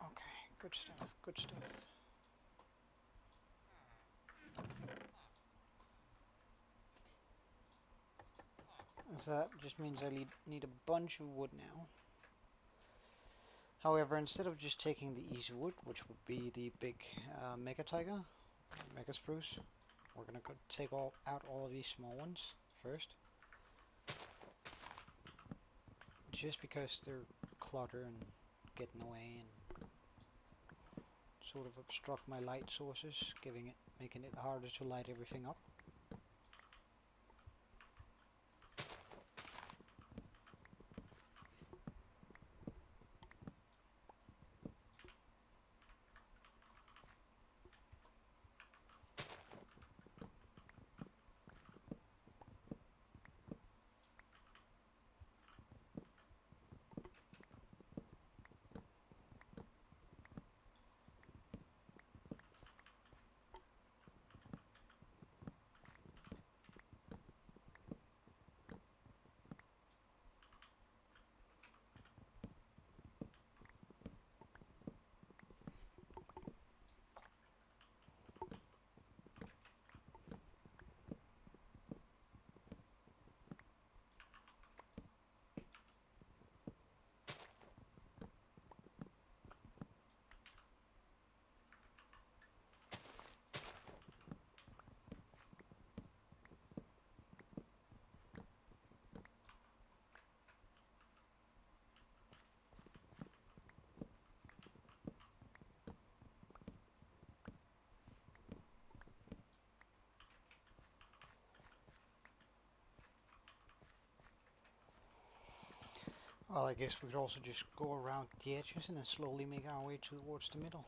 Okay, good stuff, good stuff. So that just means I need a bunch of wood now. However, instead of just taking the easy wood, which would be the big Mega Tiger, Mega Spruce, we're gonna go take out all of these small ones first. Just because they're clutter and get in the way and sort of obstruct my light sources, making it harder to light everything up. Well, I guess we could also just go around the edges and then slowly make our way towards the middle.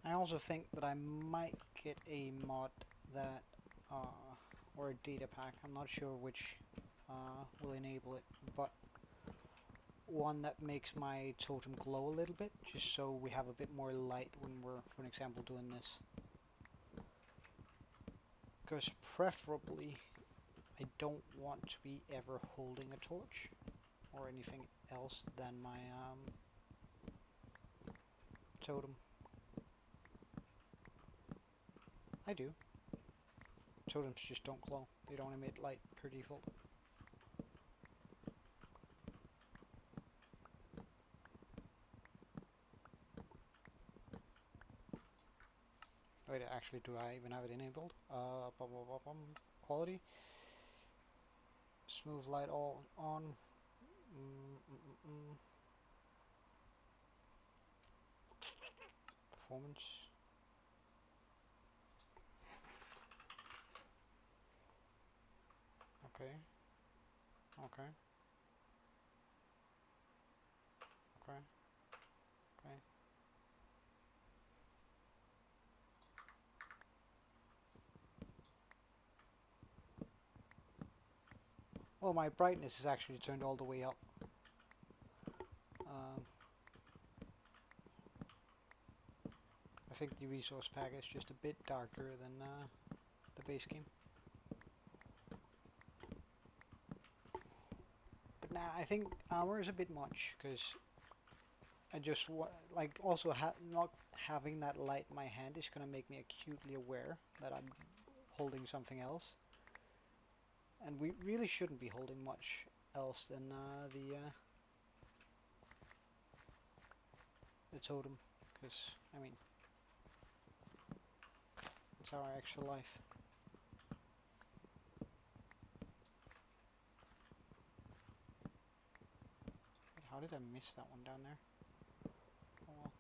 I also think that I might get a mod that, or a data pack, I'm not sure which will enable it, but one that makes my totem glow a little bit, just so we have a bit more light when we're, for an example, doing this. Because preferably, I don't want to be ever holding a torch or anything else than my totem. I do. Totems just don't glow. They don't emit light per default. Wait, actually, do I even have it enabled? Quality. Smooth light all on. Performance. Okay. Okay. Okay. Okay. Well, my brightness is actually turned all the way up. Um, I think the resource pack is just a bit darker than the base game. But now I think armor is a bit much because I just like also not having that light in my hand is gonna make me acutely aware that I'm holding something else, and we really shouldn't be holding much else than the totem, because I mean it's our actual life. Wait, how did I miss that one down there? Oh well.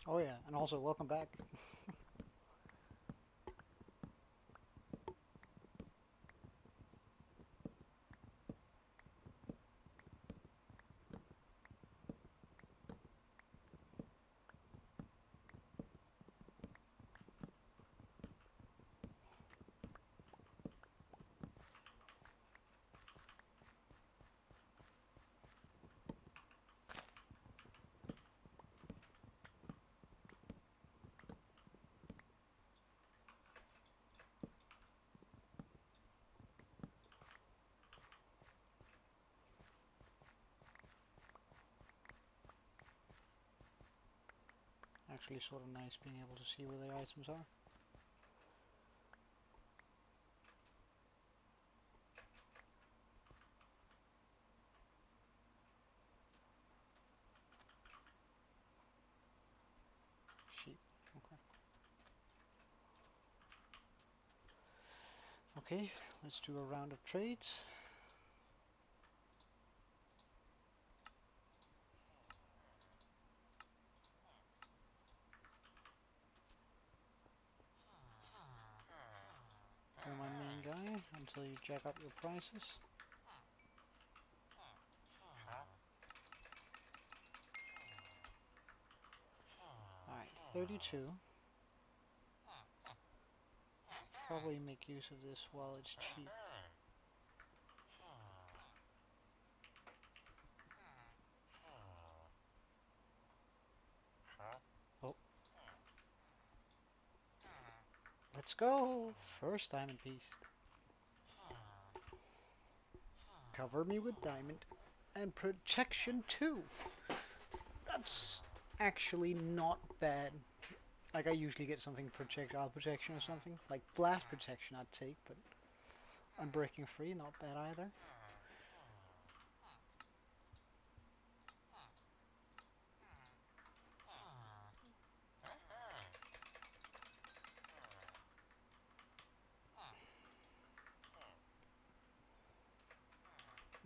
Oh yeah, and also welcome back. Actually sort of nice being able to see where the items are. Sheep. Okay. Okay, let's do a round of trades. You're my main guy until you jack up your prices. Alright, 32. Probably make use of this while it's cheap. Oh. Let's go! First diamond piece. Cover me with diamond. And protection too! That's actually not bad. Like I usually get something projectile protection or something. Like blast protection I'd take, but unbreaking free, not bad either.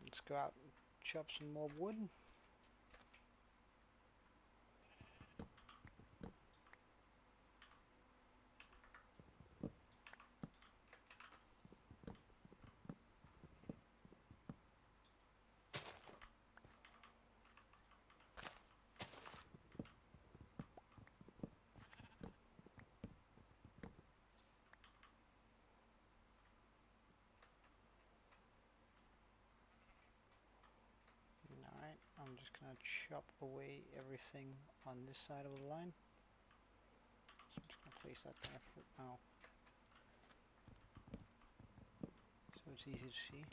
Let's go out and chop some more wood. Alright, I'm just gonna chop away everything on this side of the line. So I'm just gonna place that there for now, so it's easy to see.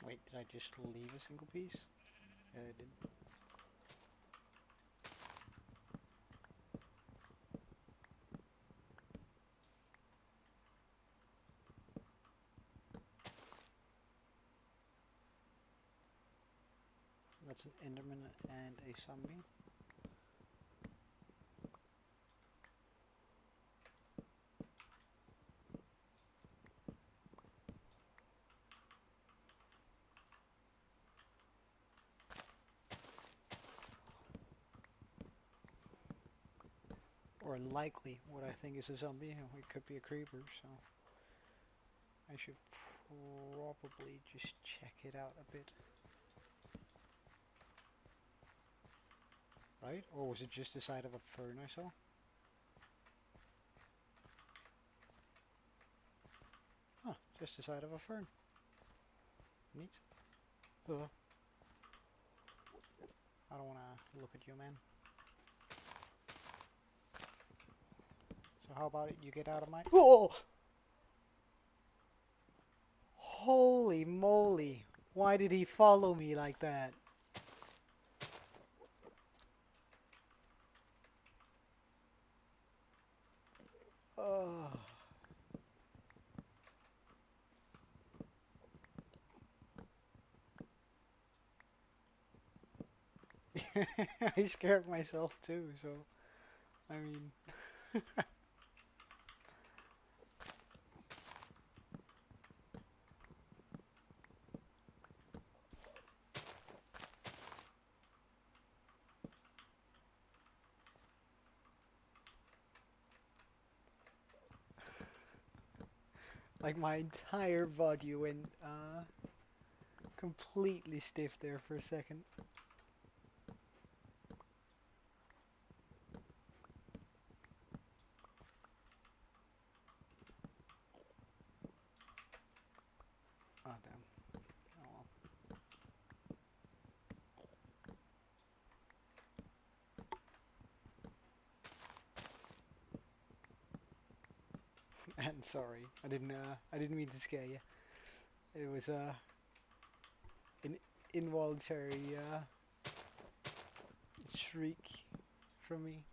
Wait, did I just leave a single piece? Yeah, I did. That's an Enderman and a zombie. Or likely what I think is a zombie. It could be a creeper, so I should probably just check it out a bit. Right? Or was it just the side of a fern I saw? Just the side of a fern. Neat. I don't want to look at you, man. So how about it? You get out of my... Oh! Holy moly! Why did he follow me like that? Oh. I scared myself too, so... I mean... like my entire body went completely stiff there for a second. Oh damn. Oh well. And sorry, I didn't mean to scare you. It was an involuntary shriek from me.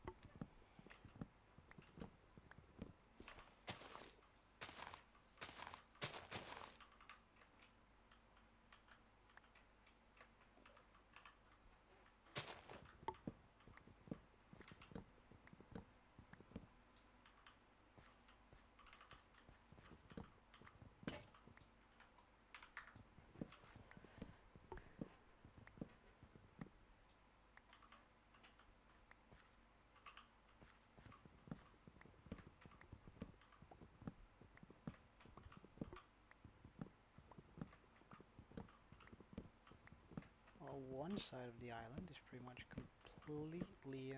Well, one side of the island is pretty much completely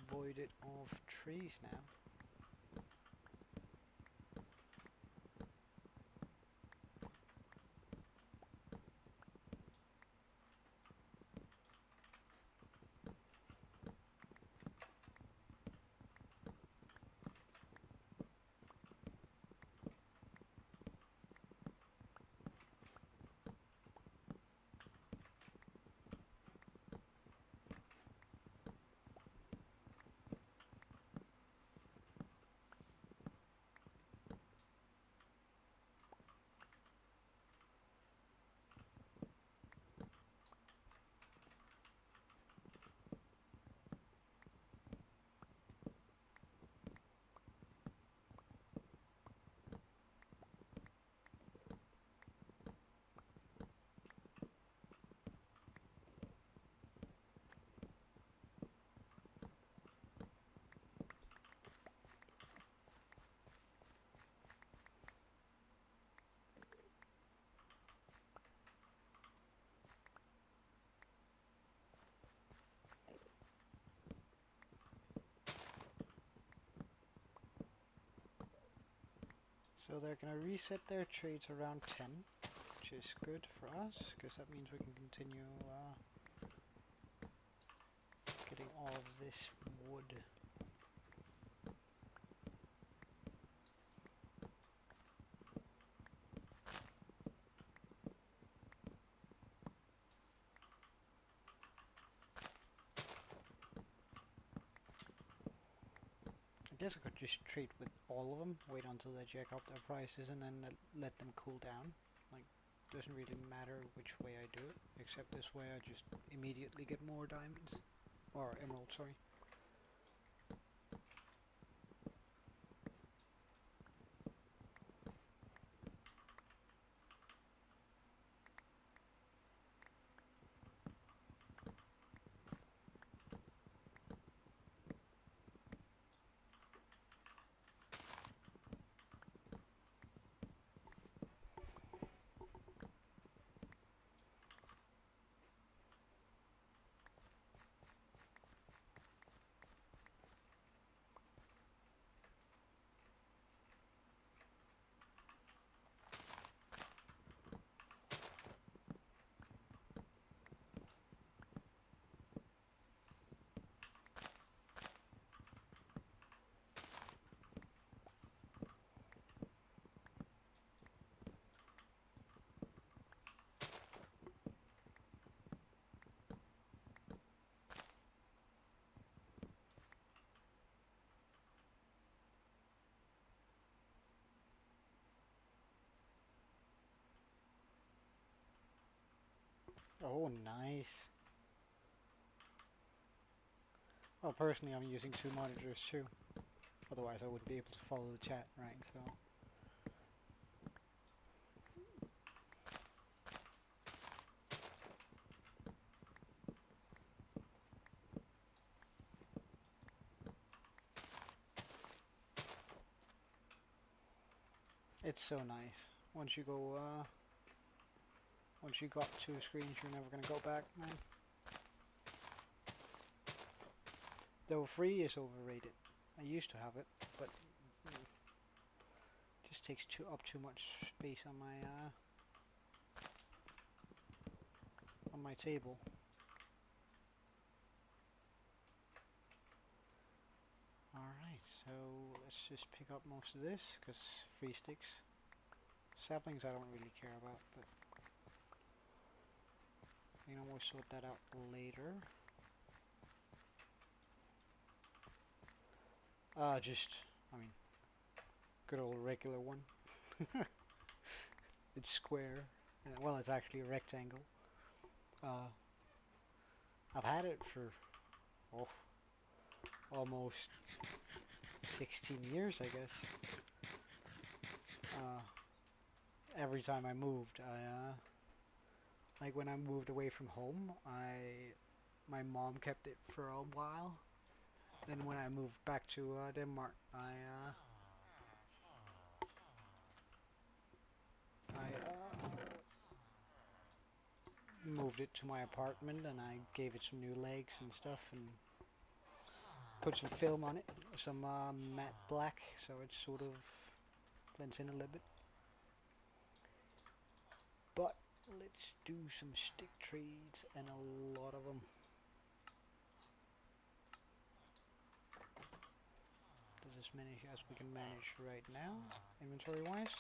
voided of trees now. So they're gonna reset their trades around 10, which is good for us, because that means we can continue getting all of this wood. I guess I could just trade with all of them, wait until they jack up their prices, and then let them cool down. Like, doesn't really matter which way I do it, except this way I just immediately get more diamonds. Or emeralds, sorry. Oh, nice. Well, personally, I'm using two monitors too. Otherwise, I wouldn't be able to follow the chat, right? So, it's so nice. Once you go, once you got two screens, you're never gonna go back, man. Though free is overrated. I used to have it, but it just takes up too much space on my table. Alright, so let's just pick up most of this, because free sticks. Saplings I don't really care about, but you know, we'll sort that out later. I mean, good old regular one. It's square. Well, it's actually a rectangle. Uh, I've had it for oh, almost 16 years, I guess. Every time I moved, like when I moved away from home, my mom kept it for a while. Then when I moved back to Denmark, I moved it to my apartment and I gave it some new legs and stuff and put some film on it, some matte black, so it sort of blends in a little bit. But let's do some stick trades and a lot of them. This is as many as we can manage right now, inventory wise.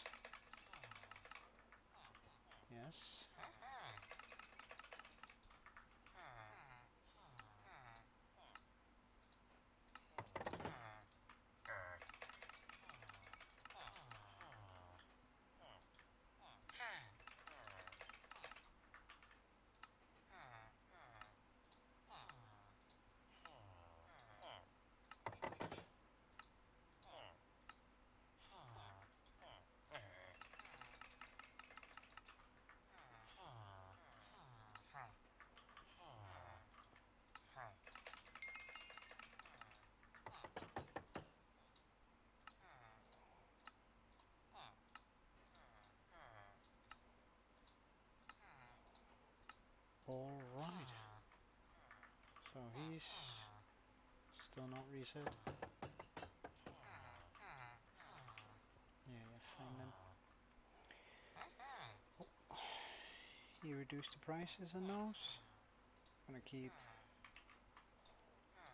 Yes. Alright. So he's still not reset. Yeah, fine then. Oh, he reduced the prices on those. Gonna keep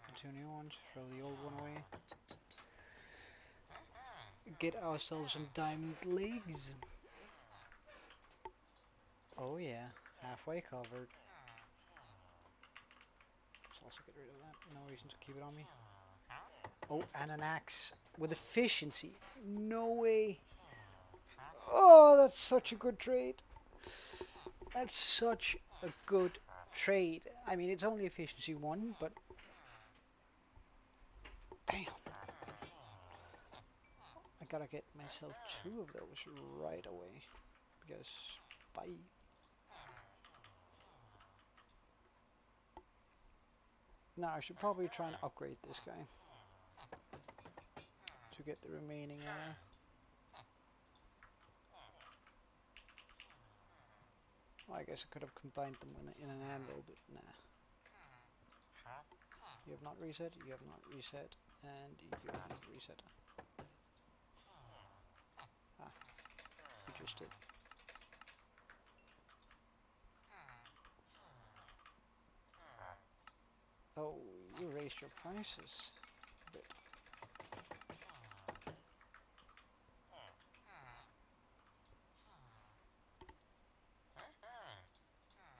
the two new ones, throw the old one away. Get ourselves some diamond legs. Oh yeah, halfway covered. Let's also get rid of that. No reason to keep it on me. Oh, and an axe with efficiency. No way. Oh, that's such a good trade. That's such a good trade. I mean, it's only efficiency 1, but damn. I gotta get myself 2 of those right away. Because, bye. Now, I should probably try and upgrade this guy. To get the remaining, well, I guess I could have combined them in an anvil, but nah. You have not reset, you have not reset, and you have not reset. Ah, you just did. Oh, you raised your prices a bit.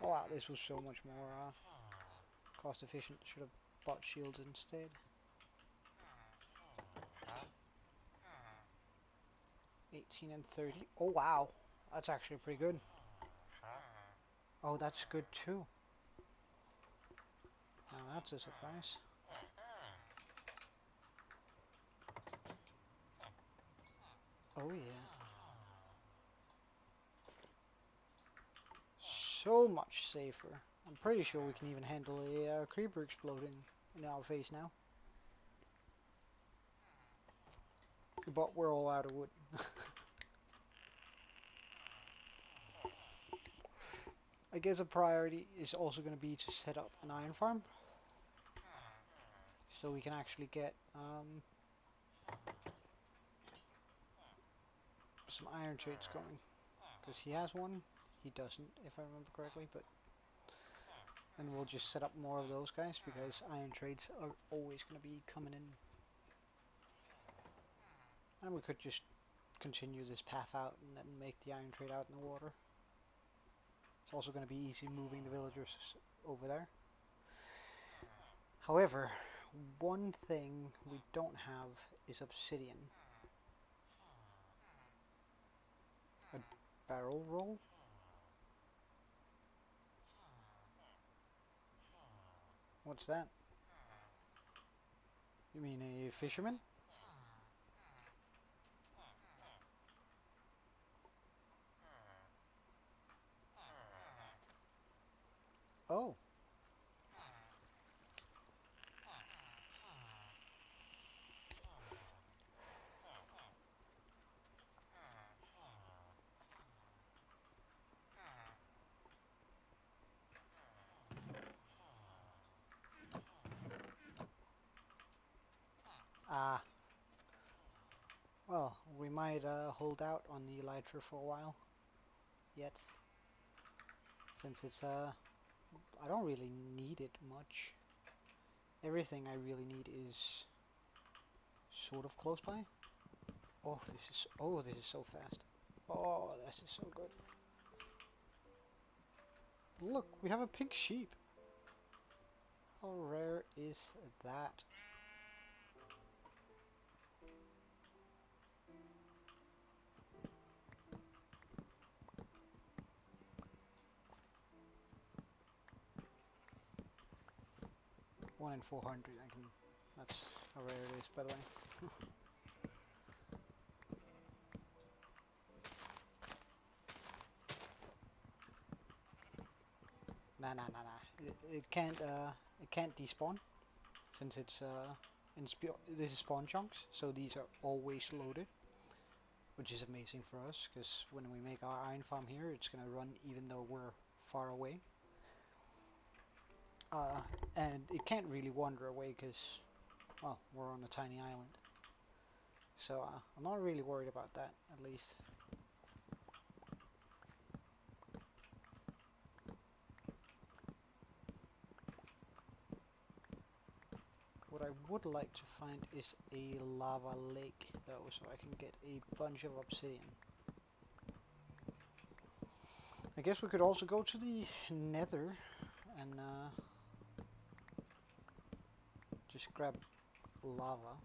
Oh wow, this was so much more cost efficient. Should have bought shields instead. 18 and 30. Oh wow, that's actually pretty good. Oh, that's good too. Now that's a surprise. Oh yeah. So much safer. I'm pretty sure we can even handle a creeper exploding in our face now. But we're all out of wood. I guess a priority is also going to be to set up an iron farm. So we can actually get some iron trades going. Because he has one. He doesn't, if I remember correctly. But and we'll just set up more of those guys because iron trades are always going to be coming in. And we could just continue this path out and then make the iron trade out in the water. It's also going to be easy moving the villagers over there. However, one thing we don't have is obsidian. A barrel roll? What's that? You mean a fisherman? Oh. Ah. Well, we might hold out on the elytra for a while. Yet. Since it's I don't really need it much. Everything I really need is sort of close by. Oh, this is so fast. Oh, this is so good. Look, we have a pink sheep. How rare is that? One in 400. I can. That's how rare it is, by the way. Nah. It can't despawn since it's this is spawn chunks, so these are always loaded, which is amazing for us because when we make our iron farm here, it's gonna run even though we're far away. And it can't really wander away because, well, we're on a tiny island. So I'm not really worried about that, at least. What I would like to find is a lava lake, though, so I can get a bunch of obsidian. I guess we could also go to the nether and just grab lava.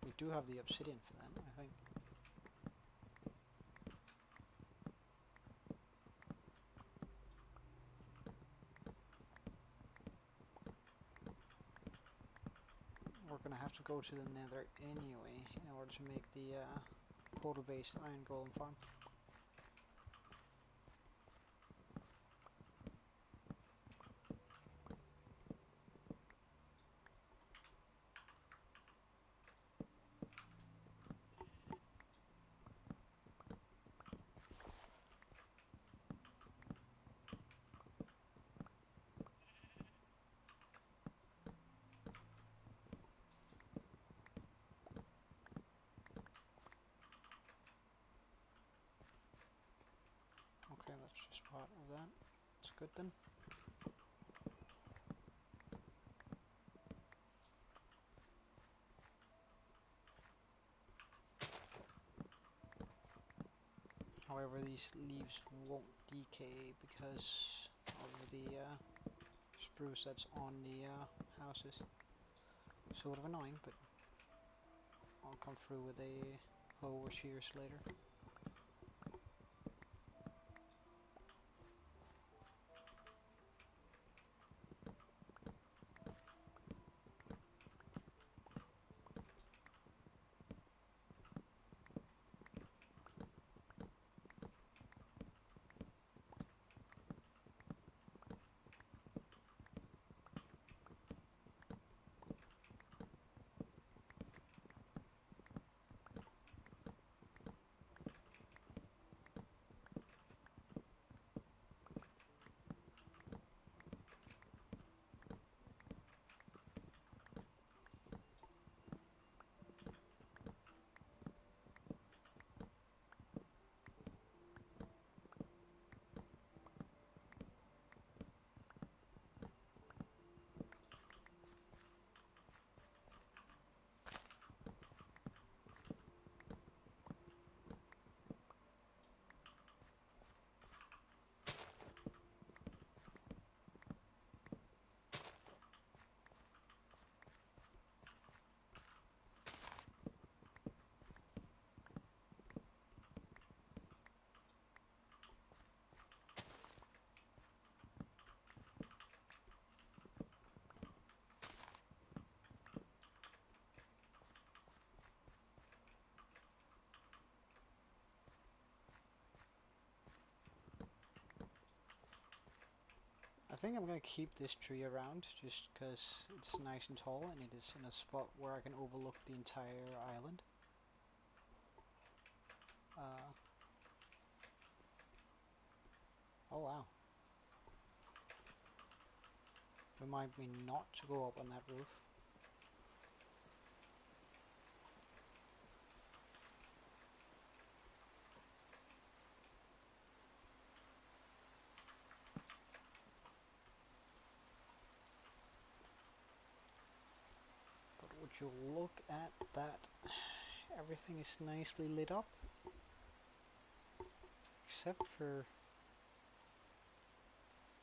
We do have the obsidian for that, I think. We're gonna have to go to the nether anyway in order to make the portal-based iron golem farm. Okay, that's just part of that. It's good then. However, these leaves won't decay because of the spruce that's on the houses. Sort of annoying, but I'll come through with a hoe or shears later. I think I'm going to keep this tree around just because it's nice and tall and it is in a spot where I can overlook the entire island. Oh wow. Remind me not to go up on that roof. But would you look at that? Everything is nicely lit up. Except for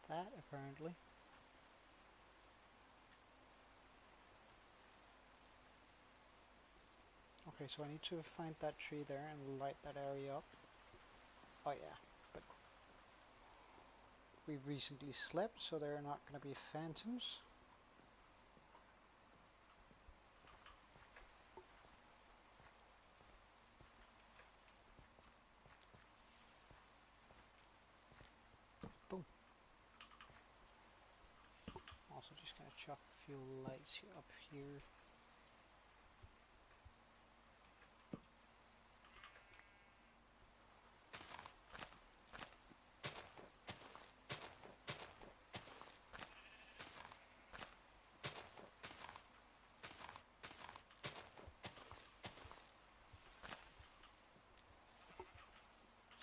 that, apparently. Okay, so I need to find that tree there and light that area up. Oh yeah, but we recently slept, so there are not going to be phantoms. Boom. Also just going to chuck a few lights up here.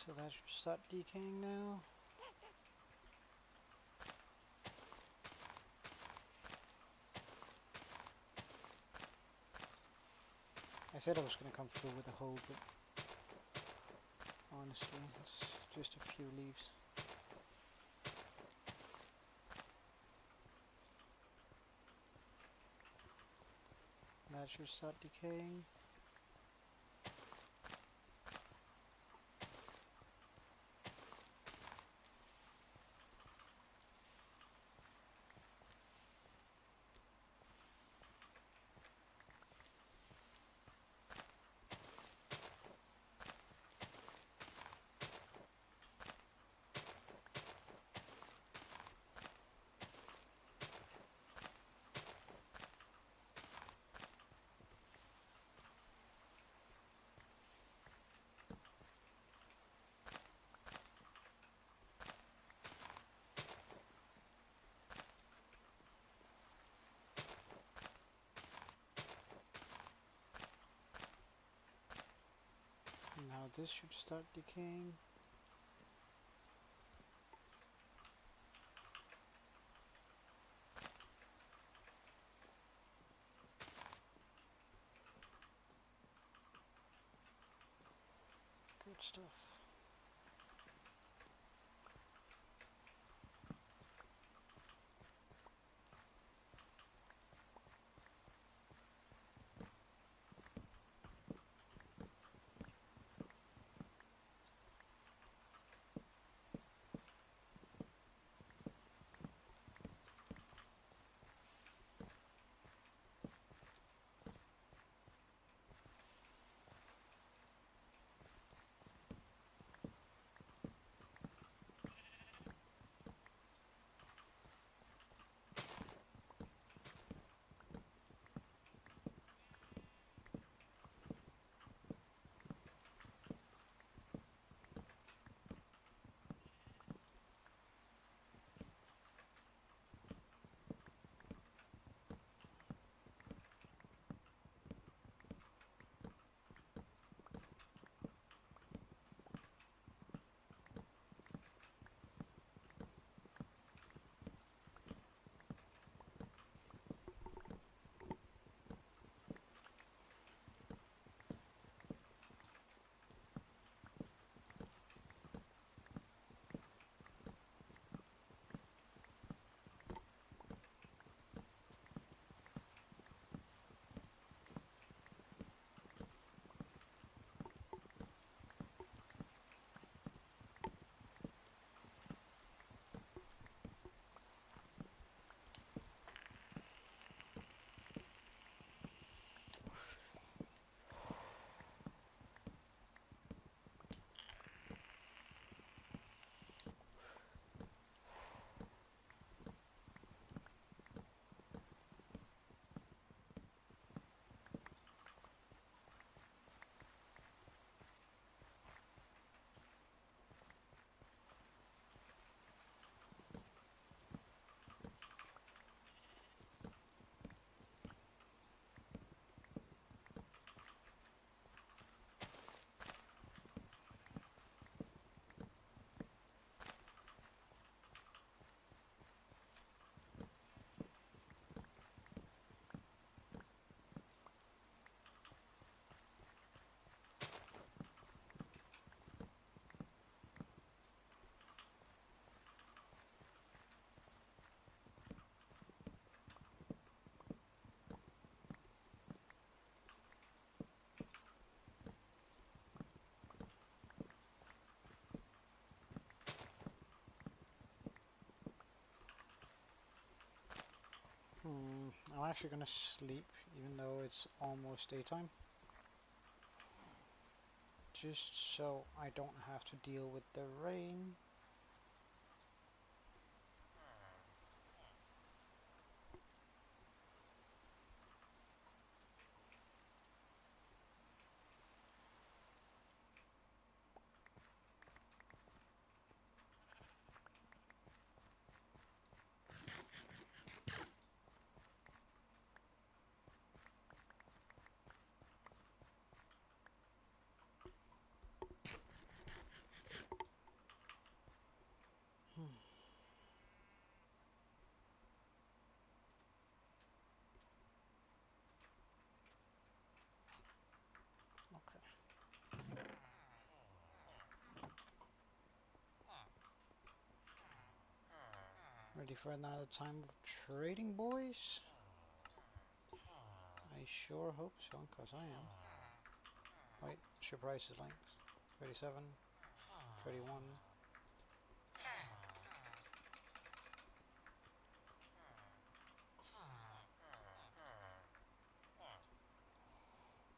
So that should start decaying now. I said I was going to come through with a hoe, but honestly, it's just a few leaves. That should start decaying. Now this should start decaying. Good stuff. not actually gonna sleep, even though it's almost daytime. Just so I don't have to deal with the rain. Okay. Ready for another time of trading, boys? I sure hope so, because I am. Wait, ship price is links. 37, 31.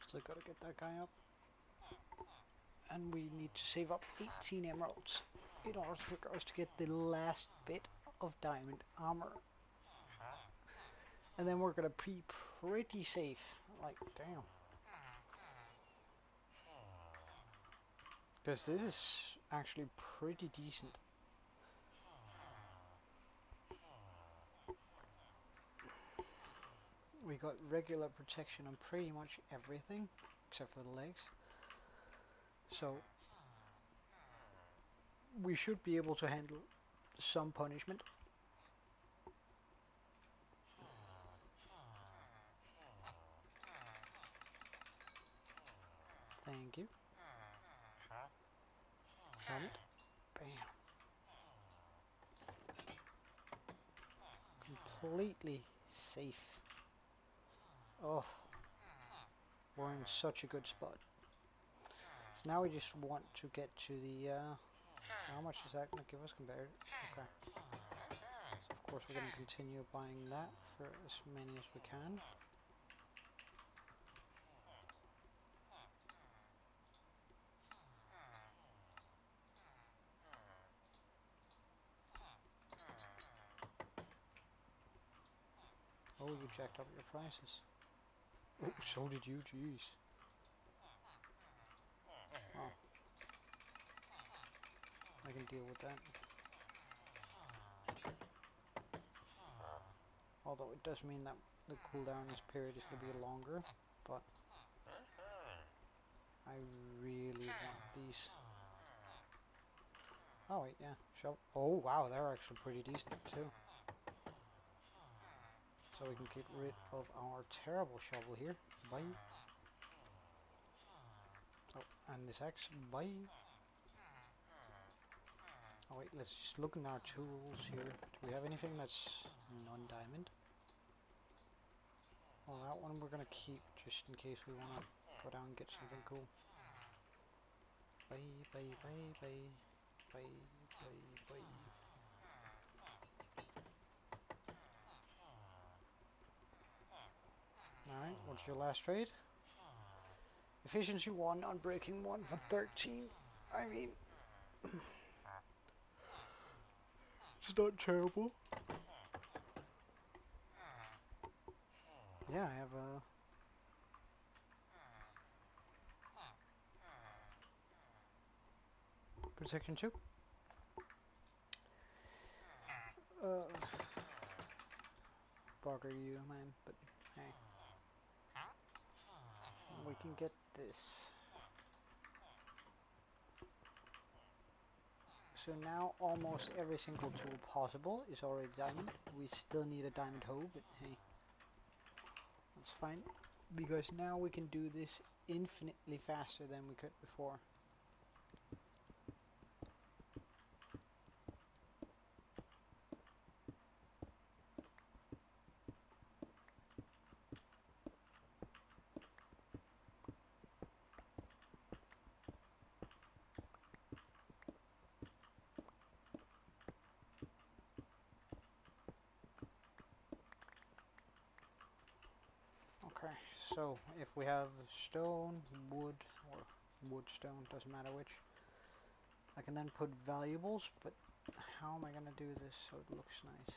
Still gotta get that guy up. And we need to save up 18 emeralds in order for us to get the last bit of diamond armor. And then we're gonna be pretty safe. Like, damn. Because this is actually pretty decent. We got regular protection on pretty much everything, except for the legs. So, we should be able to handle some punishment. Thank you. Helmet. Bam. Completely safe. Oh, we're in such a good spot. So now we just want to get to the, how much is that going to give us compared? Okay. So of course we're going to continue buying that for as many as we can. Oh, you jacked up your prices. Oh, so did you, jeez. Oh, I can deal with that. Although it does mean that the cooldown this period is going to be longer, but I really want these. Oh wait, yeah, shovel. Oh wow, they're actually pretty decent too. So we can get rid of our terrible shovel here. Bye. Oh, and this axe. Bye. Oh wait, let's just look in our tools here. Do we have anything that's non-diamond? Well, that one we're gonna keep just in case we wanna go down and get something cool. Bye, bye, bye, bye, bye, bye, bye. Alright, what's your last trade? Efficiency 1, Unbreaking 1 for 13. I mean, it's not terrible. Yeah, I have a... Protection 2. Bugger you, man, but hey. We can get this. So now almost every single tool possible is already diamond. We still need a diamond hoe, but hey, that's fine. Because now we can do this infinitely faster than we could before. Okay, so if we have stone, wood, or wood stone, doesn't matter which, I can then put valuables, but how am I gonna do this so it looks nice?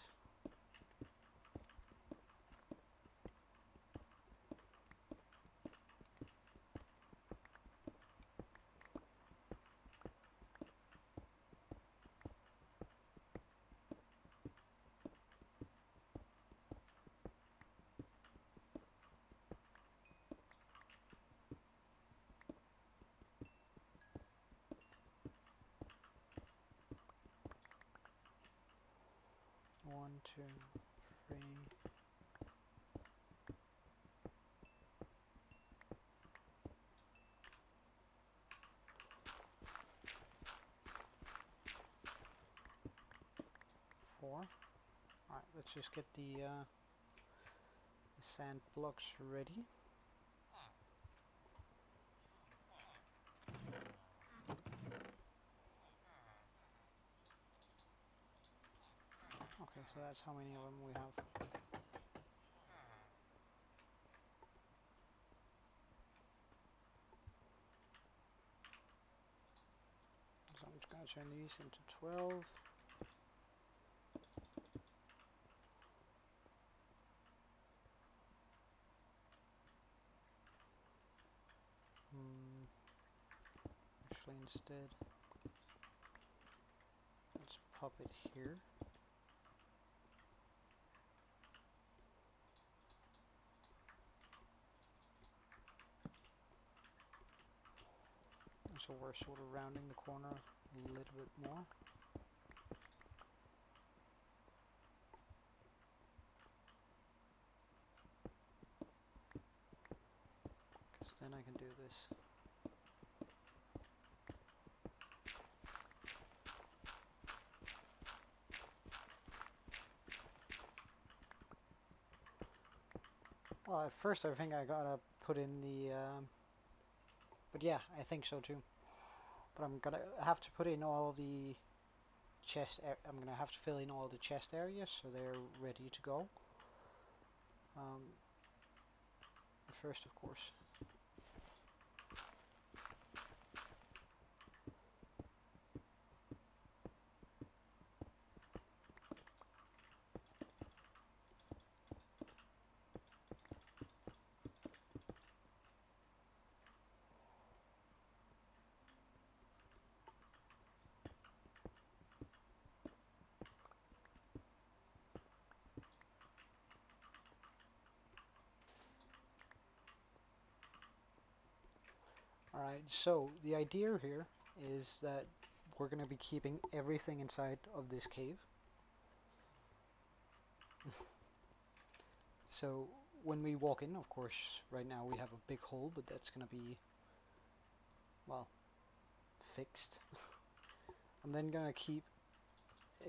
1, 2, 3. Four. Alright, let's just get the sand blocks ready. Okay, so that's how many of them we have. So I'm just going to turn these into 12. Actually, instead, let's pop it here. So we're sort of rounding the corner a little bit more. Because then I can do this. Well, at first I think I gotta put in the, but yeah, I think so too. But I'm gonna have to put in all the I'm gonna have to fill in all the chest areas so they're ready to go. First, of course. Alright, so the idea here is that we're going to be keeping everything inside of this cave. So when we walk in, of course, right now we have a big hole, but that's going to be, well, fixed. I'm then going to keep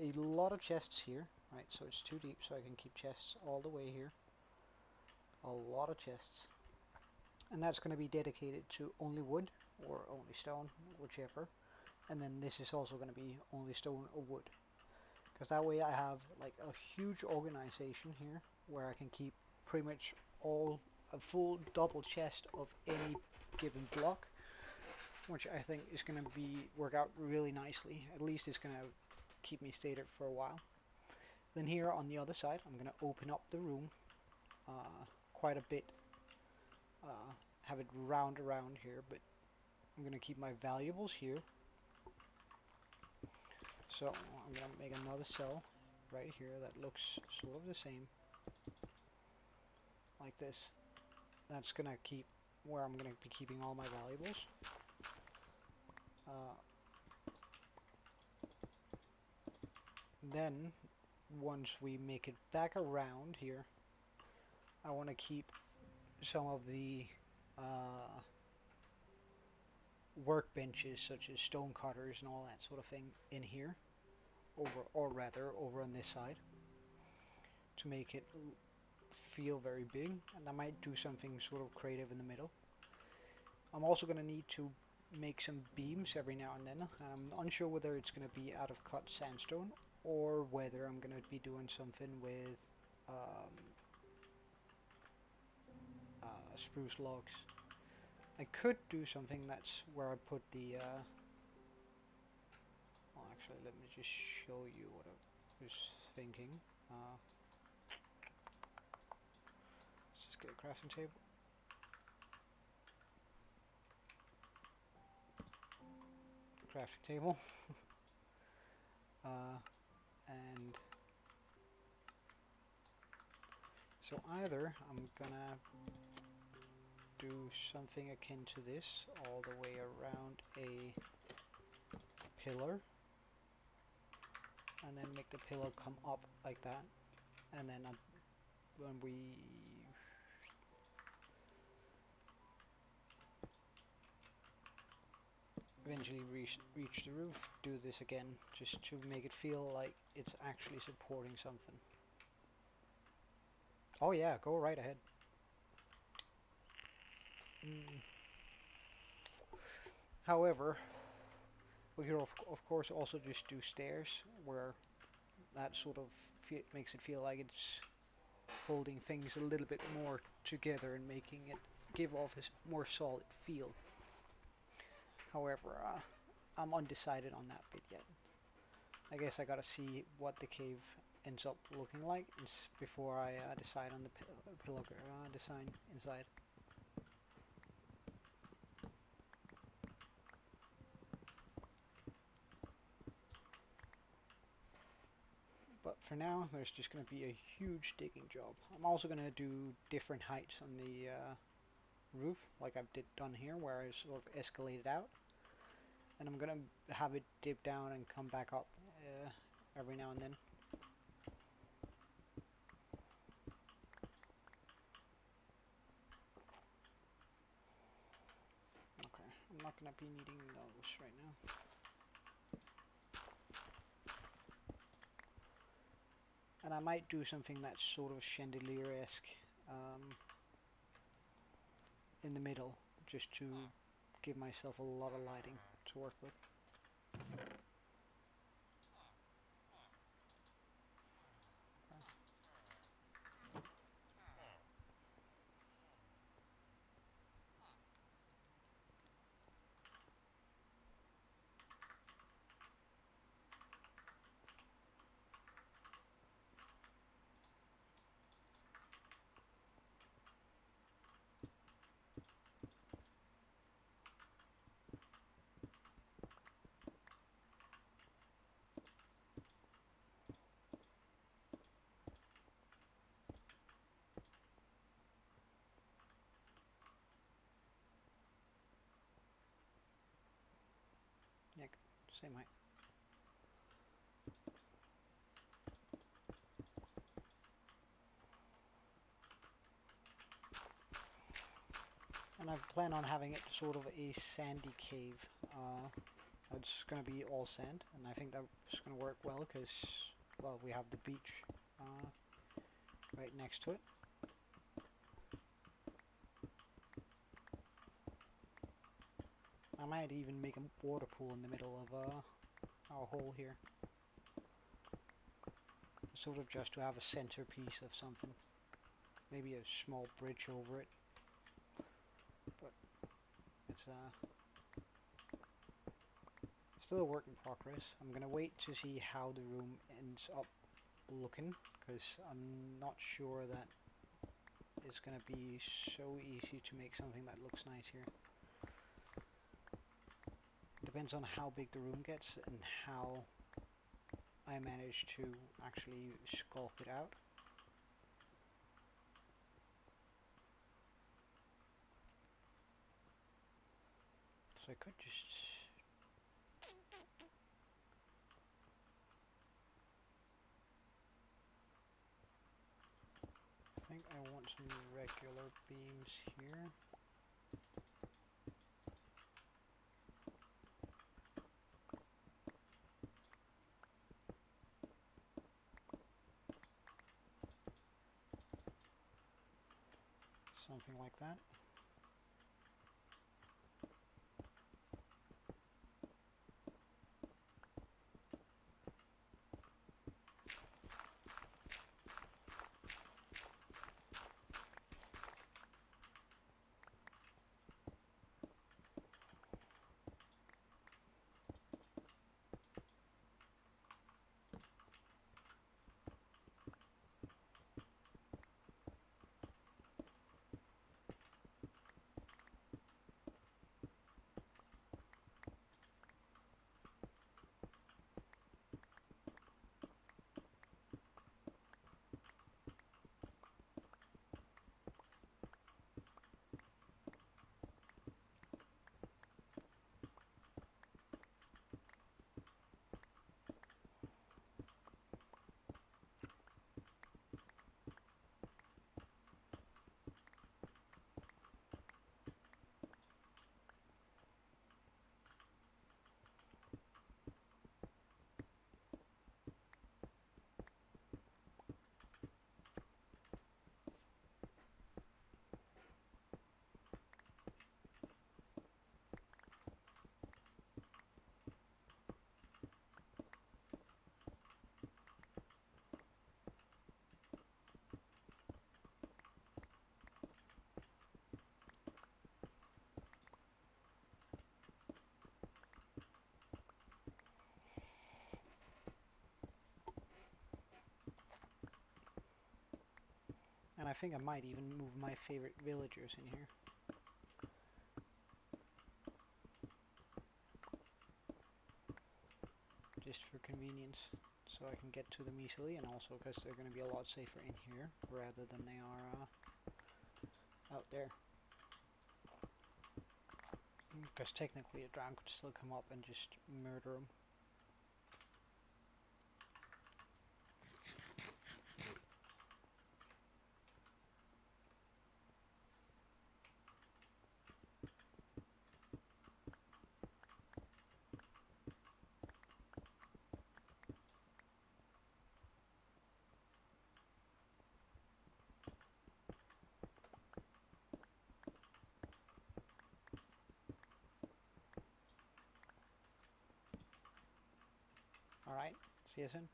a lot of chests here, right? So it's too deep, so I can keep chests all the way here. A lot of chests. And that's going to be dedicated to only wood or only stone, whichever. And then this is also going to be only stone or wood. Because that way I have like a huge organization here where I can keep pretty much a full double chest of any given block, which I think is going to work out really nicely. At least it's going to keep me stayed for a while. Then here on the other side, I'm going to open up the room quite a bit, have it round around here, but I'm going to keep my valuables here. So I'm going to make another cell right here that looks sort of the same, like this. That's going to keep where I'm going to be keeping all my valuables. Then, once we make it back around here, I want to keep some of the workbenches, such as stone cutters and all that sort of thing, in here, or rather over on this side, to make it feel very big. And I might do something sort of creative in the middle. I'm also going to need to make some beams every now and then. I'm unsure whether it's going to be out of cut sandstone or whether I'm going to be doing something with spruce logs. I could do something that's where I put the well, actually, let me just show you what I was thinking. Let's just get a crafting table. Crafting table. And so either I'm gonna do something akin to this all the way around a pillar, and then make the pillar come up like that, and then when we eventually reach the roof, do this again, just to make it feel like it's actually supporting something. Oh yeah, go right ahead. However, we could of course also just do stairs, where that sort of makes it feel like it's holding things a little bit more together and making it give off a more solid feel. However, I'm undecided on that bit yet. I guess I gotta see what the cave ends up looking like before I decide on the pillar design inside. But for now, there's just going to be a huge digging job. I'm also going to do different heights on the roof, like I've done here, where I sort of escalated out. And I'm going to have it dip down and come back up every now and then. Okay, I'm not going to be needing those right now. And I might do something that's sort of chandelier-esque in the middle, just to give myself a lot of lighting to work with. Yeah, same height. And I plan on having it sort of a sandy cave. It's going to be all sand, and I think that's going to work well because, well, we have the beach right next to it. I might even make a water pool in the middle of our hole here. Sort of just to have a centerpiece of something. Maybe a small bridge over it. But it's still a work in progress. I'm gonna wait to see how the room ends up looking, because I'm not sure that it's gonna be so easy to make something that looks nice here. Depends on how big the room gets and how I manage to actually sculpt it out. So I could just... I think I want some regular beams here. Something like that. And I think I might even move my favorite villagers in here. Just for convenience, so I can get to them easily, and also because they're going to be a lot safer in here rather than they are out there. Because technically a drown could still come up and just murder them. Alright, see you soon.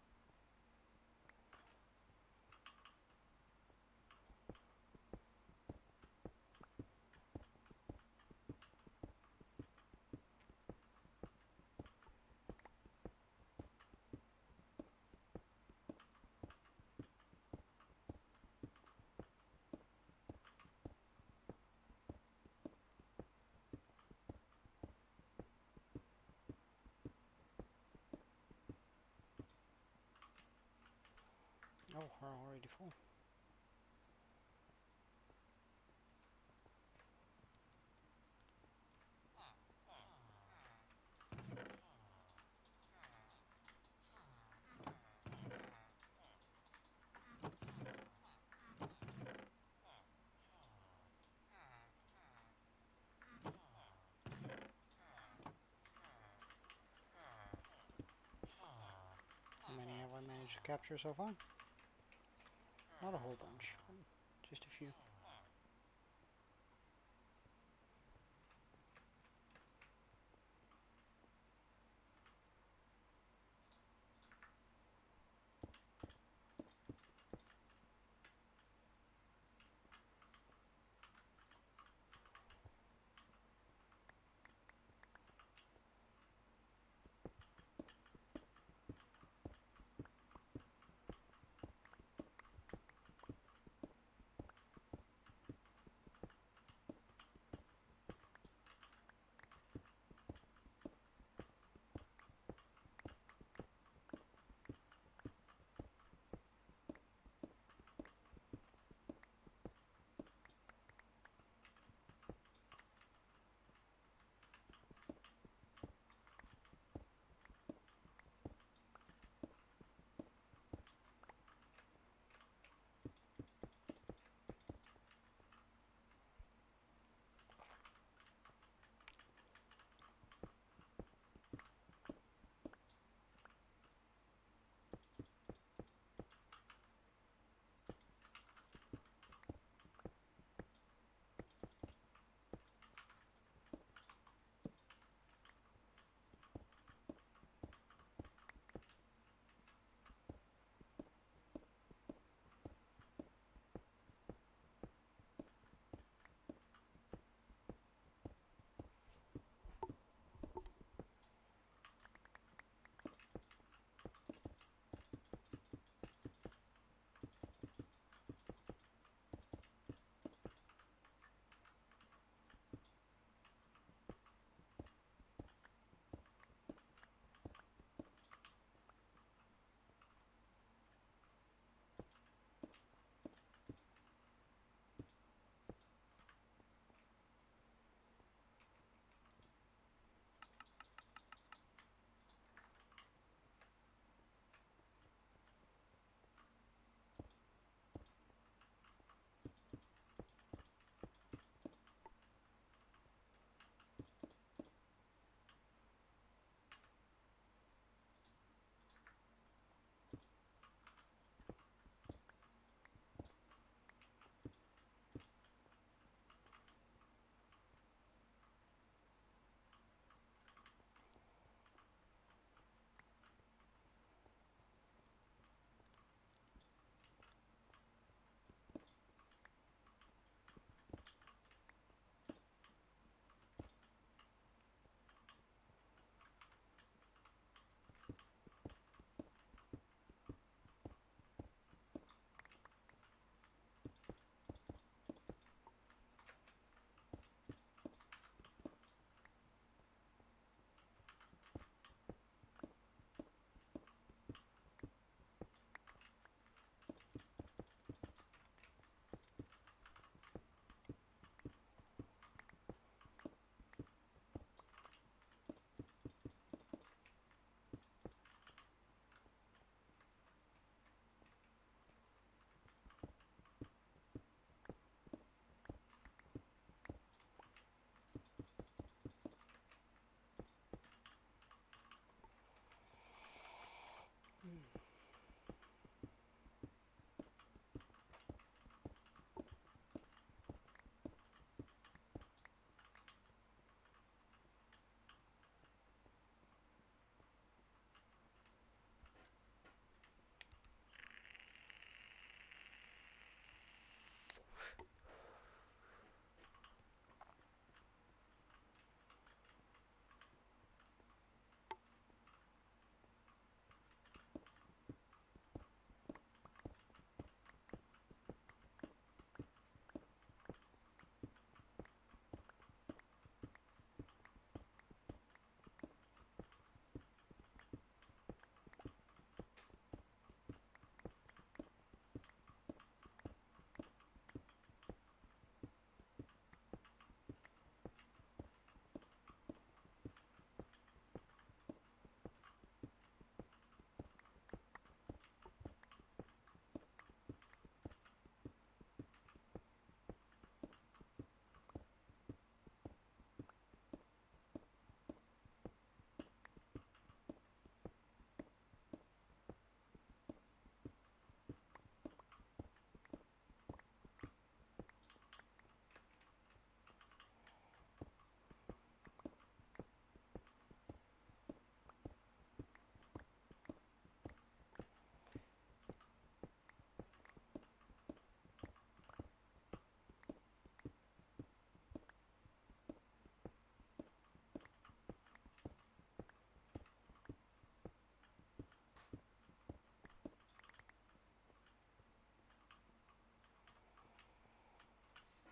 Oh, we're already full. How many have I managed to capture so far? Not a whole bunch, but just a few.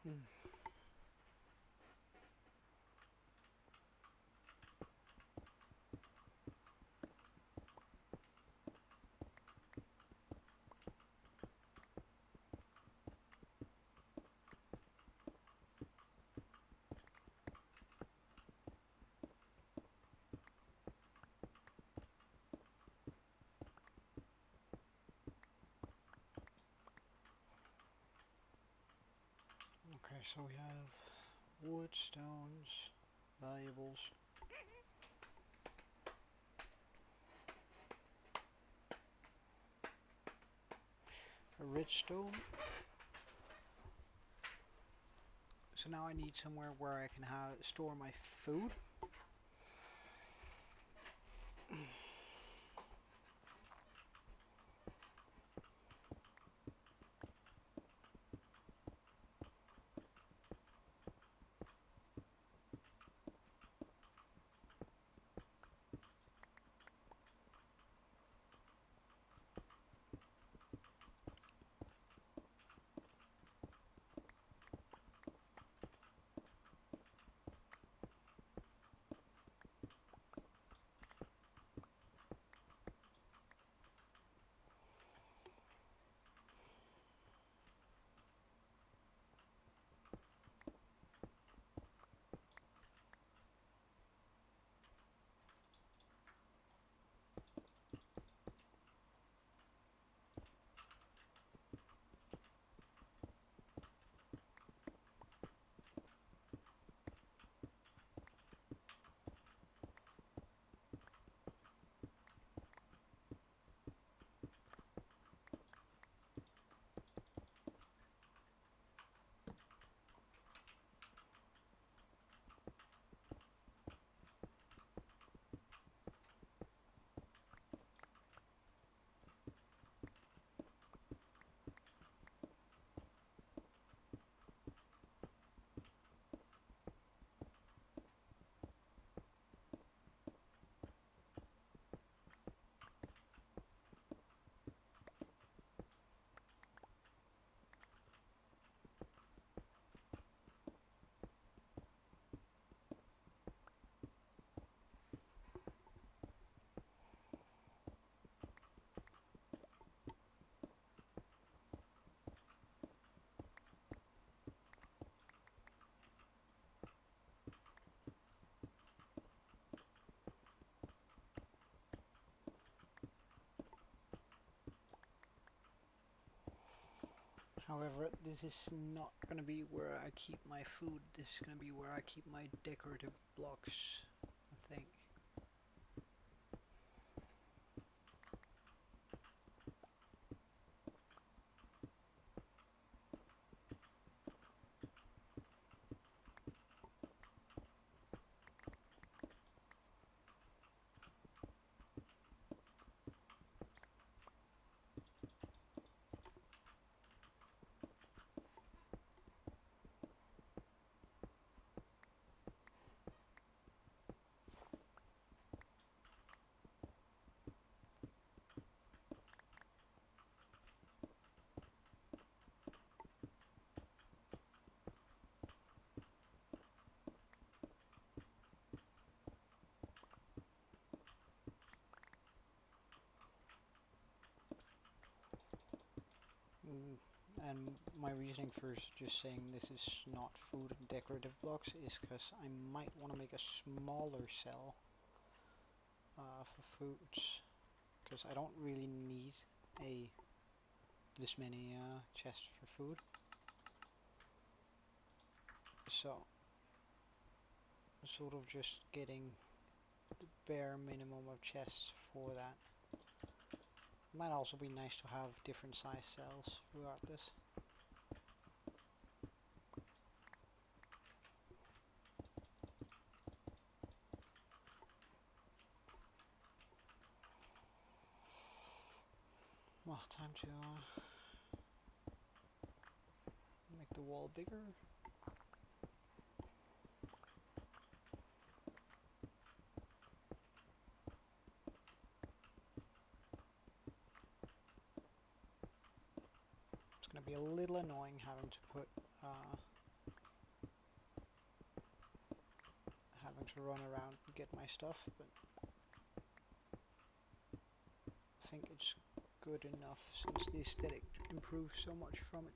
Hmm. Okay, so we have wood, stones, valuables. A redstone. So now I need somewhere where I can store my food. However, this is not going to be where I keep my food. This is going to be where I keep my decorative blocks, I think. Mm, And my reasoning for just saying this is not food and decorative blocks is because I might want to make a smaller cell for foods, because I don't really need a this many chests for food. So sort of just getting the bare minimum of chests for that. Might also be nice to have different size cells throughout this. Well, time to make the wall bigger. It's gonna be a little annoying having to put to run around and get my stuff, but I think it's good enough since the aesthetic improves so much from it.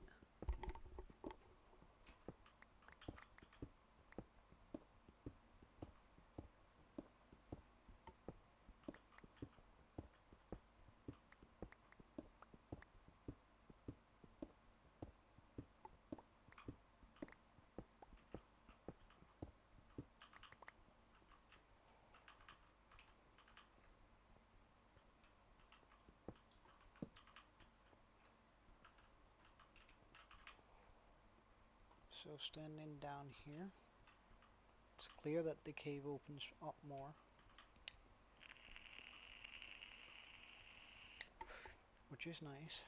So standing down here, it's clear that the cave opens up more, which is nice.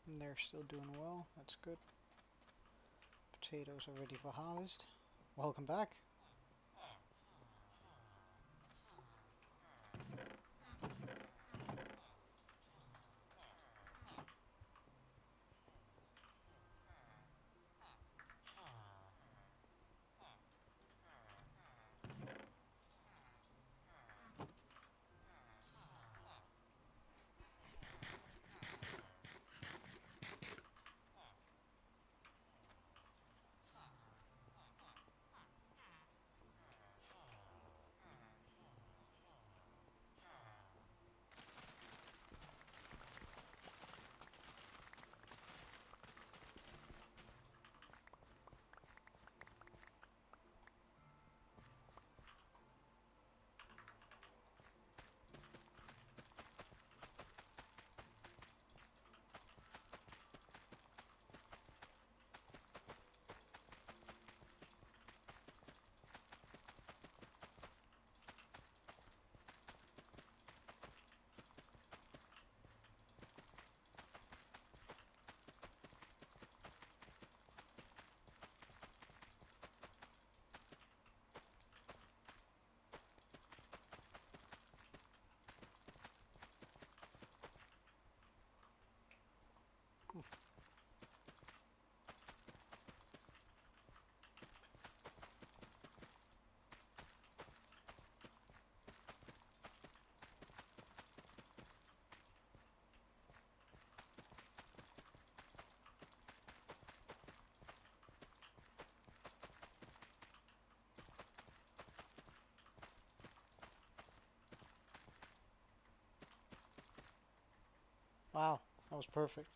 And they're still doing well, that's good. Potatoes are ready for harvest. Welcome back. Wow, that was perfect.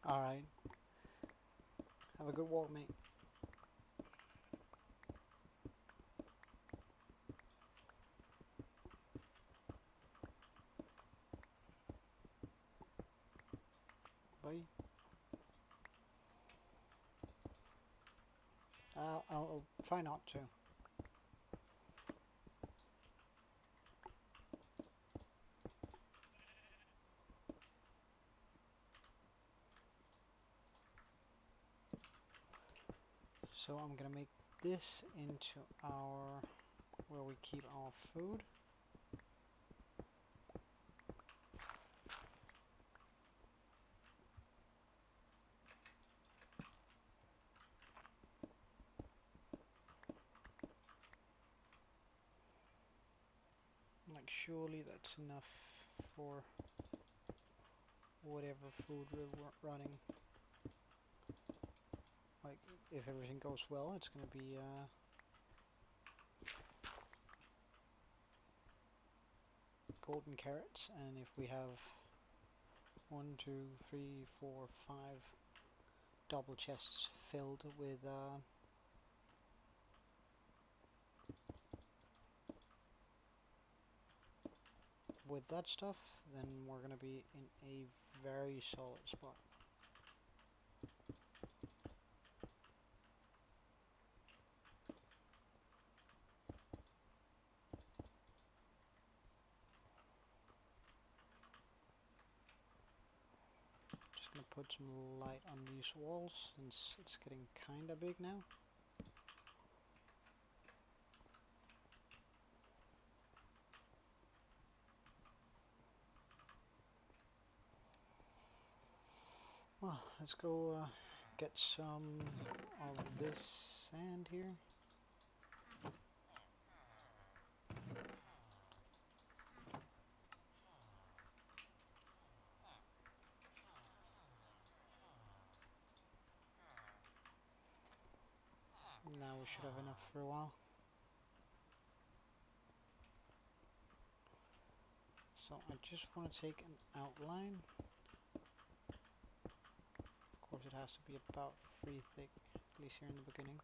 Alright, have a good walk, mate. Bye. I'll try not to. So I'm gonna make this into our, where we keep our food. Like, surely that's enough for whatever food we're running. Like, if everything goes well, it's gonna be golden carrots, and if we have 1, 2, 3, 4, 5 double chests filled with that stuff, then we're gonna be in a very solid spot. Just gonna put some light on these walls since it's getting kinda big now. Well, let's go get some of this sand here. Now we should have enough for a while. So I just want to take an outline. Of course it has to be about 3 thick, at least here in the beginning.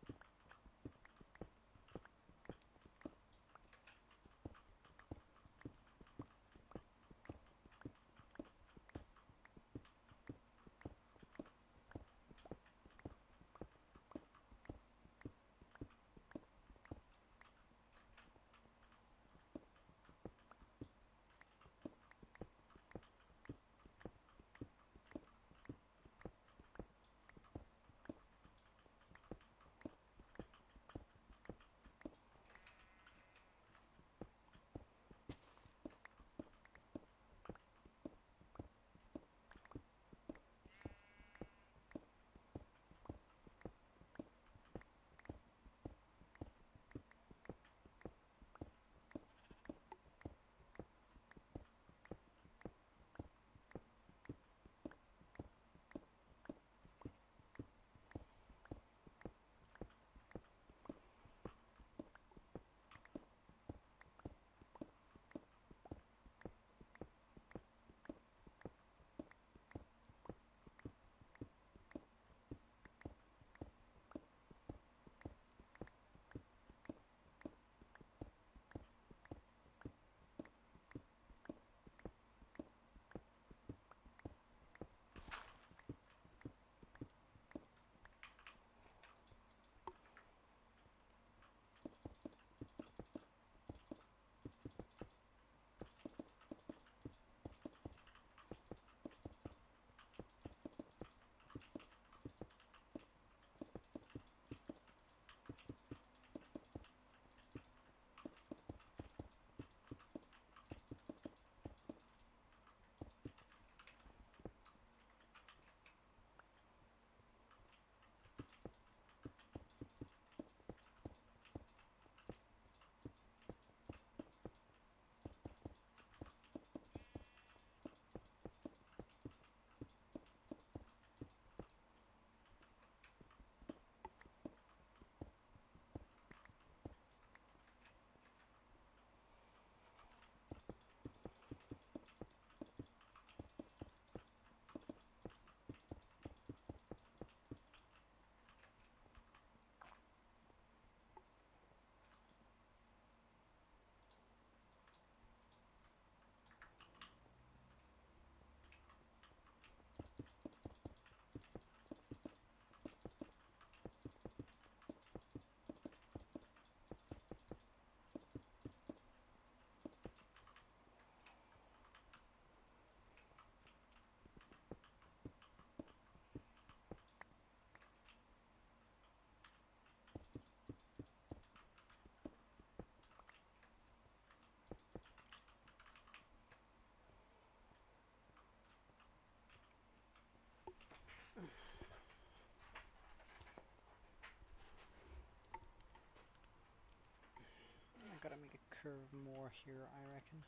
gotta make a curve more here, I reckon.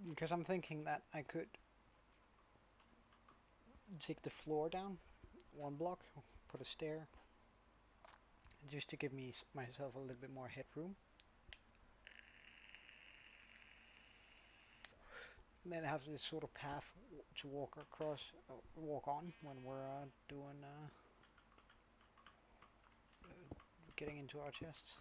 Because I'm thinking that I could take the floor down one block, put a stair, just to give myself a little bit more headroom. And then have this sort of path to walk across, walk on when we're doing getting into our chests.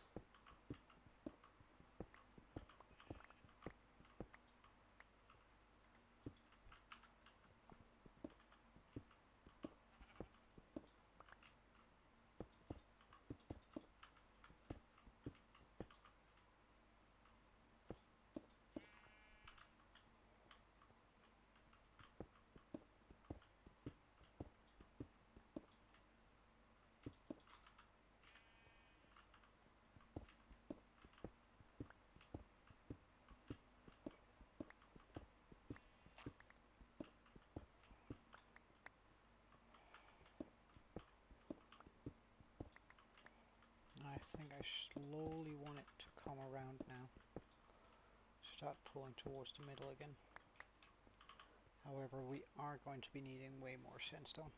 I think I slowly want it to come around now. Start pulling towards the middle again. However, we are going to be needing way more sandstone.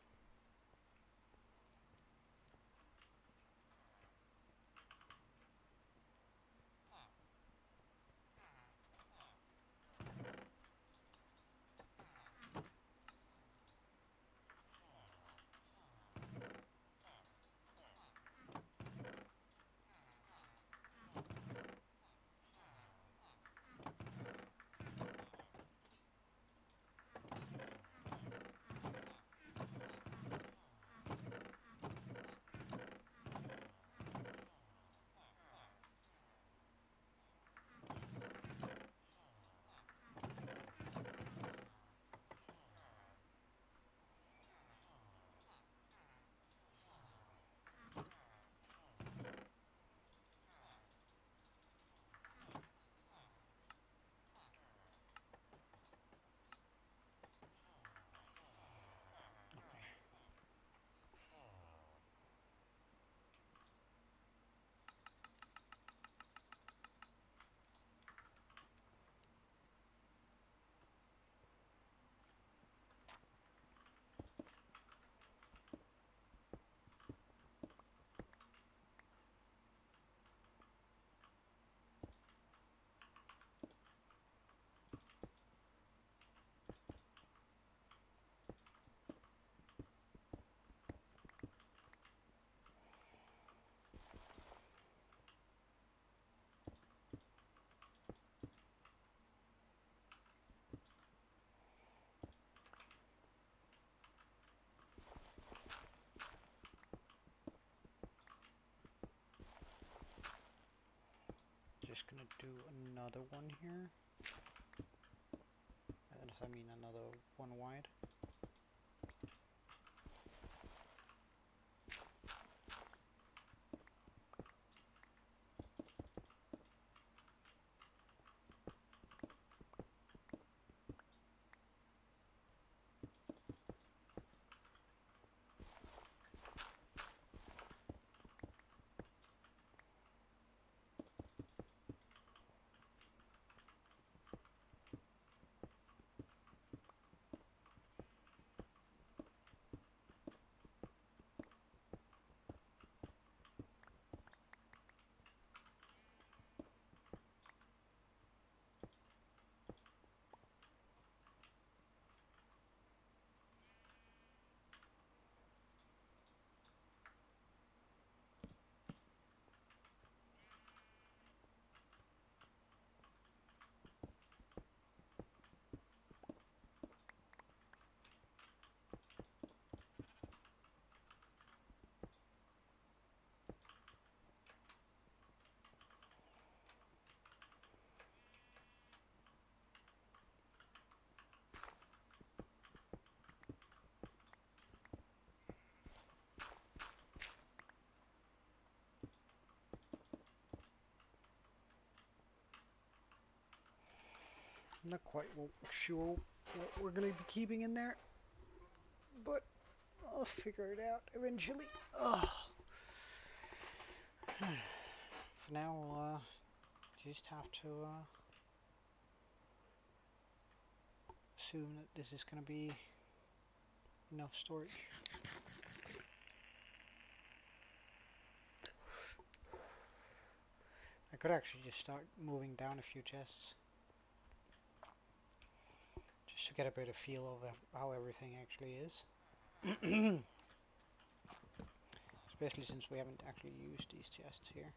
Just gonna do another one here. I mean another one wide. I'm not quite sure what we're gonna be keeping in there, but I'll figure it out eventually. Ugh. for now, we'll just have to assume that this is going to be enough storage. I could actually just start moving down a few chests, just to get a better feel of how everything actually is. Especially since we haven't actually used these chests here.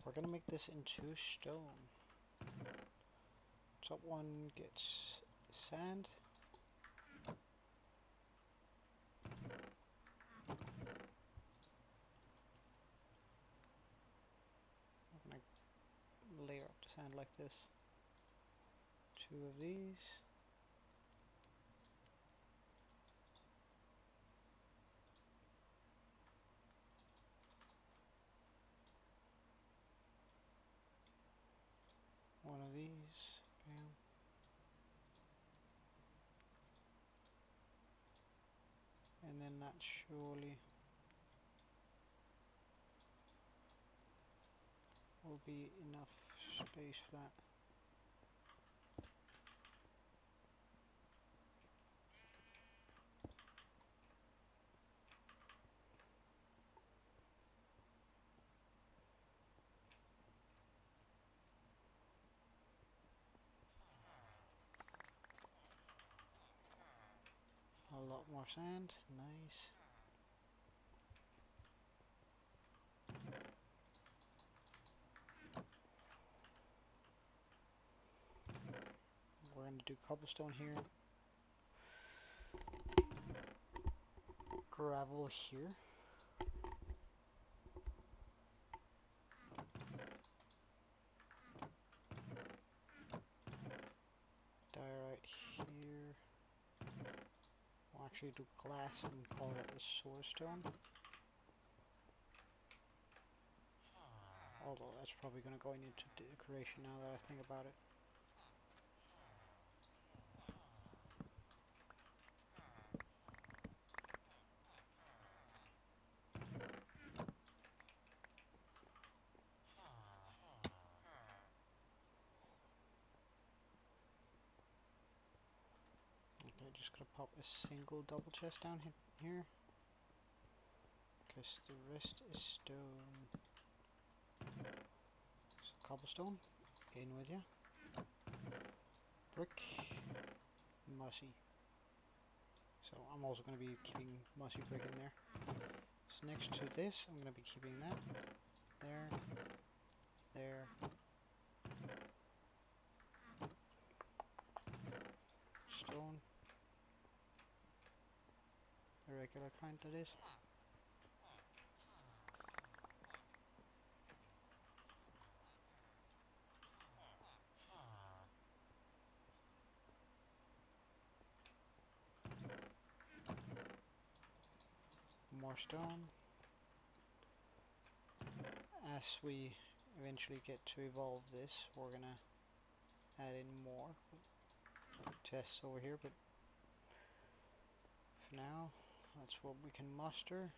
We're gonna make this into stone. Top one gets sand. I'm gonna layer up the sand like this. Two of these. One of these. Bam. And then that surely will be enough space for that. A lot more sand. Nice. We're going to do cobblestone here. Gravel here. Diorite here. We'll actually do glass and call that a source stone. Although that's probably going to go into decoration now that I think about it. Okay, just gonna pop a single double chest down here. Because the rest is stone. So cobblestone, in with ya. Brick, mossy. So I'm also going to be keeping mossy brick in there. So next to this, I'm going to be keeping that. There. There. Stone. The regular kind that is. More stone. As we eventually get to evolve this, we're going to add in more chests over here, but for now, that's what we can muster.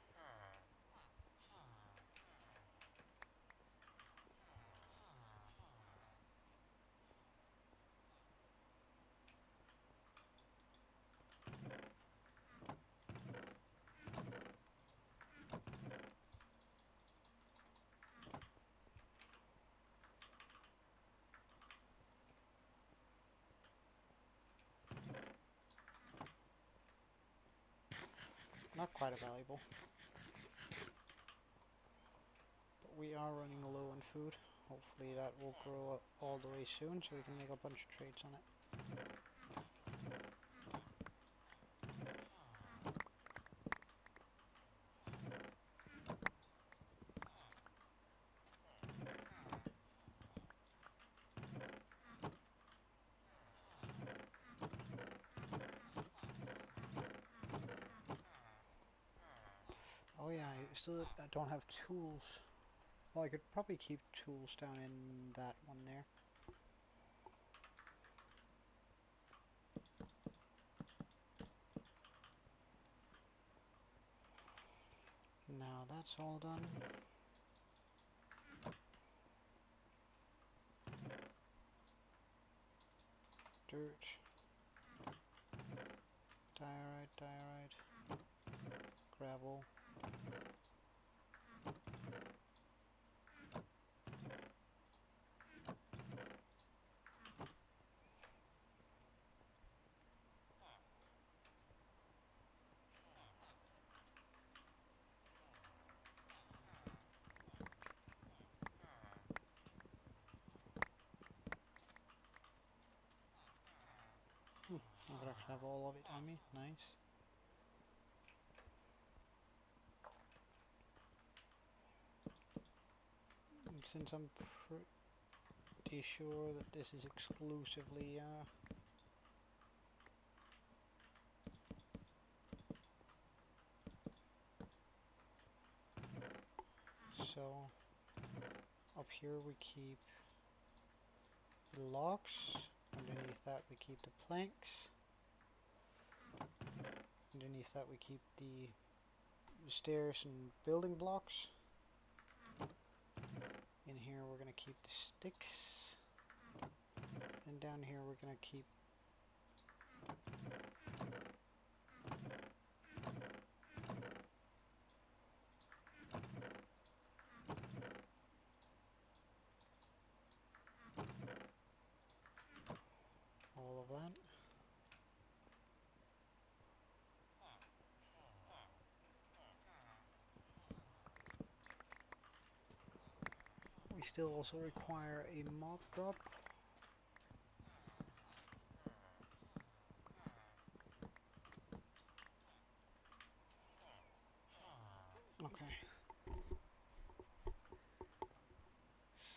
Not quite a valuable. But we are running low on food. Hopefully that will grow up all the way soon so we can make a bunch of trades on it. Oh yeah, I don't have tools. Well, I could probably keep tools down in that one there. Now that's all done. Dirt. Diorite. Gravel. I could actually have all of it on me. Nice. And since I'm pretty sure that this is exclusively so up here we keep the logs. Underneath that we keep the planks. Underneath that we keep the stairs and building blocks. In here we're going to keep the sticks. And down here we're going to keep all of that. We still also require a mob drop. Okay.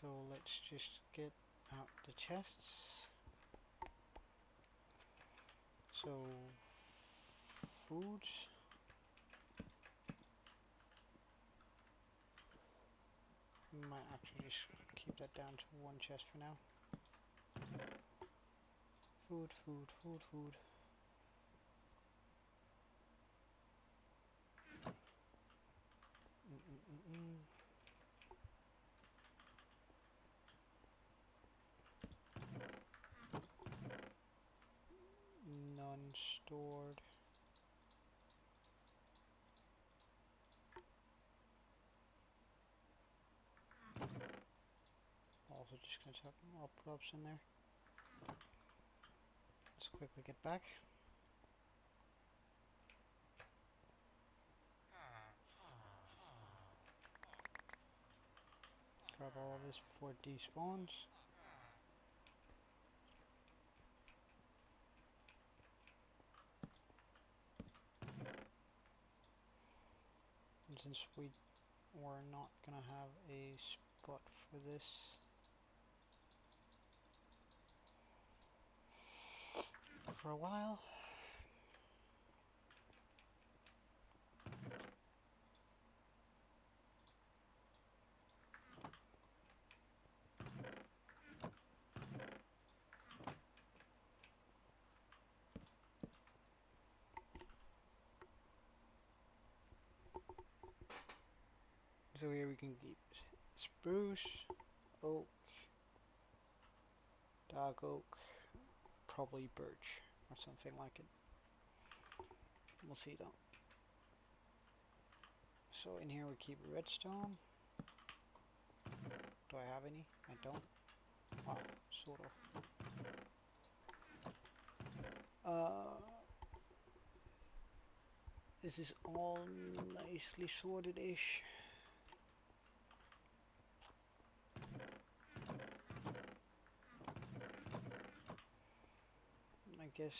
So let's just get out the chests. So food. Might actually just keep that down to one chest for now. Food. None stored. Also just gonna chuck mob drops in there. Let's quickly get back. Grab all of this before it despawns. And since we're not gonna have a spot for this for a while, so here we can keep spruce, oak, dark oak, probably birch or something like it. We'll see though. So in here we keep redstone. Do I have any? I don't. Wow, sort of. This is all nicely sorted-ish. I guess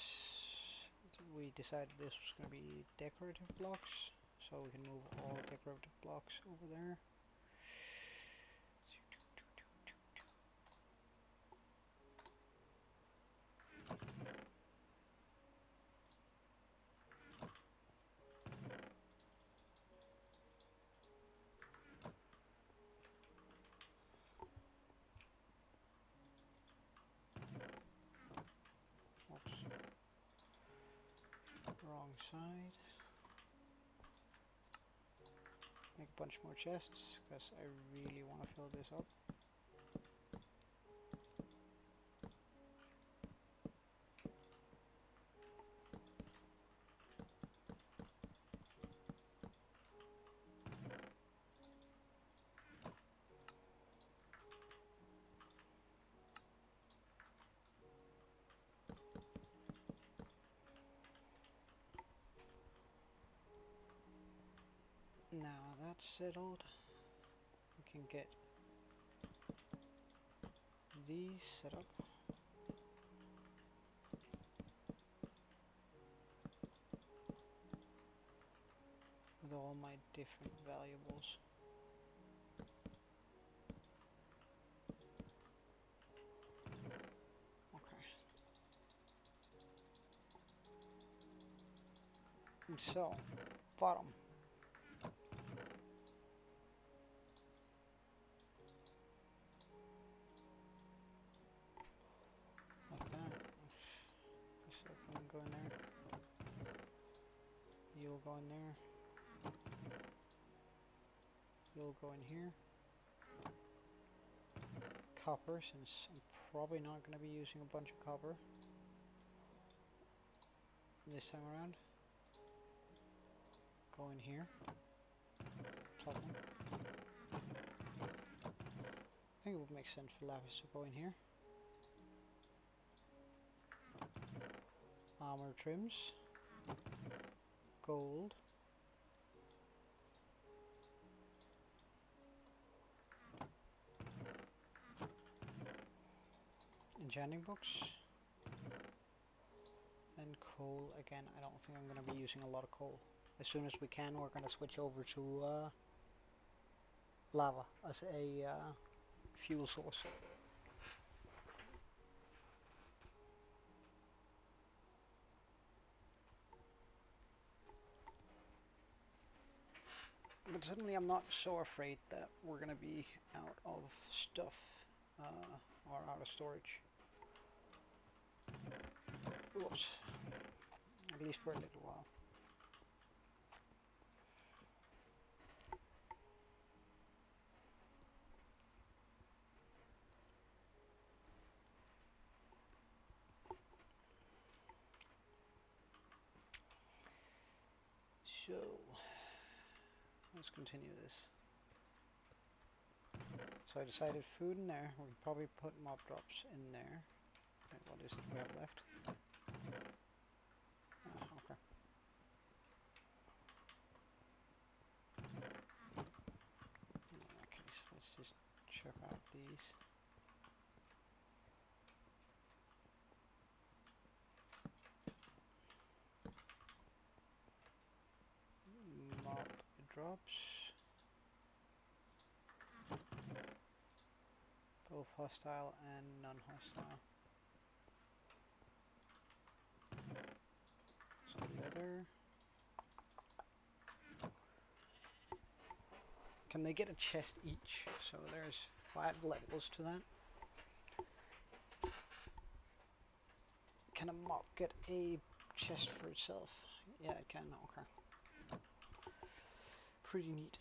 we decided this was going to be decorative blocks, so we can move all decorative blocks over there. Oops. Wrong side. Make a bunch more chests, because I really want to fill this up. Now that's settled, we can get these set up. With all my different valuables. Okay. And so, bottom. Like that. So I can go in there. You'll go in there. You'll go in here. Copper, since I'm probably not going to be using a bunch of copper this time around. Go in here. Top one. I think it would make sense for lapis to go in here. Armor trims. Gold. Enchanting books. And coal again. I don't think I'm going to be using a lot of coal. As soon as we can, we're going to switch over to lava as a fuel source. But suddenly I'm not so afraid that we're going to be out of stuff or out of storage. Oops. At least for a little while. So, let's continue this. So I decided food in there. We can probably put mob drops in there. And what is it we have left? Okay. In that case, let's just check out these. Mob drops. Both hostile and non-hostile. So leather. Can they get a chest each? So there's 5 levels to that. Can a mob get a chest for itself? Yeah, it can. Okay. Pretty neat.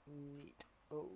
Neat. Oh.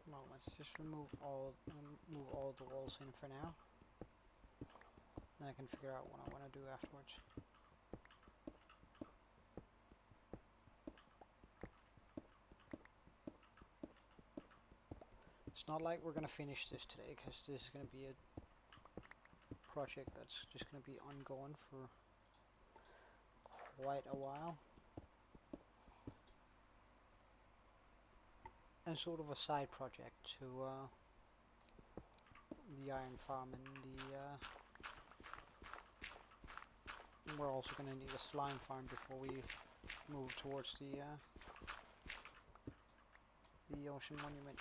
Well, let's just remove all the walls in for now. Then I can figure out what I want to do afterwards. It's not like we're gonna finish this today, because this is gonna be a project that's just gonna be ongoing for quite a while. And sort of a side project to the iron farm and we're also going to need a slime farm before we move towards the ocean monument.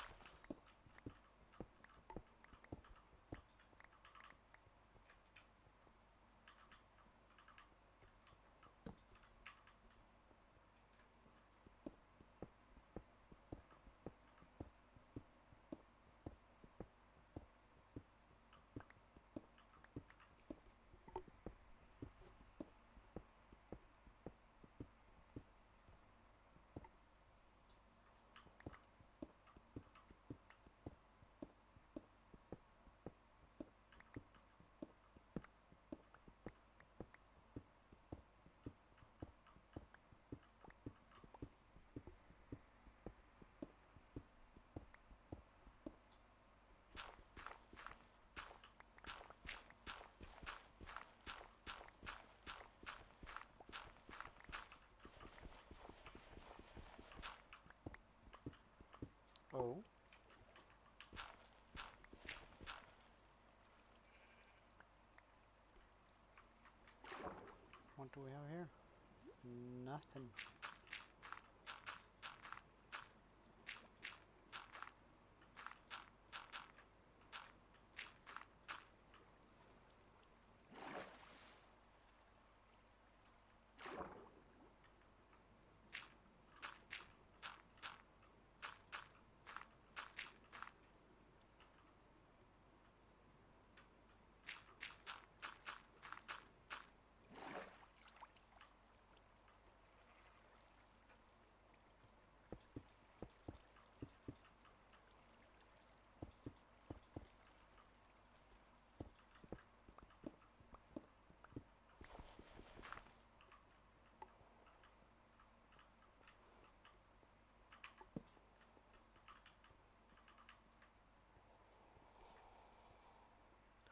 Oh. What do we have here? Nothing.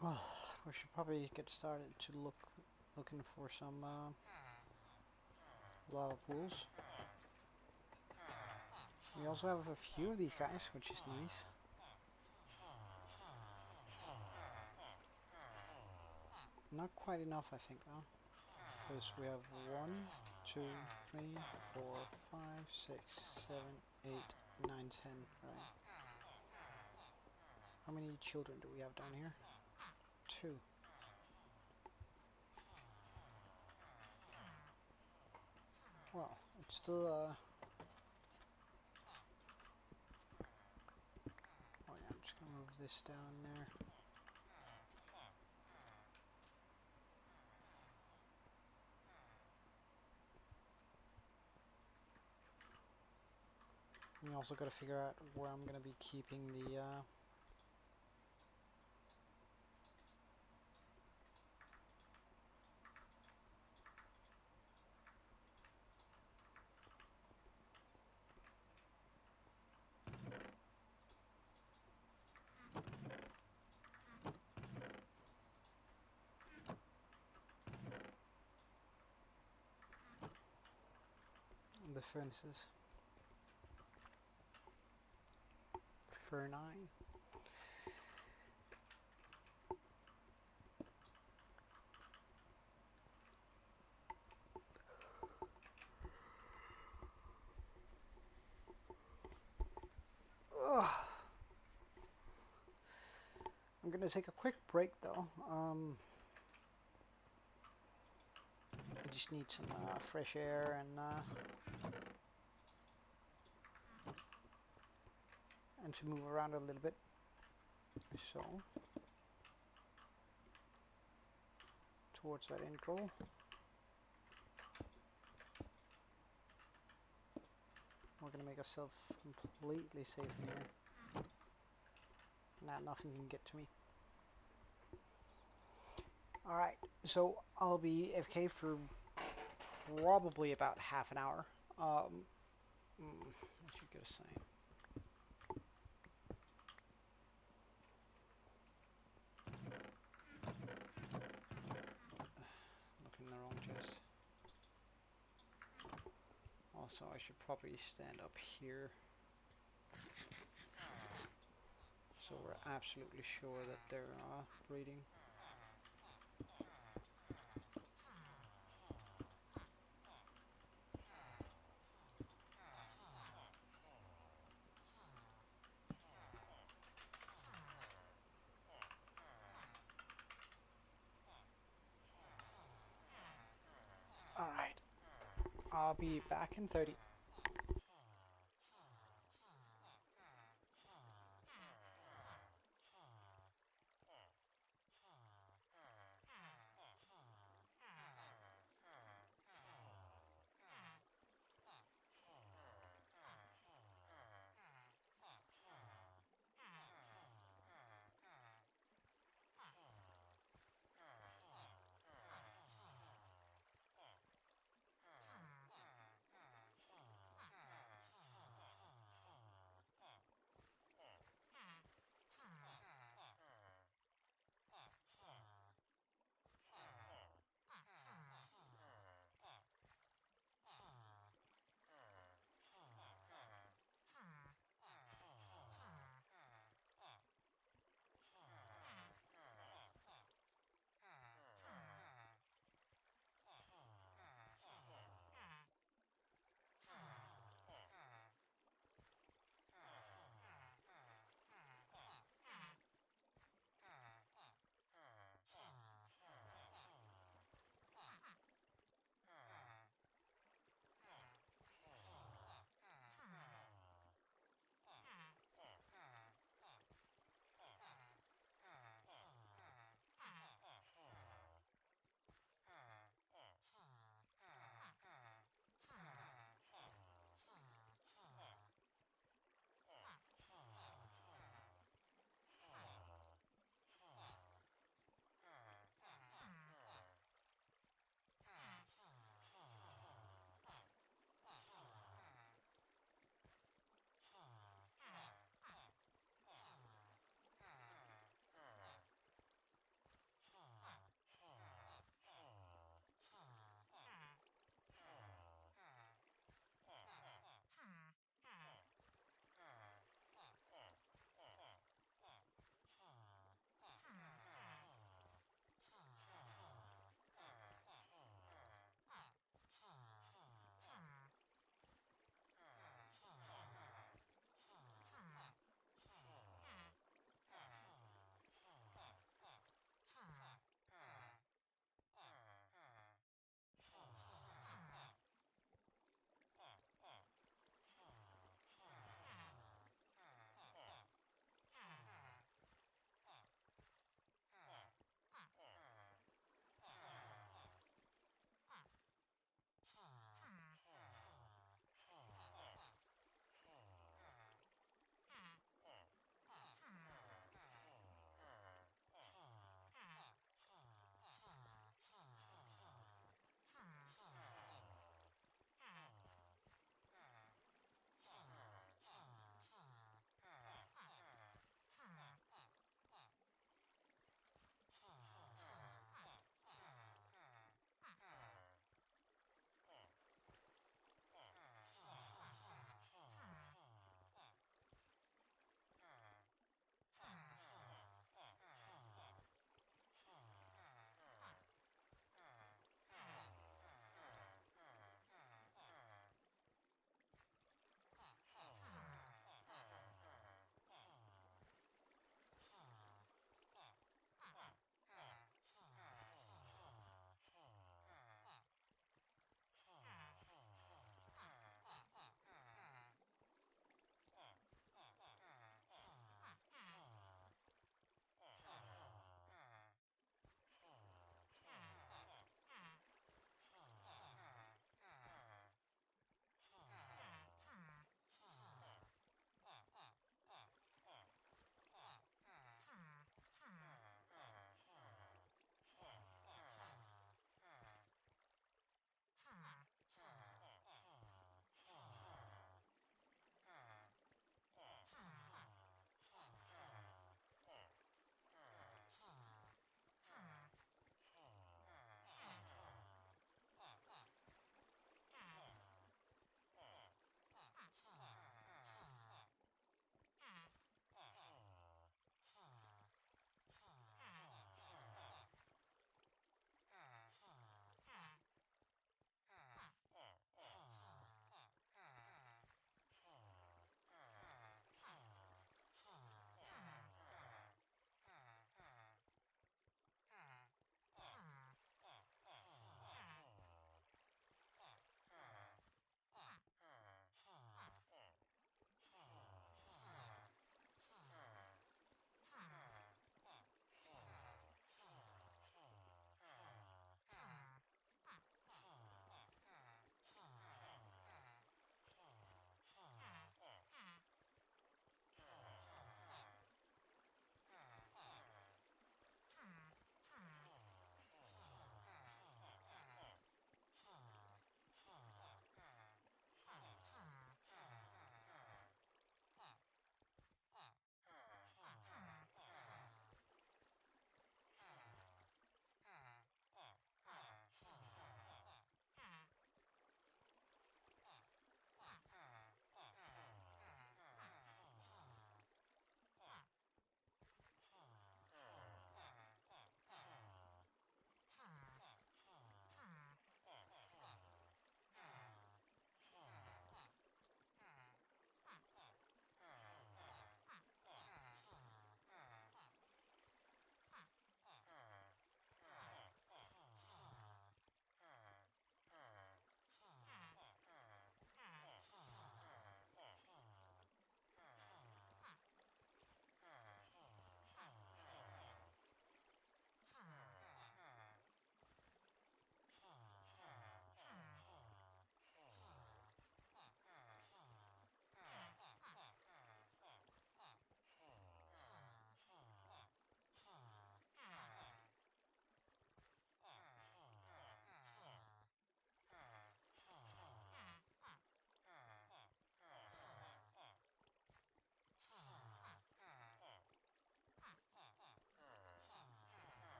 Well, we should probably get started to looking for some lava pools. We also have a few of these guys, which is nice. Not quite enough, I think, though. Because we have 1, 2, 3, 4, 5, 6, 7, 8, 9, 10, right? How many children do we have down here? 2. Well, it's still oh yeah, I'm just gonna move this down there. We also gotta figure out where I'm gonna be keeping the furnaces. Furni. Ugh. I'm gonna take a quick break though. I just need some fresh air and to move around a little bit. So, towards that end goal. We're gonna make ourselves completely safe in here. Now nothing can get to me. Alright, so I'll be AFK for probably about half an hour. What you gonna say? Look in the wrong chest. Also, I should probably stand up here, so we're absolutely sure that they're breeding. Alright, I'll be back in 30.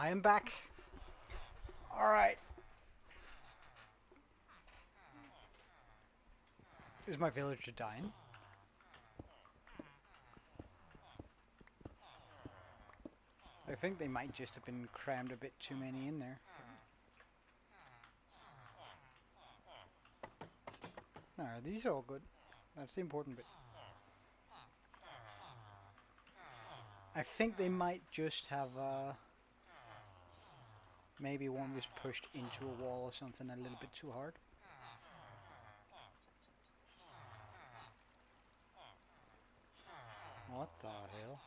I am back. Alright. Is my villager dying? I think they might just have been crammed a bit too many in there. No, these are all good. That's the important bit. I think they might just have, maybe one was pushed into a wall or something a little bit too hard. What the hell?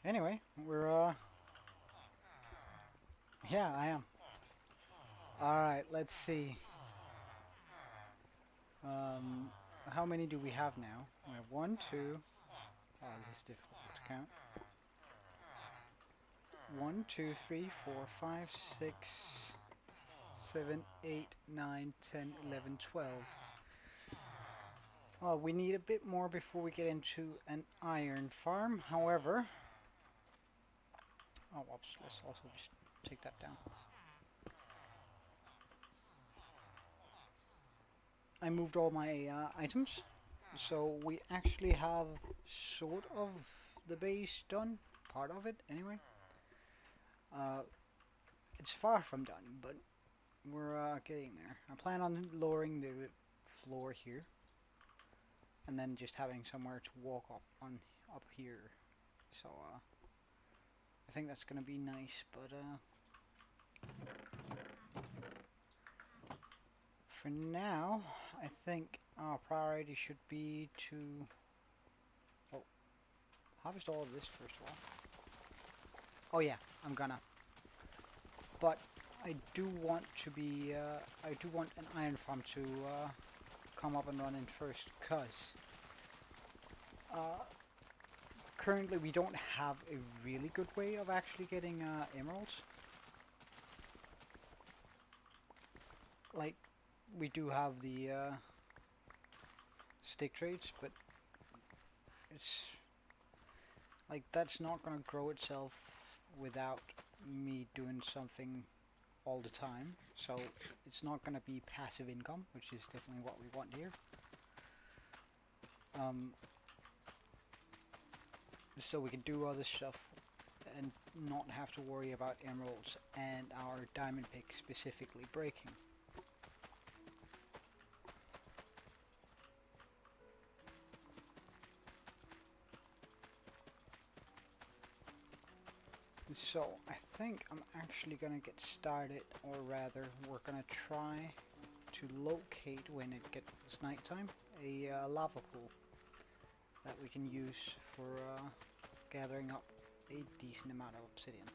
Anyway, we're, yeah, I am. Alright, let's see. How many do we have now? We have one, two. Oh, this is difficult to count. 1, 2, 3, 4, 5, 6, 7, 8, 9, 10, 11, 12. Well, we need a bit more before we get into an iron farm. However, oh, whoops, let's also just take that down. I moved all my items, so we actually have sort of the base done, part of it anyway. It's far from done, but we're getting there. I plan on lowering the floor here, and then just having somewhere to walk up here. So I think that's gonna be nice, but for now, I think our priority should be to harvest all of this first of all. Oh yeah, I'm gonna. But I do want to be, I do want an iron farm to come up and running first, cause currently we don't have a really good way of actually getting emeralds. Like, we do have the stick trades, but it's like that's not gonna grow itself without me doing something all the time. So it's not gonna be passive income, which is definitely what we want here. So we can do other stuff and not have to worry about emeralds and our diamond pick specifically breaking. So I think I'm actually gonna get started, or rather we're gonna try to locate, when it gets nighttime, a lava pool that we can use for gathering up a decent amount of obsidian.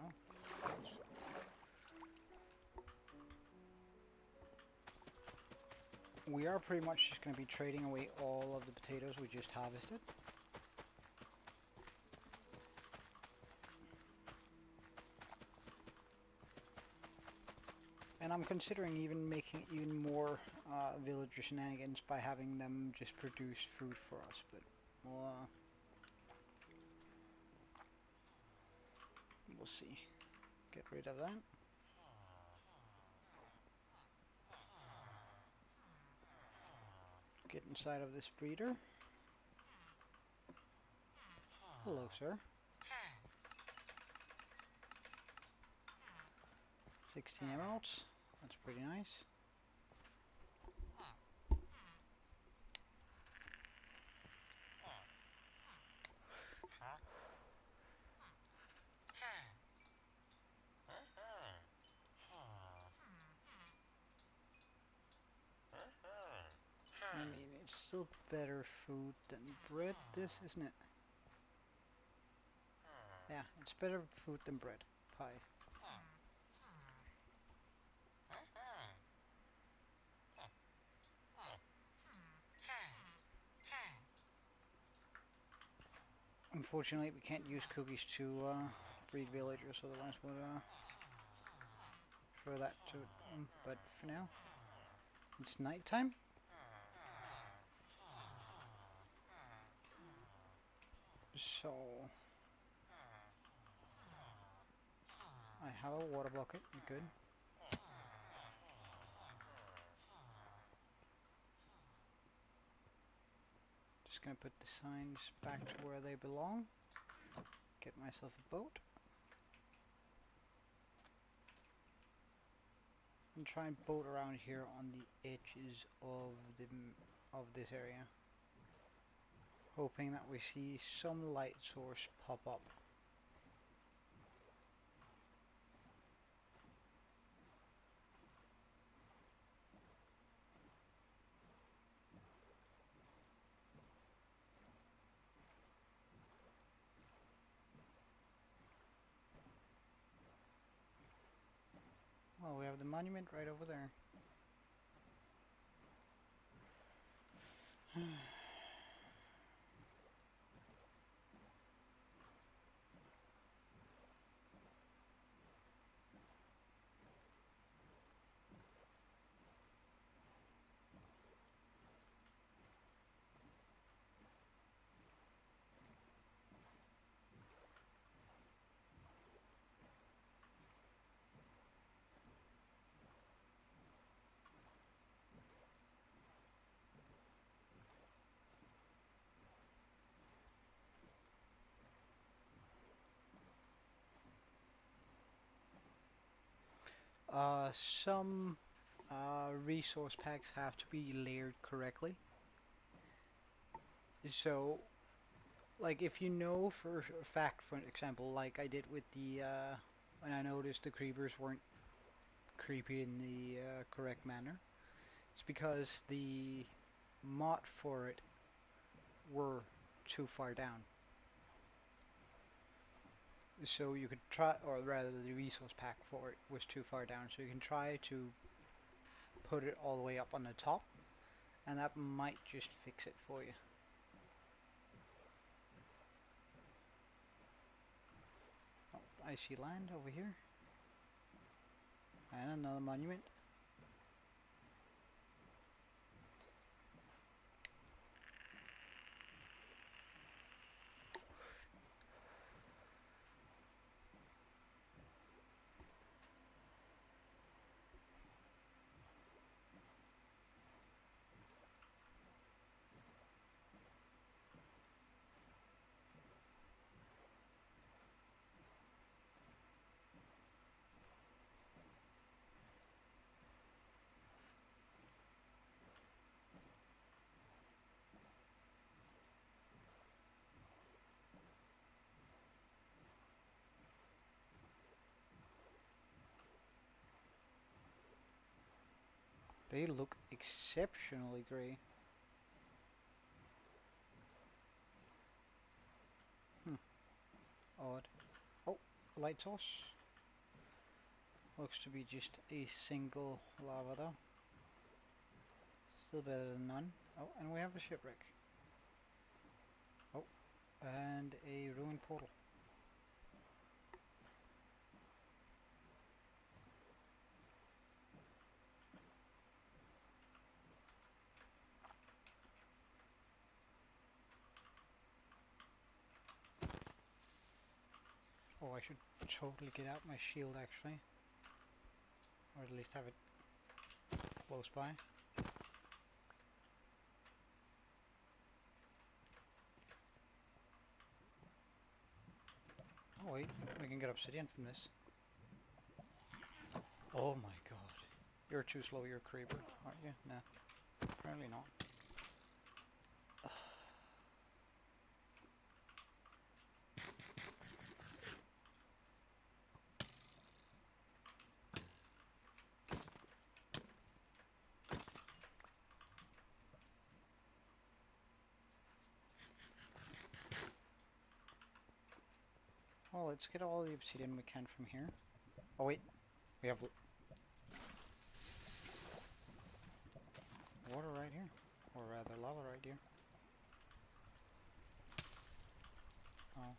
Oh, we are pretty much just going to be trading away all of the potatoes we just harvested. And I'm considering even making even more villager shenanigans by having them just produce food for us, but we'll see. Get rid of that. Get inside of this breeder. Hello, sir. 16 emeralds. That's pretty nice. I mean, it's still better food than bread, this, isn't it? Yeah, it's better food than bread. Pie. Unfortunately, we can't use cookies to breed villagers, otherwise we'll throw that to them. But for now, it's nighttime. So I have a water bucket, good. Just gonna put the signs back to where they belong. Get myself a boat. And try and boat around here on the edges of this area. Hoping that we see some light source pop up. Well, we have the monument right over there. Uh, some resource packs have to be layered correctly. So, like if you know for a fact, for example, like I did with the when I noticed the creepers weren't creepy in the correct manner, it's because the mod for it were too far down. So you could try, or rather the resource pack for it was too far down, so you can try to put it all the way up on the top, and that might just fix it for you. Oh, I see land over here. And another monument. They look exceptionally grey. Hmm, odd. Oh, light source. Looks to be just a single lava though. Still better than none. Oh, and we have a shipwreck. Oh, and a ruined portal. Oh, I should totally get out my shield actually. Or at least have it close by. Oh wait, we can get obsidian from this. Oh my god. You're too slow, you're a creeper, aren't you? No, apparently not. Well, let's get all the obsidian we can from here. Oh wait, we have water right here. Or rather, lava right here. Oh.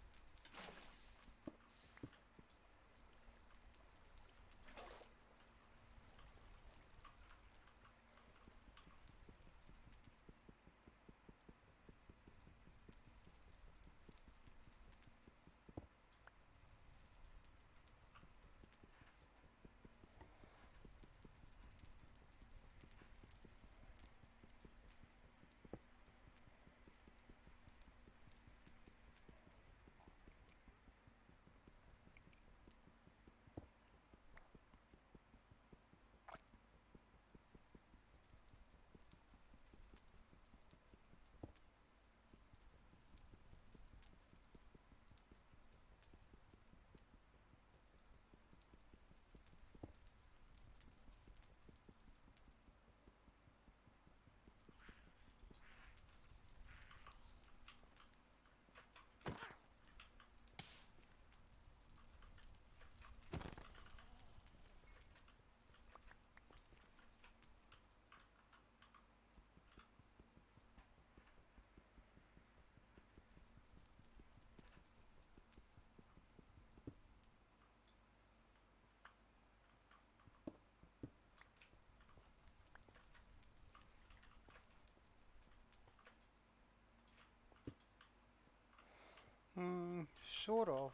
sort of.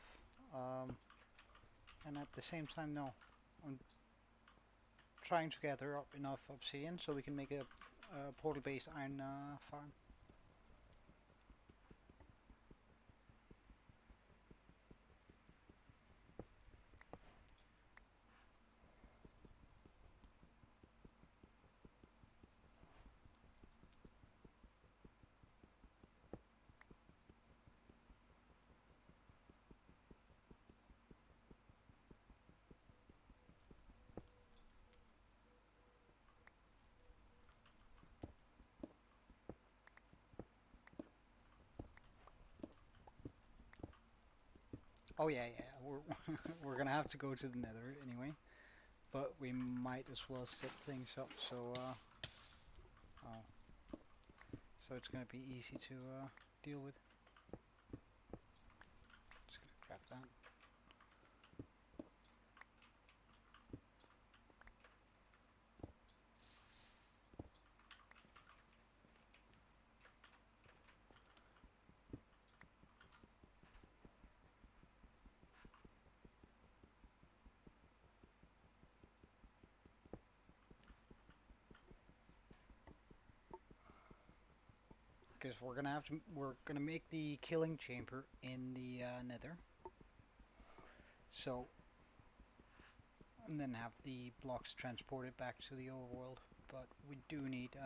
Um, and at the same time, no. I'm trying to gather up enough obsidian so we can make a portal-based iron farm. Oh yeah, yeah, we're we're gonna have to go to the Nether anyway, but we might as well set things up oh, so it's gonna be easy to deal with. Just gonna grab that. Because we're gonna make the killing chamber in the Nether. So, and then have the blocks transported back to the overworld. But we do need to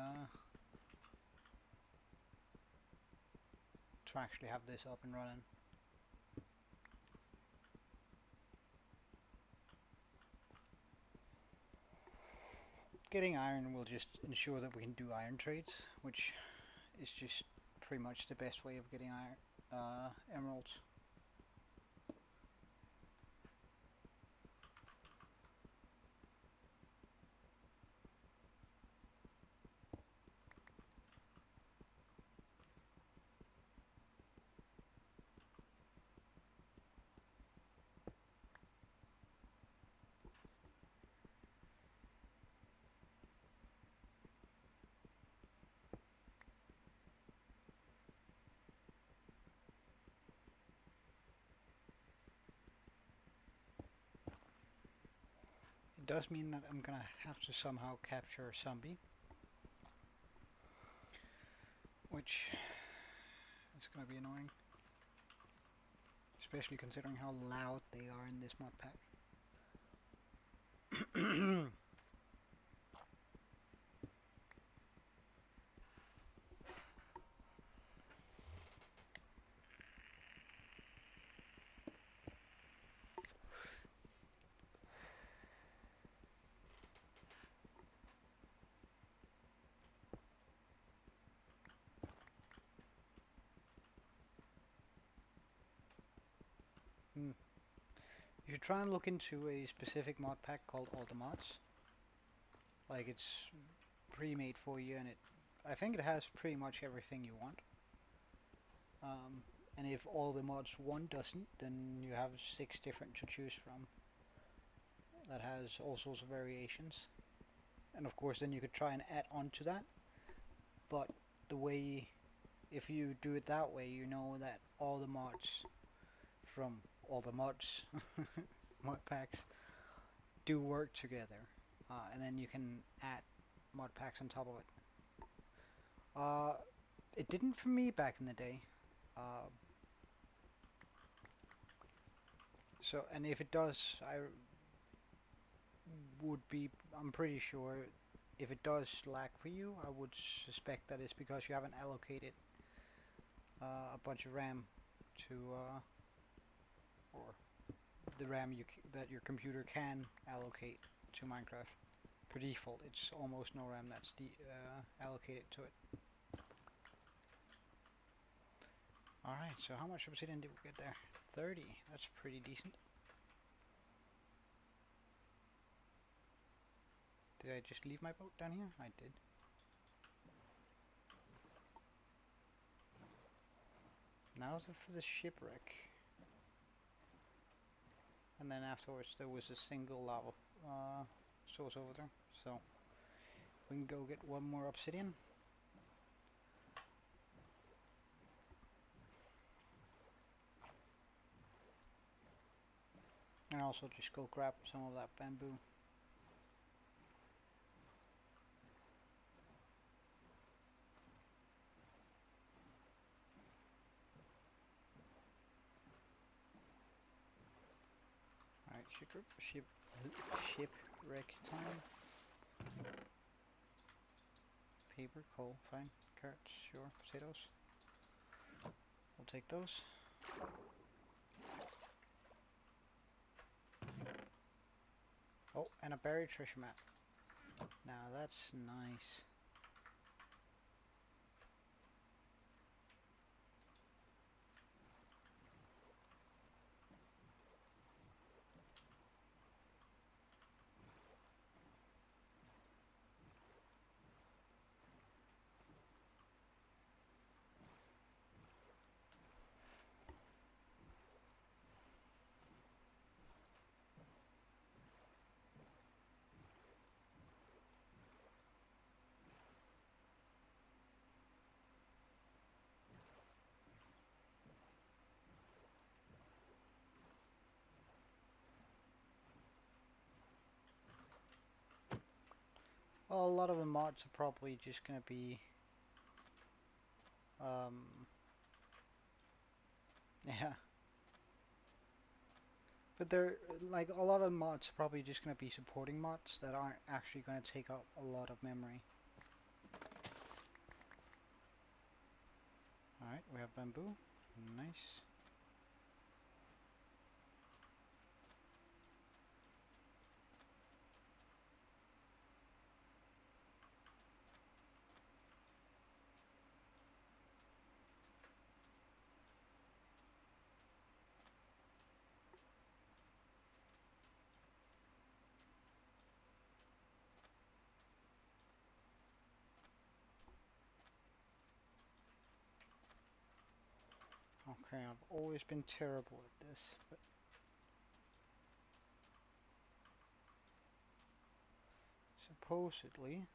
actually have this up and running. Getting iron will just ensure that we can do iron trades, which is just pretty much the best way of getting iron emeralds. It does mean that I'm gonna have to somehow capture a zombie, which is gonna be annoying, especially considering how loud they are in this mod pack. Hmm. You should try and look into a specific mod pack called All the Mods. Like it's pre-made for you, and I think it has pretty much everything you want. And if all the mods one doesn't, then you have 6 different to choose from that has all sorts of variations. And of course, then you could try and add on to that. But the way, if you do it that way, you know that all the mods from all the mods mod packs do work together, and then you can add mod packs on top of it. Uh, it didn't for me back in the day. Uh, so, and if it does, I'm pretty sure if it does lag for you, I would suspect that it's because you haven't allocated a bunch of RAM to, or the RAM that your computer can allocate to Minecraft. Per default, it's almost no RAM that's allocated to it. Alright, so how much obsidian did we get there? 30, that's pretty decent. Did I just leave my boat down here? I did. Now for the shipwreck. And then afterwards there was a single lava source over there. So we can go get one more obsidian. And also just go grab some of that bamboo. Alright, shipwreck time. Paper, coal, fine. Carrots, sure. Potatoes. We'll take those. Oh, and a buried treasure map. Now that's nice. Well, a lot of the mods are probably just gonna be, yeah. But they're, like, a lot of mods are probably just gonna be supporting mods that aren't actually gonna take up a lot of memory. Alright, we have bamboo. Nice. Okay, I've always been terrible at this, but supposedly.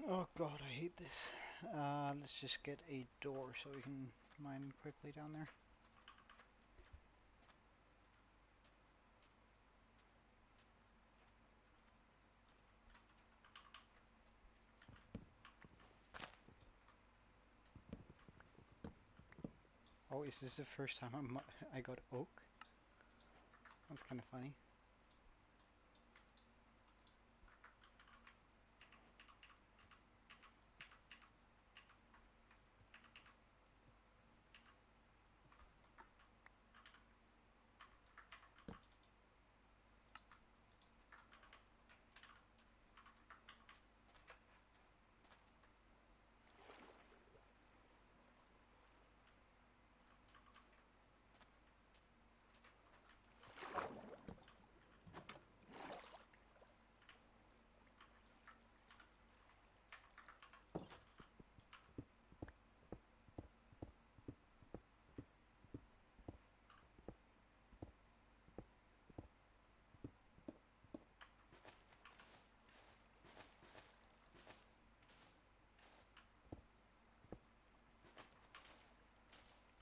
Oh god, I hate this. Let's just get a door so we can mine quickly down there. Oh, is this the first time I got oak? That's kind of funny.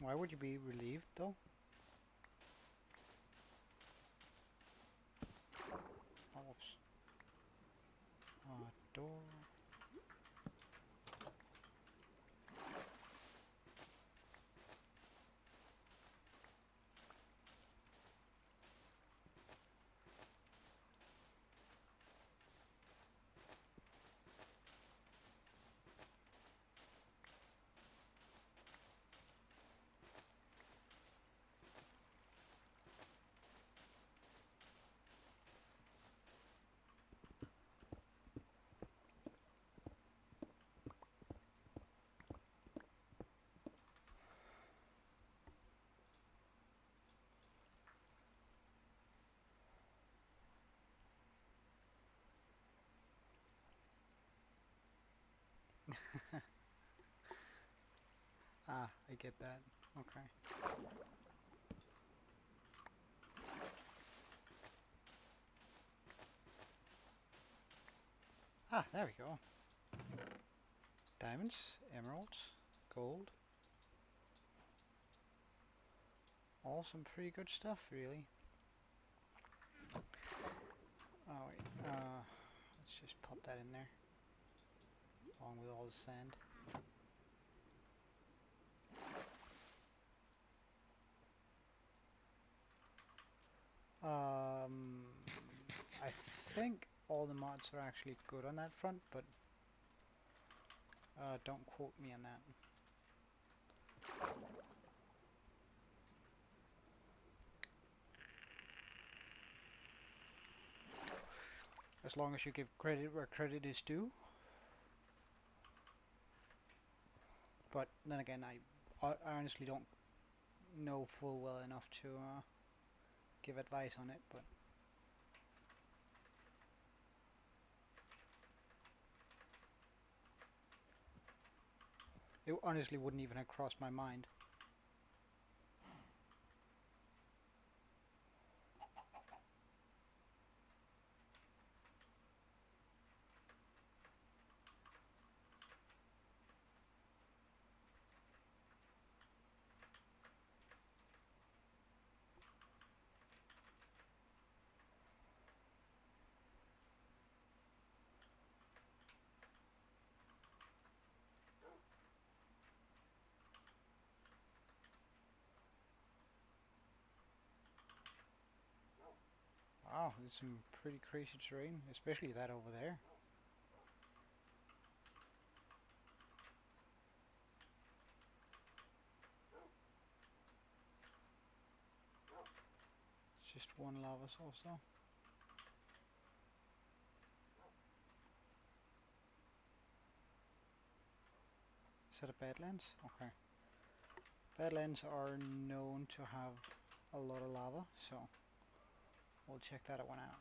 Why would you be relieved though? Oh, whoops. Door. Ah, I get that. Okay. Ah, there we go. Diamonds, emeralds, gold. All some pretty good stuff, really. Oh wait, let's just pop that in there, along with all the sand. I think all the mods are actually good on that front, but don't quote me on that. As long as you give credit where credit is due. But then again, I honestly don't know full well enough to give advice on it, but it honestly wouldn't even have crossed my mind. Wow, there's some pretty crazy terrain, especially that over there. It's just one lava source though. Is that a Badlands? Okay. Badlands are known to have a lot of lava, so we'll check that one out.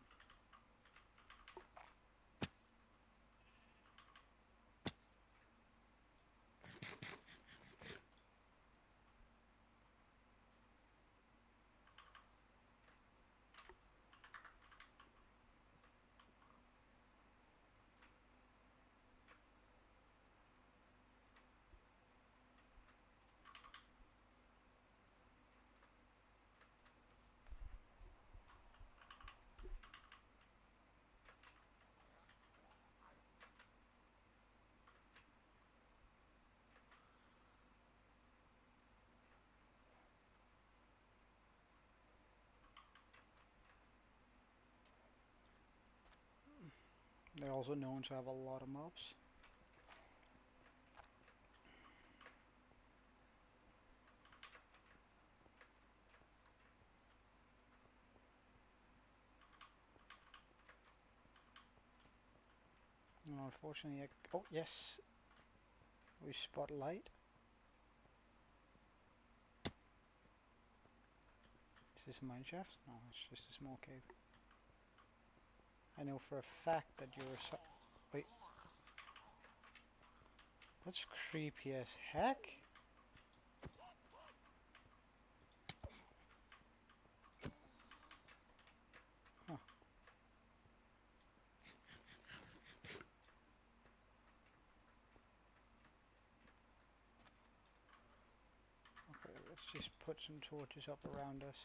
They're also known to have a lot of mobs. Unfortunately, oh yes, we spot light. Is this a mine shaft? No, it's just a small cave. I know for a fact that you're so... Wait. That's creepy as heck. Huh. Okay, let's just put some torches up around us.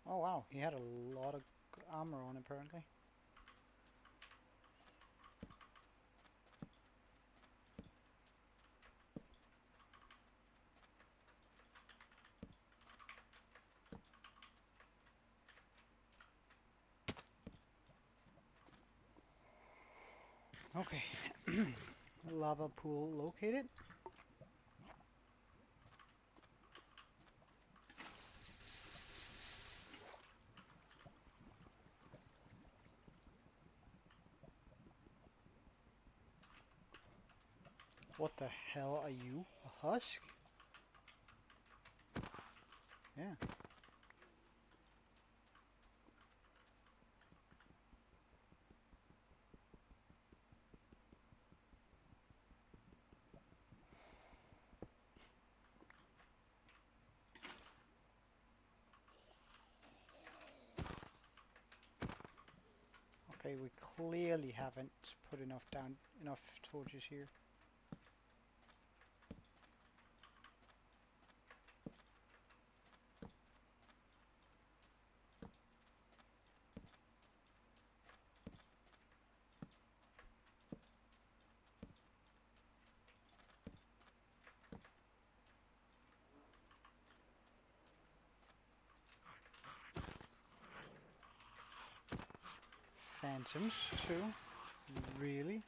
Oh wow, he had a lot of armor on apparently. Okay, lava pool located. What the hell are you? A husk? Yeah. Okay, we clearly haven't put enough torches here. Phantoms too. Really?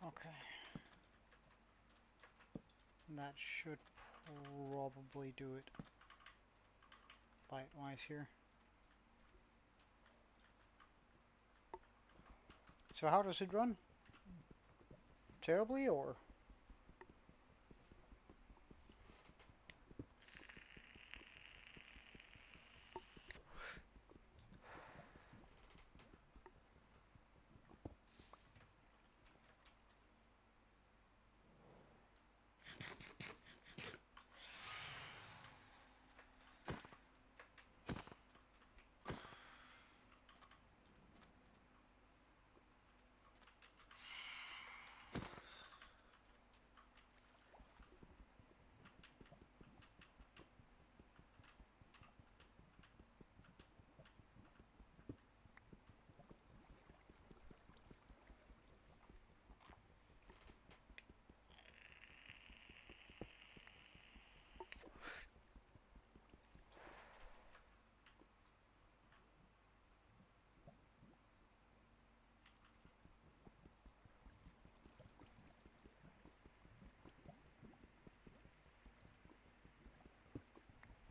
Okay. That should probably do it light-wise here. So how does it run? Terribly or?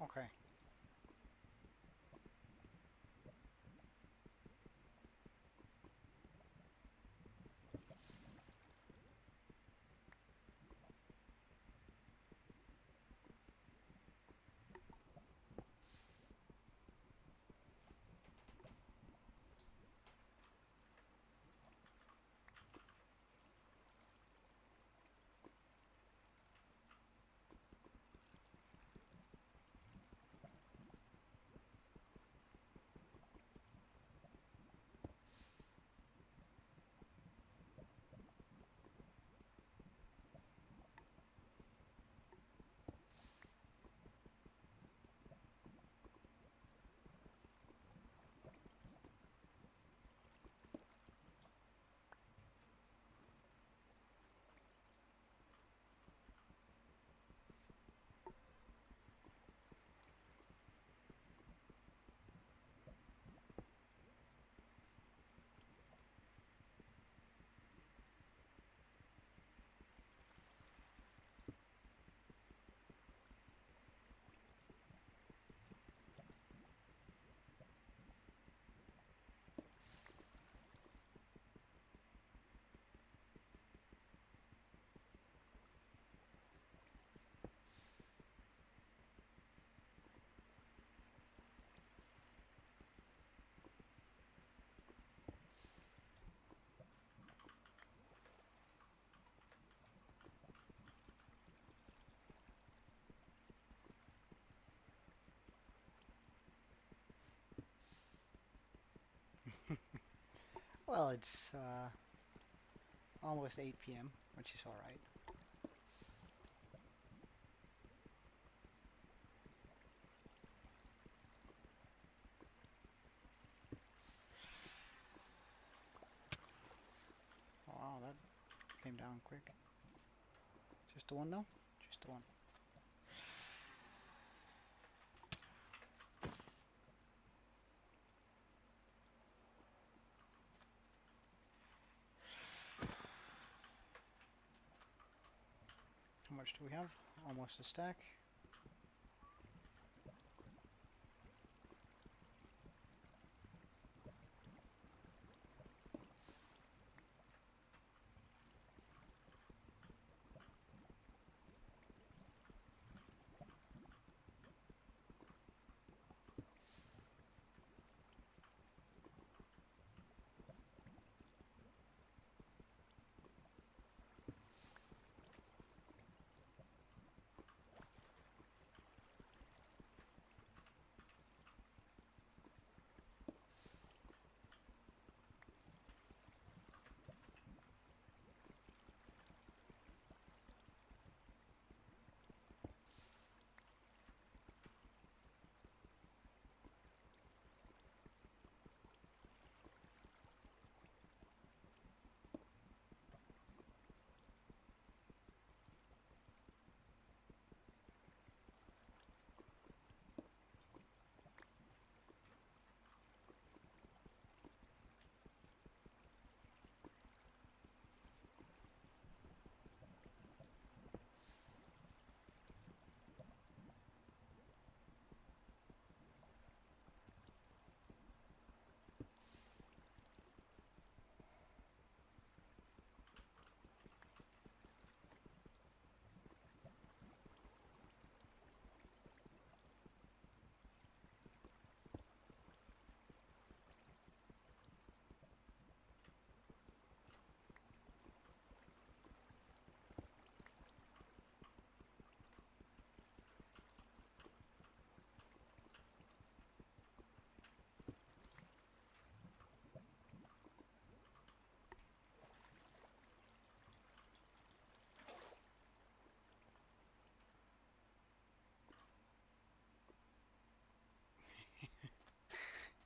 Okay. Well, it's almost 8 p.m., which is alright. Wow, that came down quick. Just the one though? Just the one. How much do we have? Almost a stack.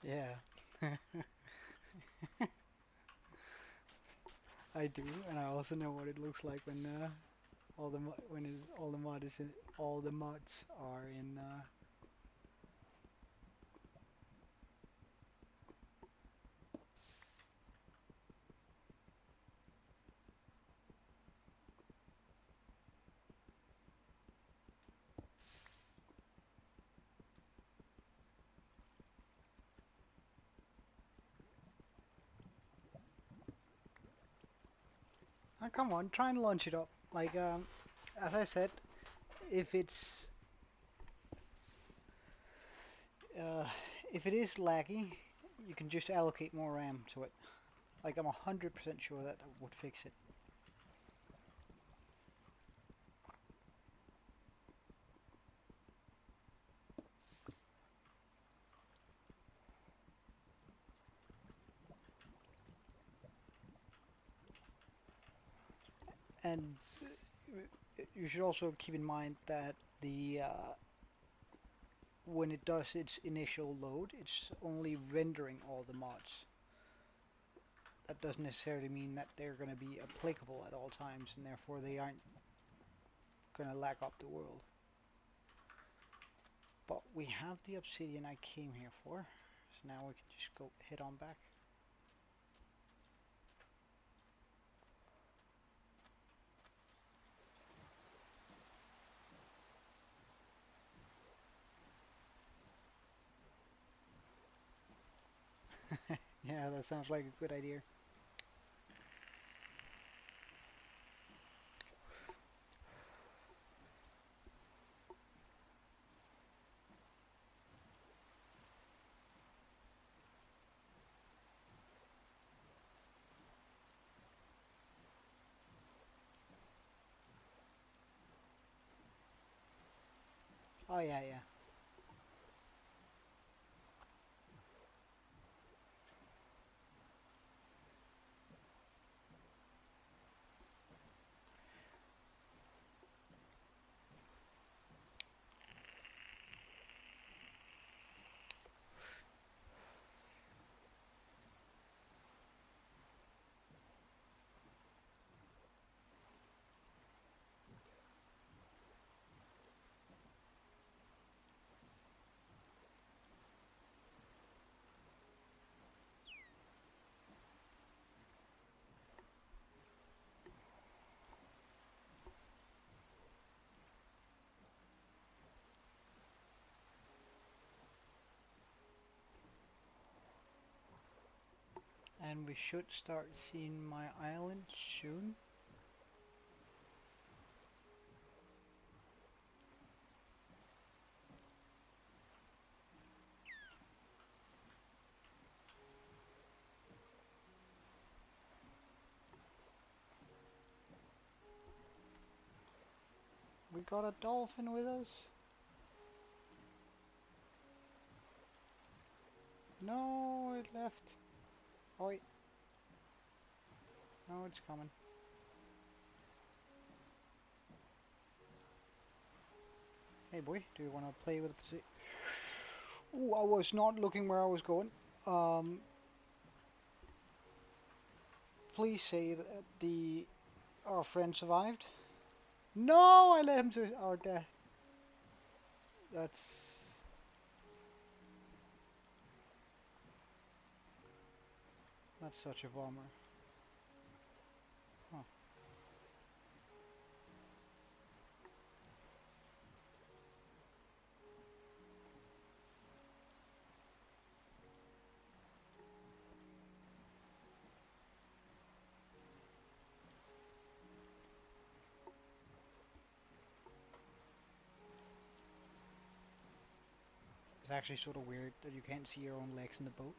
Yeah, I do, and I also know what it looks like when all the all the mod is in, all the mods are in. Oh, come on, try and launch it up. Like as I said, if it's uh, if it is laggy, you can just allocate more RAM to it. Like I'm 100% sure that would fix it. And you should also keep in mind that the when it does its initial load, it's only rendering all the mods. That doesn't necessarily mean that they're going to be applicable at all times, and therefore they aren't going to lag up the world. But we have the obsidian I came here for, so now we can just go head on back. Yeah, that sounds like a good idea. Oh yeah, yeah. And we should start seeing my island soon. We got a dolphin with us. No, it left. Oh wait. No, it's coming. Hey boy, do you want to play with the potato? Ooh, I was not looking where I was going. Um, please say that our friend survived. No, I let him to our death. That's such a bummer. Huh. It's actually sort of weird that you can't see your own legs in the boat.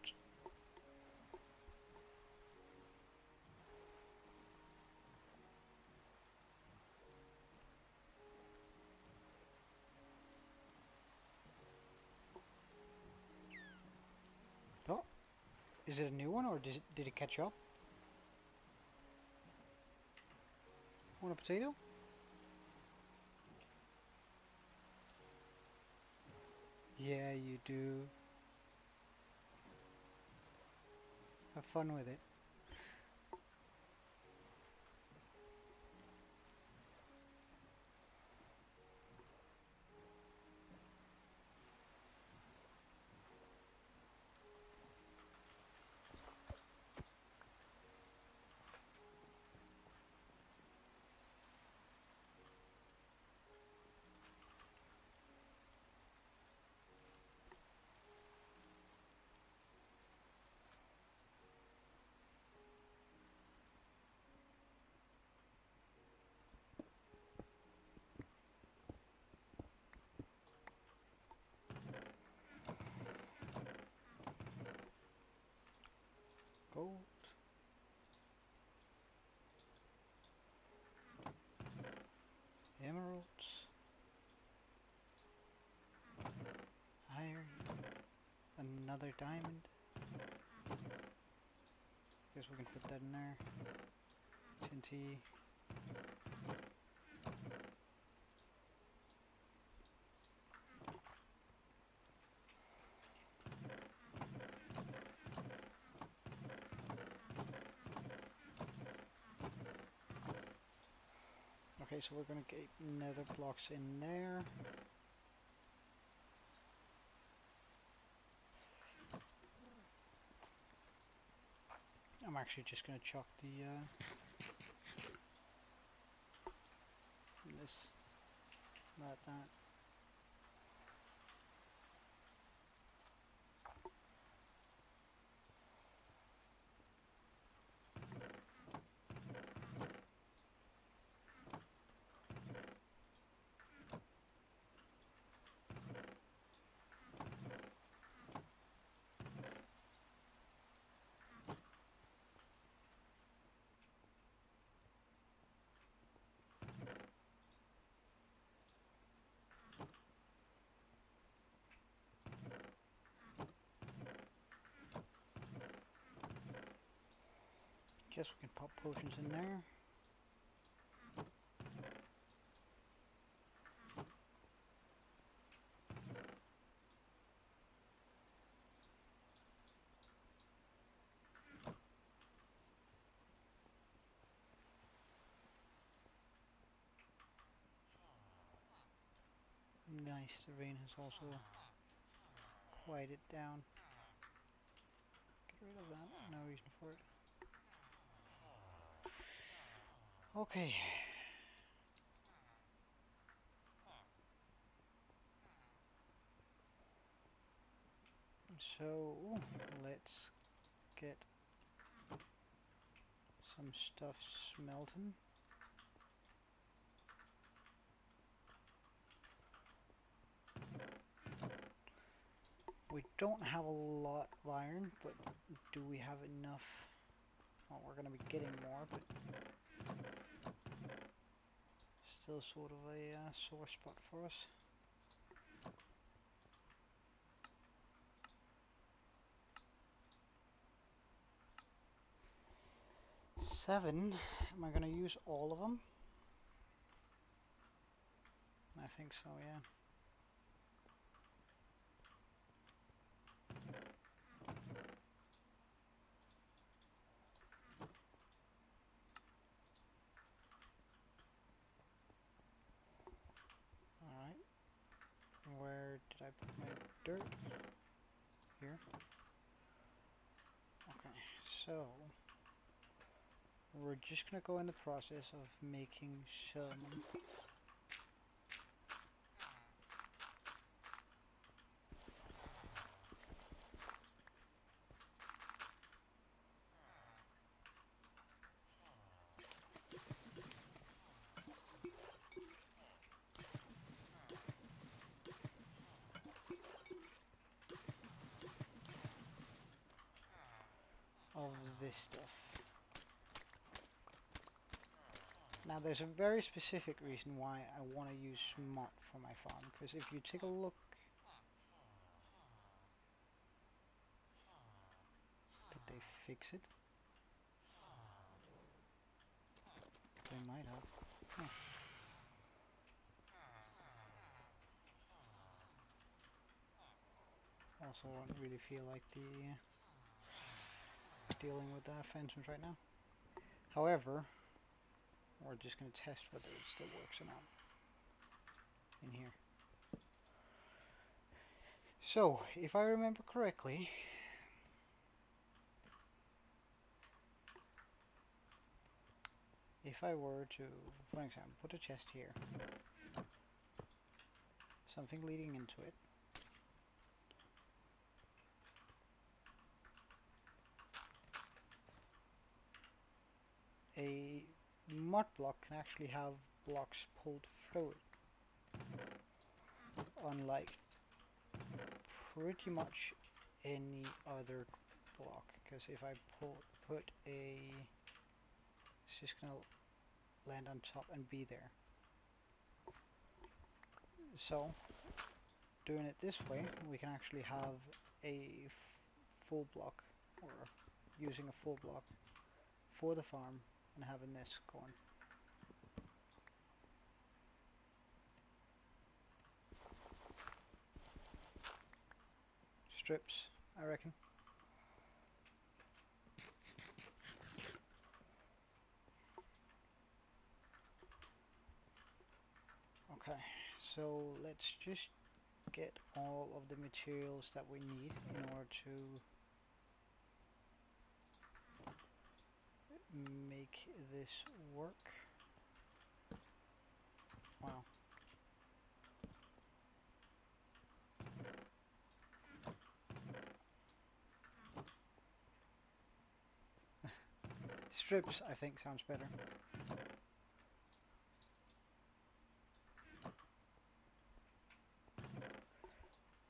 Oh, is it a new one or did it catch up? Want a potato? Yeah, you do. Have fun with it. Gold, emeralds, iron, another diamond. Guess we can put that in there. TNT. Okay, so we're gonna get nether blocks in there. I'm actually just gonna chuck the this, that. Guess we can pop potions in there. Nice, the rain has also quieted down. Get rid of that, no reason for it. Okay. So, let's get some stuff smelting. We don't have a lot of iron, but do we have enough? Well, we're going to be getting more, but still sort of a sore spot for us. Seven. Am I going to use all of them? I think so, yeah. Alright. Where did I put my dirt? Here. Okay, so we're just gonna go in the process of making some of this stuff. Now there's a very specific reason why I want to use smut for my farm, because if you take a look, did they fix it? They might have. Huh. Also, I don't really feel like dealing with phantoms right now. However, we're just going to test whether it still works or not in here. So, if I remember correctly, if I were to, for example, put a chest here, something leading into it, a mud block can actually have blocks pulled through it, unlike pretty much any other block. Because if I put a, it's just gonna land on top and be there. So doing it this way, we can actually have a full block, or using a full block for the farm and having this going. Strips, I reckon. Okay, so let's just get all of the materials that we need in order to make this work. Wow. Strips, I think, sounds better.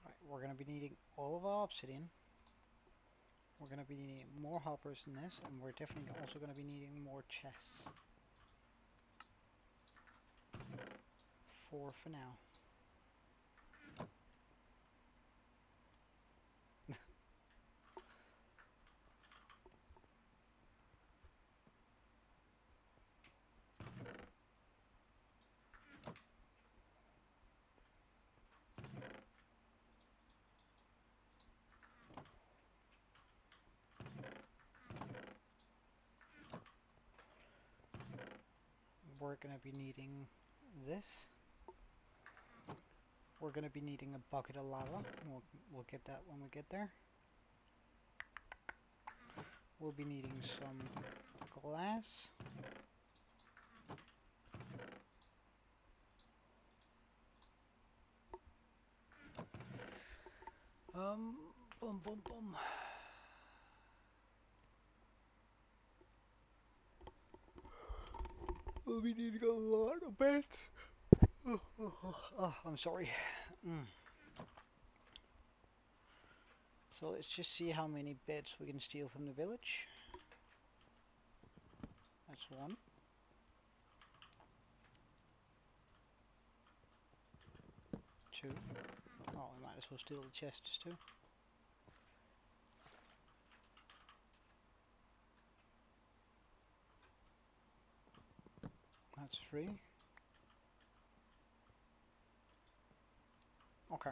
Right, we're going to be needing all of our obsidian. We're going to be needing more hoppers than this, and we're definitely also going to be needing more chests. For now. We're going to be needing this. We're going to be needing a bucket of lava. We'll get that when we get there. We'll be needing some glass. Boom, boom, boom. We'll be needing a lot of beds. Oh, I'm sorry. Mm. So let's just see how many beds we can steal from the village. That's one. Two. Oh, we might as well steal the chests too. That's three. Okay.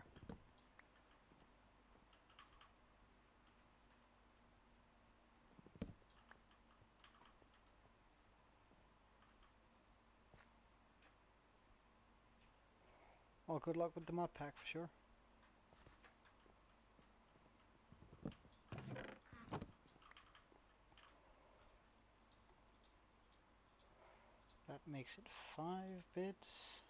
Well, good luck with the mod pack for sure. That makes it 5 bits.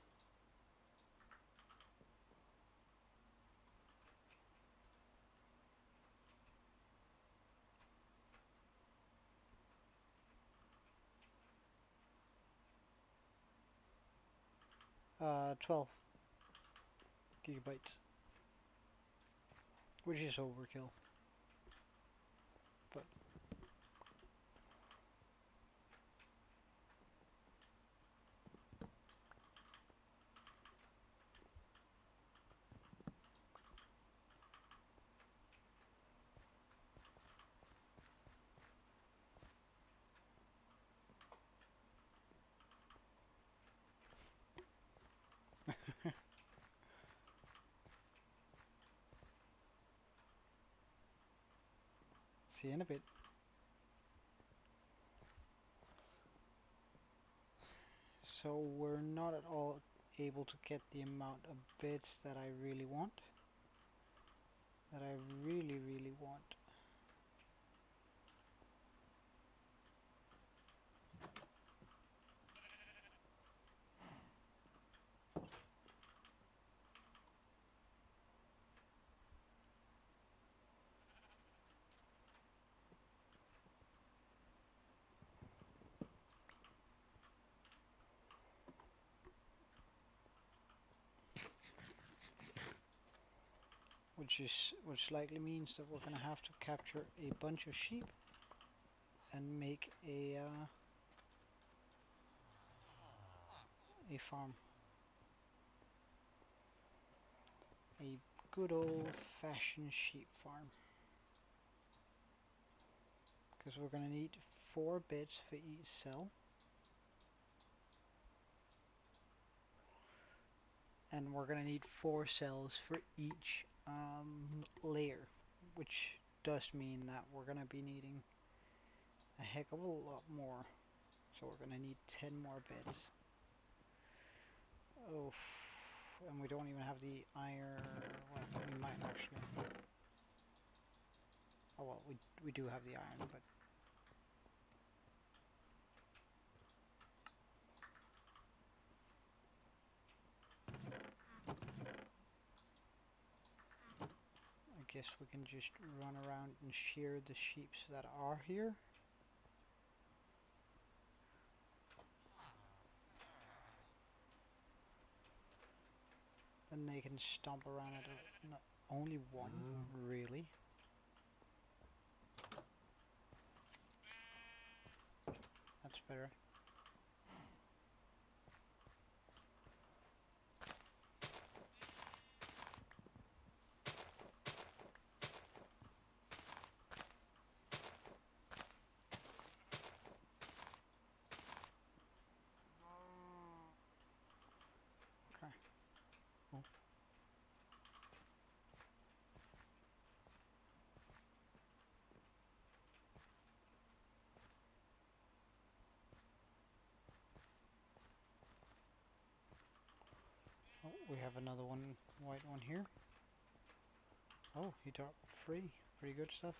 Uh, 12 gigabytes, which is overkill. But see you in a bit. So we're not at all able to get the amount of bits that I really want. That I really want. Which likely means that we're gonna have to capture a bunch of sheep and make a farm. A good old-fashioned sheep farm. Because we're gonna need 4 bits for each cell. And we're gonna need 4 cells for each layer, which does mean that we're gonna be needing a heck of a lot more. So we're gonna need 10 more bits. Oh, and we don't even have the iron. Well, we might actually. Oh well, we do have the iron, but I guess we can just run around and shear the sheep that are here. Then they can stomp around at only one, really. That's better. Okay. Oh. Oh, we have another one, white one here. Oh, he dropped free. Pretty good stuff.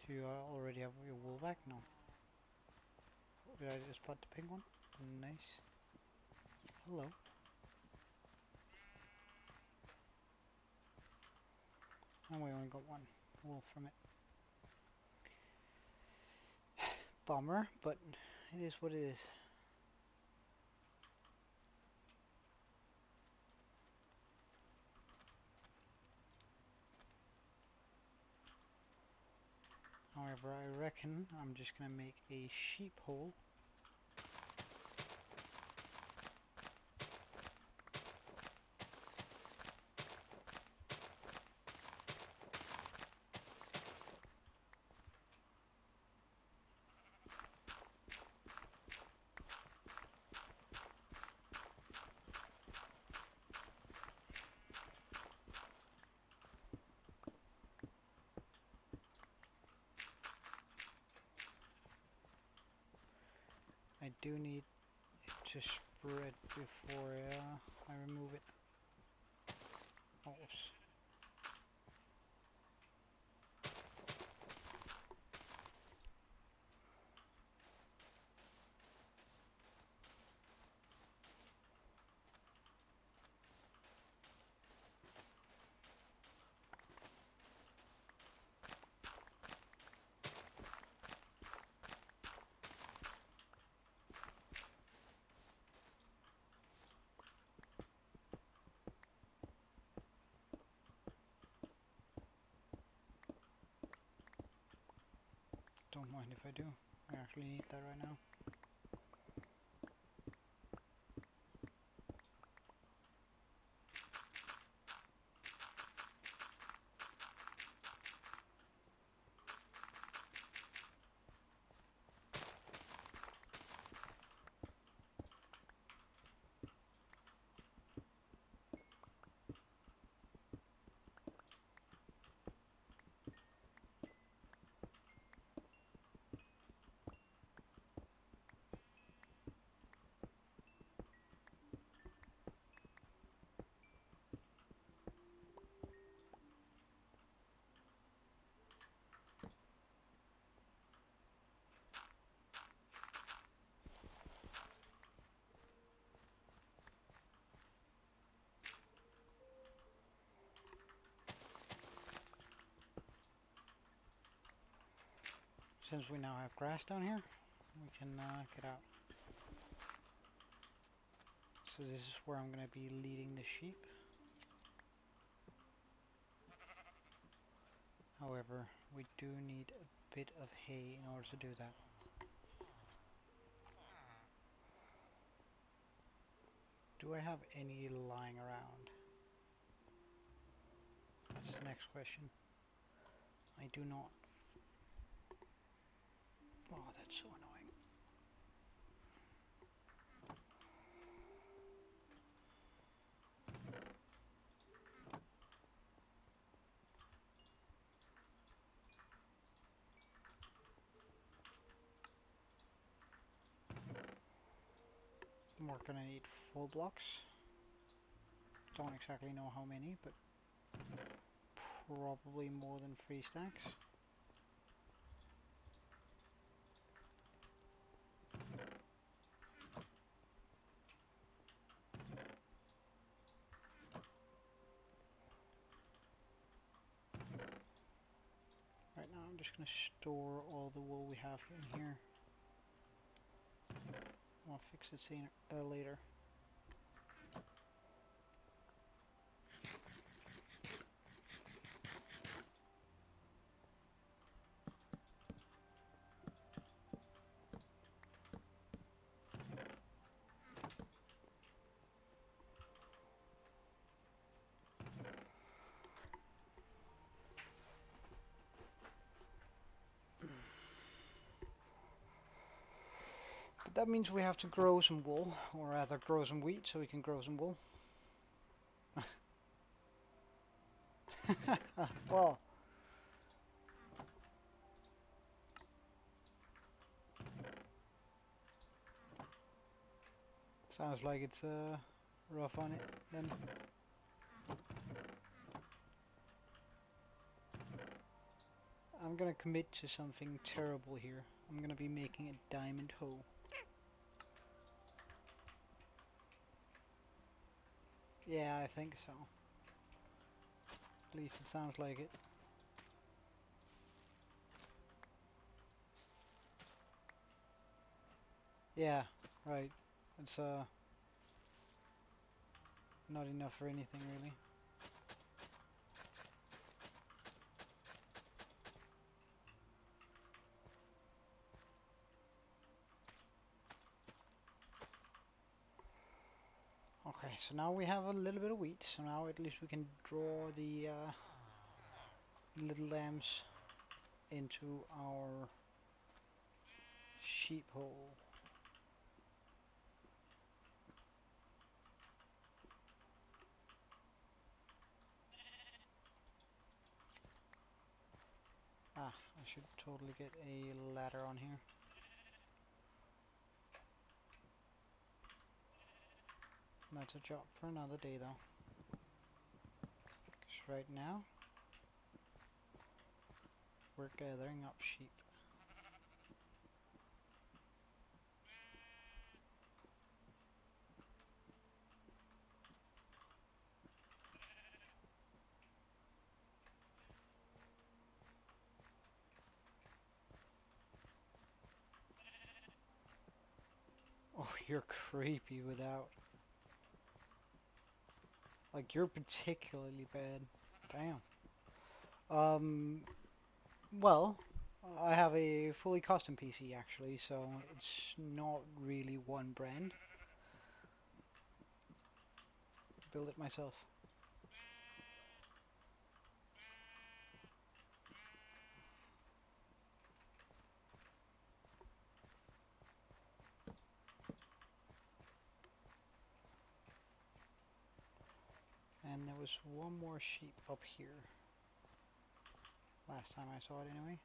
Do you already have your wool back? No. Did I just spot the pink one? Nice. hello. And we only got one wool from it. Bummer, but it is what it is. However, I reckon I'm just gonna make a sheep hole. I do need it to spread before I remove it. Oops. Don't mind if I do. I actually need that right now. Since we now have grass down here, we can get out. So this is where I'm going to be leading the sheep. However, we do need a bit of hay in order to do that. Do I have any lying around? That's the next question. I do not. Oh, that's so annoying. We're gonna need full blocks. Don't exactly know how many, but probably more than 3 stacks. Right now I'm just gonna store all the wool we have in here. I'll fix it later. But that means we have to grow some wool, or rather grow some wheat so we can grow some wool. Well, sounds like it's rough on it then. I'm gonna commit to something terrible here. I'm gonna be making a diamond hoe. Yeah, I think so. At least it sounds like it. Yeah, right. It's not enough for anything really. Okay, so now we have a little bit of wheat, so now at least we can draw the little lambs into our sheep hole. Ah, I should totally get a ladder on here. That's a job for another day though. 'Cause right now, we're gathering up sheep. Oh, you're creepy without. Like, you're particularly bad. Damn. Um, well, I have a fully custom PC actually, so it's not really one brand. Build it myself. And there was one more sheep up here. Last time I saw it anyway.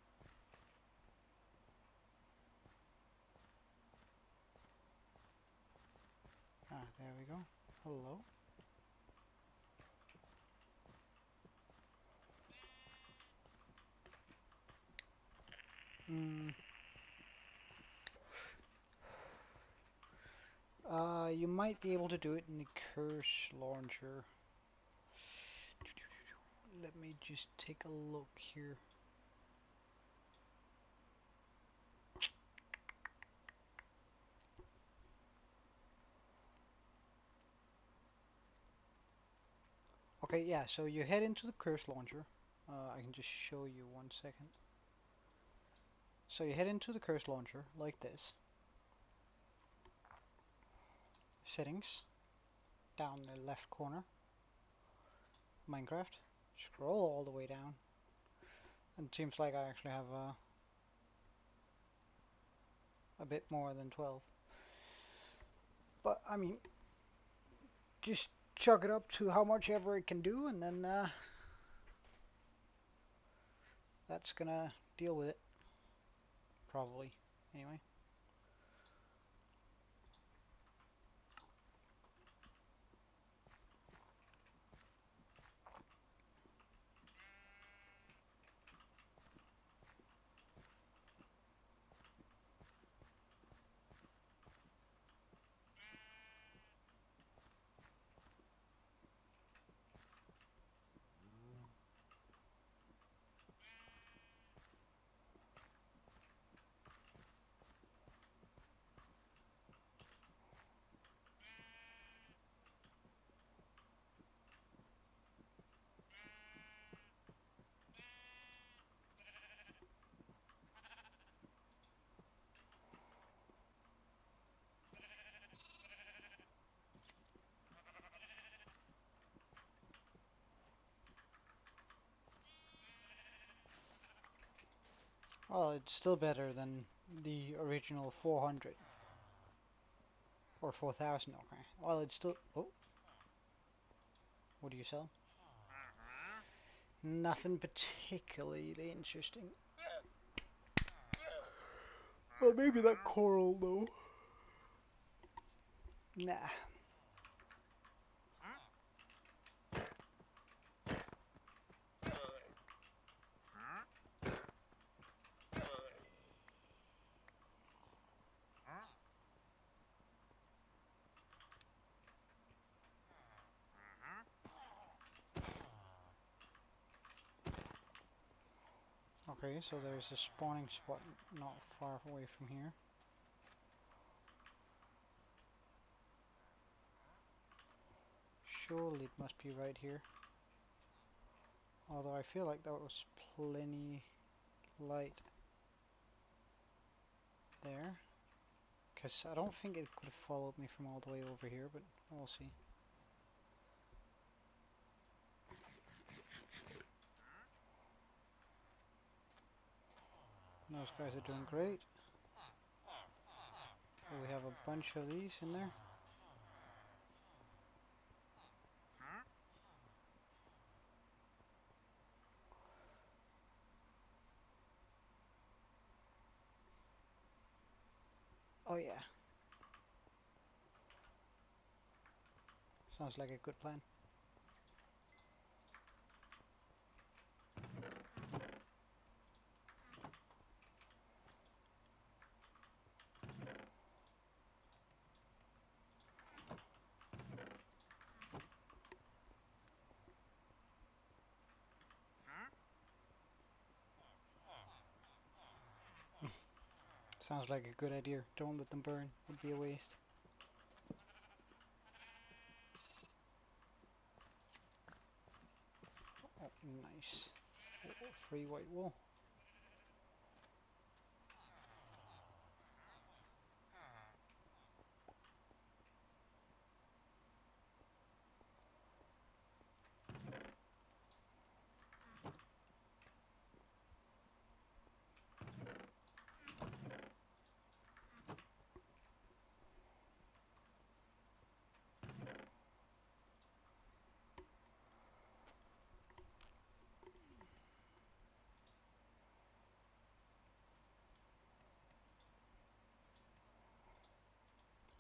Ah, there we go. Hello. Hmm. You might be able to do it in the curse launcher. Let me just take a look here. Okay, yeah, so you head into the curse launcher. I can just show you 1 second. So you head into the curse launcher like this. Settings, down the left corner. Minecraft. Scroll all the way down. And it seems like I actually have a bit more than 12. But, I mean, just chuck it up to how much ever it can do, and then that's gonna deal with it. Probably. Anyway. Well, it's still better than the original 400. Or 4,000, okay. Well, it's still... Oh, what do you sell? Nothing particularly interesting. Well, maybe that coral, though. Nah. Okay, so there's a spawning spot not far away from here. Surely it must be right here. Although I feel like there was plenty light there. Because I don't think it could have followed me from all the way over here, but we'll see. Those guys are doing great. Oh, we have a bunch of these in there. Oh yeah, sounds like a good plan. Sounds like a good idea. Don't let them burn. Would be a waste. Oh, nice. Oh, free white wool.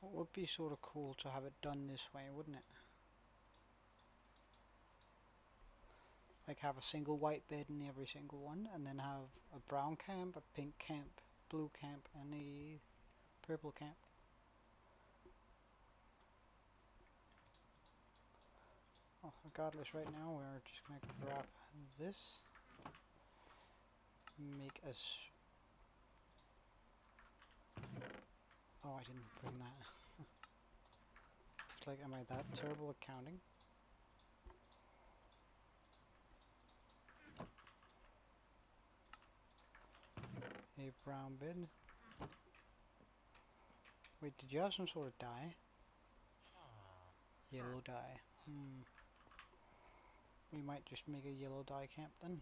It would be sort of cool to have it done this way, wouldn't it? Like have a single white bed in every single one, and then have a brown camp, a pink camp, blue camp, and a purple camp. Oh, regardless, right now we're just gonna grab this, make us. Oh, I didn't bring that. It's like, am I that terrible at counting? A brown bed. Wait, did you have some sort of dye? Yellow dye. We might just make a yellow dye camp then.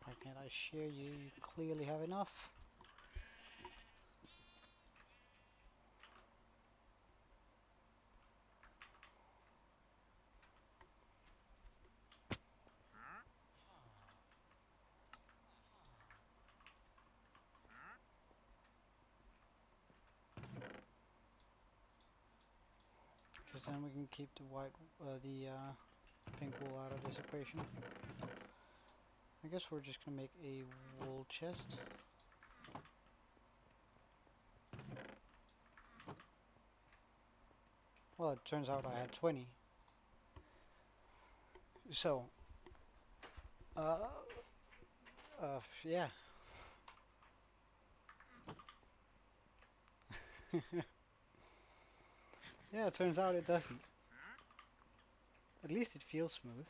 Why can't I share you? You clearly have enough. Because then we can keep the pink wool out of this equation. I guess we're just gonna make a wool chest. Well, it turns out I had 20. So, uh, yeah. Yeah, it turns out it doesn't. At least it feels smooth.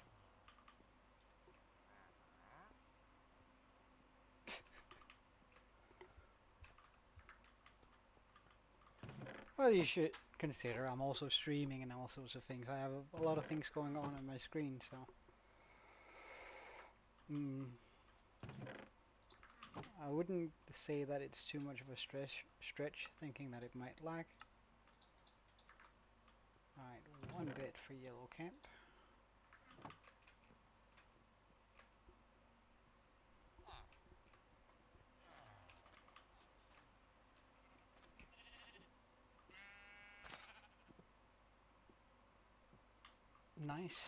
Well, you should consider I'm also streaming and all sorts of things. I have a lot of things going on my screen, so. Mm, I wouldn't say that it's too much of a stretch thinking that it might lag. Alright, one bit for yellow camp. Nice.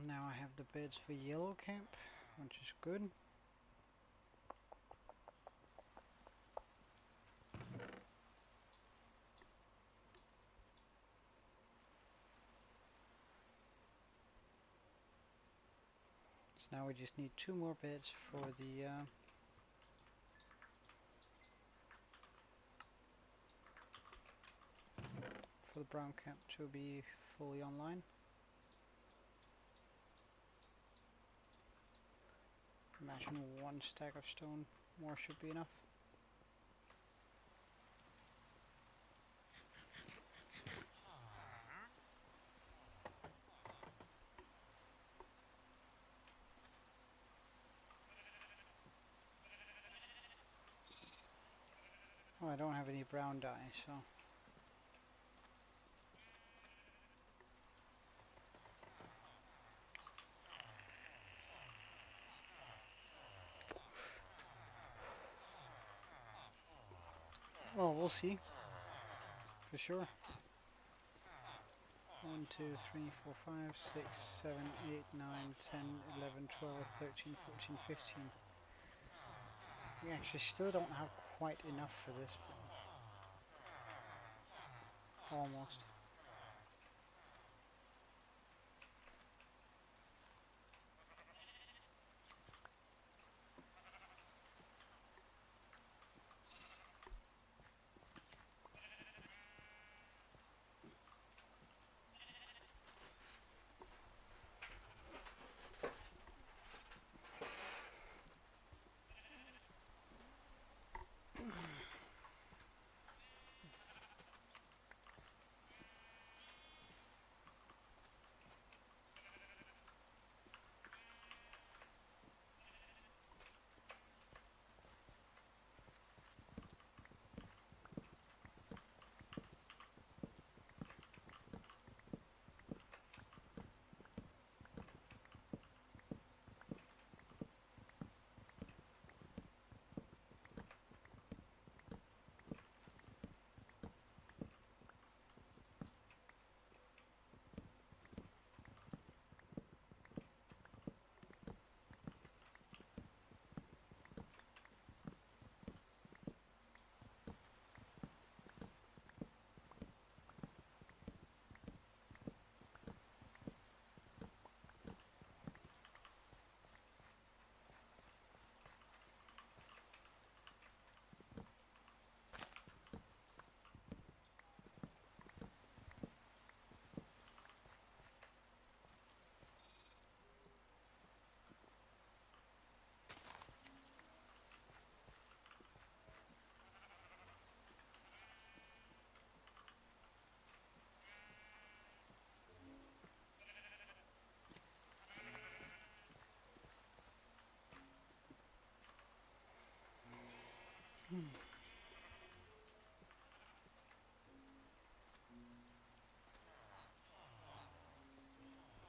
Now I have the beds for yellow camp, which is good. So now we just need 2 more beds for the brown camp to be fully online. Imagine 1 stack of stone more should be enough. Oh, I don't have any brown dye, so... Well, we'll see. For sure. 1, 2, 3, 4, 5, 6, 7, 8, 9, 10, 11, 12, 13, 14, 15. We actually still don't have quite enough for this, but almost.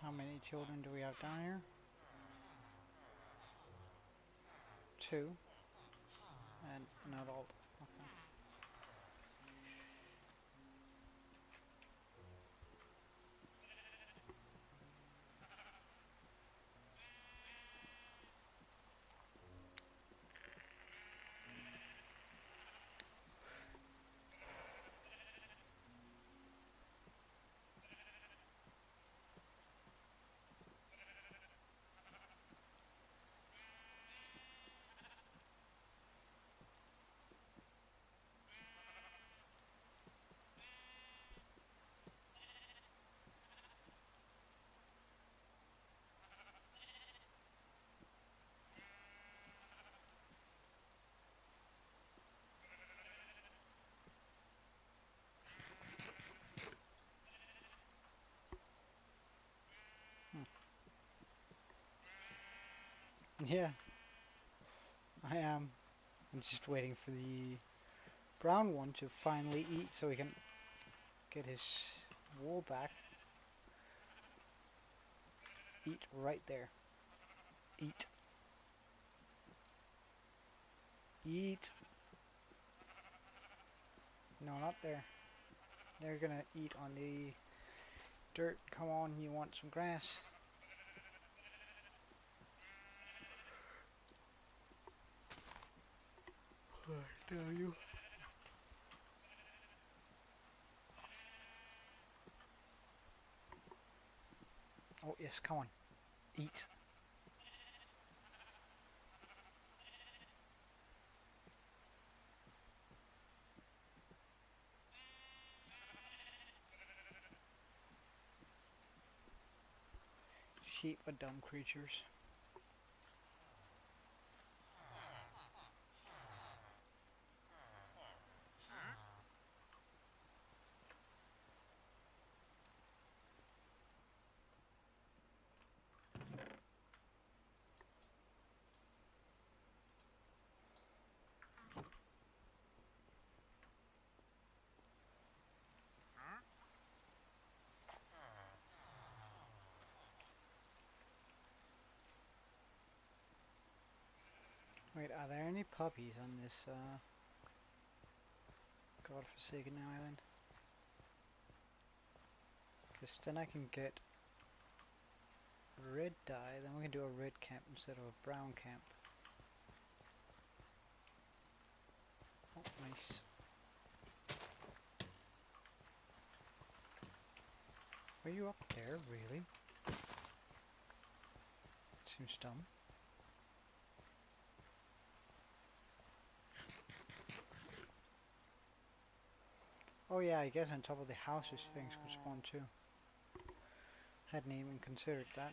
How many children do we have down here? 2. And an adult. Okay. Yeah, I am. I'm just waiting for the brown one to finally eat so he can get his wool back. Eat right there. Eat. Eat. No, not there. They're gonna eat on the dirt. Come on, you want some grass? I tell you. Oh yes, come on. Eat. Sheep are dumb creatures. Wait, are there any puppies on this godforsaken island? Because then I can get red dye, then we can do a red camp instead of a brown camp. Oh, nice. Are you up there, really? Seems dumb. Oh yeah, I guess on top of the houses things could spawn too. Hadn't even considered that.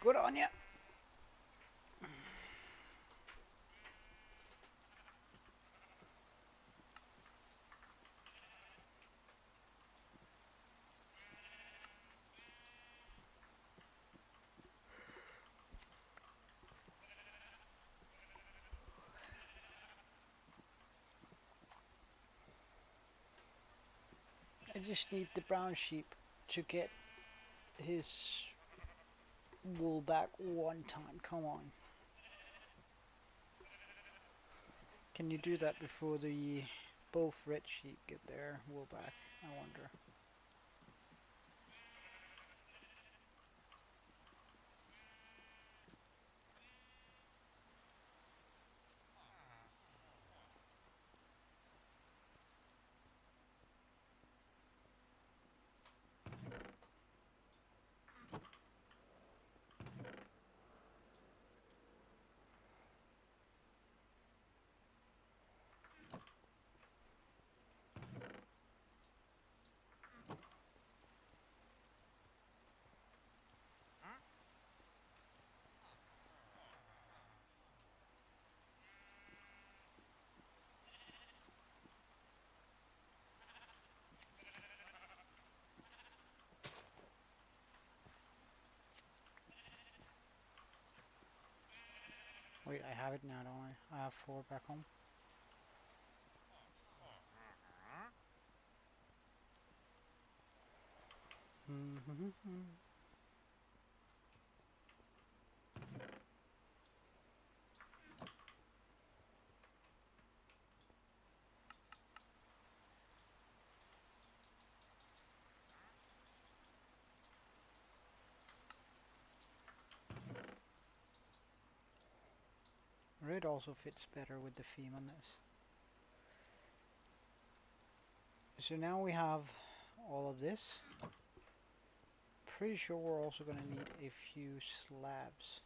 Good on ya! I just need the brown sheep to get his wool back one time. Come on. Can you do that before the both red sheep get their wool back? I wonder. Wait, I have it now, don't I? I have 4 back home. Red also fits better with the theme on this. So now we have all of this. pretty sure we're also going to need a few slabs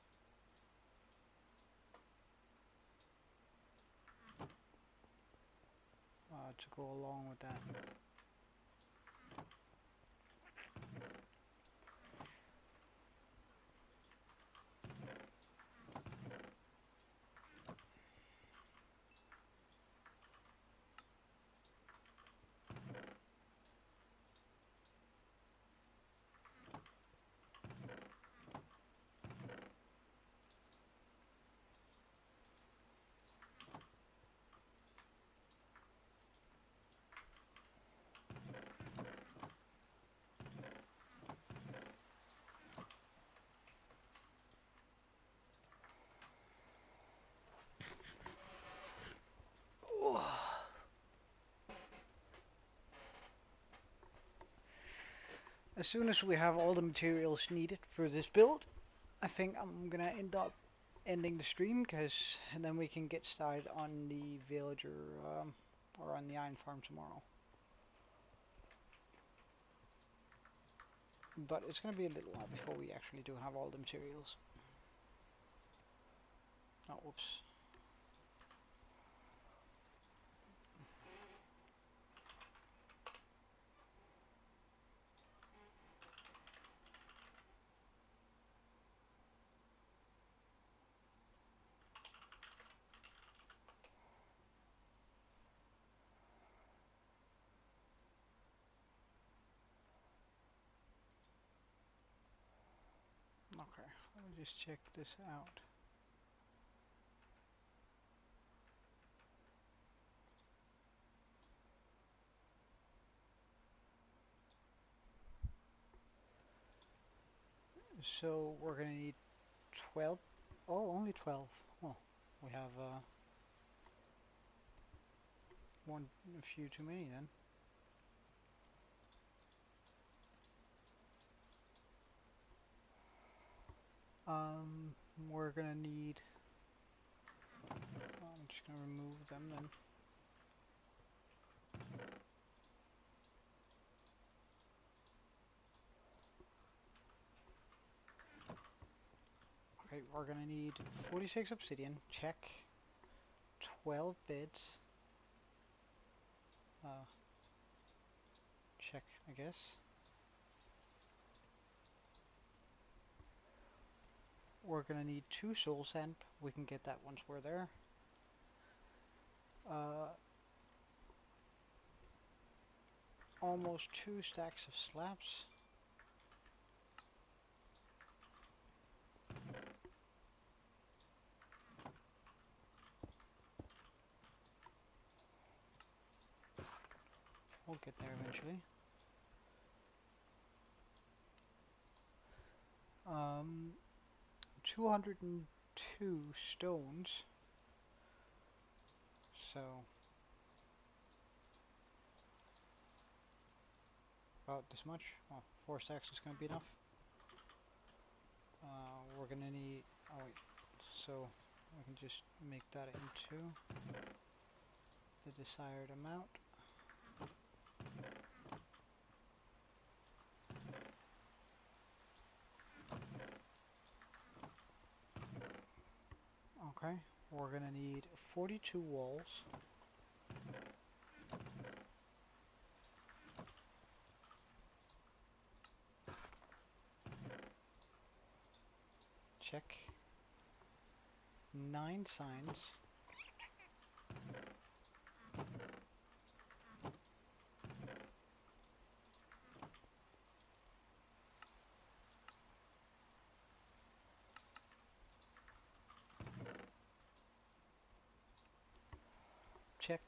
to go along with that. As soon as we have all the materials needed for this build, I think I'm gonna end up ending the stream, and then we can get started on the villager or on the iron farm tomorrow. But it's gonna be a little while before we actually do have all the materials. Oh, whoops. Okay, let me just check this out. So we're gonna need 12. Oh, only 12. Well, we have a few too many then. We're gonna need. I'm just gonna remove them then. Okay, we're gonna need 46 obsidian. Check. 12 beds. Check, I guess. We're gonna need 2 soul sand. We can get that once we're there. Almost 2 stacks of slabs. We'll get there eventually. 202 stones. So about this much. Well, 4 stacks is gonna be enough. We're gonna need. Oh wait. So I can just make that into the desired amount. Okay, we're gonna need 42 walls. Check. 9 signs. Check.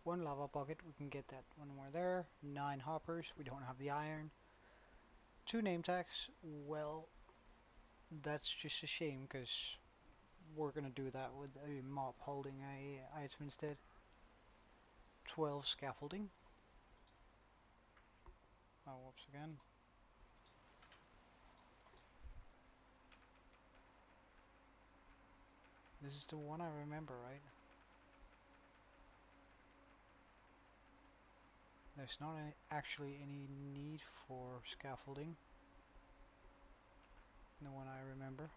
1 lava bucket, we can get that when we're there. 9 hoppers, we don't have the iron. 2 name tags, well, that's just a shame because we're gonna do that with a mob holding a item instead. 12 scaffolding. Oh, whoops again. This is the one I remember, right? There's not actually any need for scaffolding. the one I remember.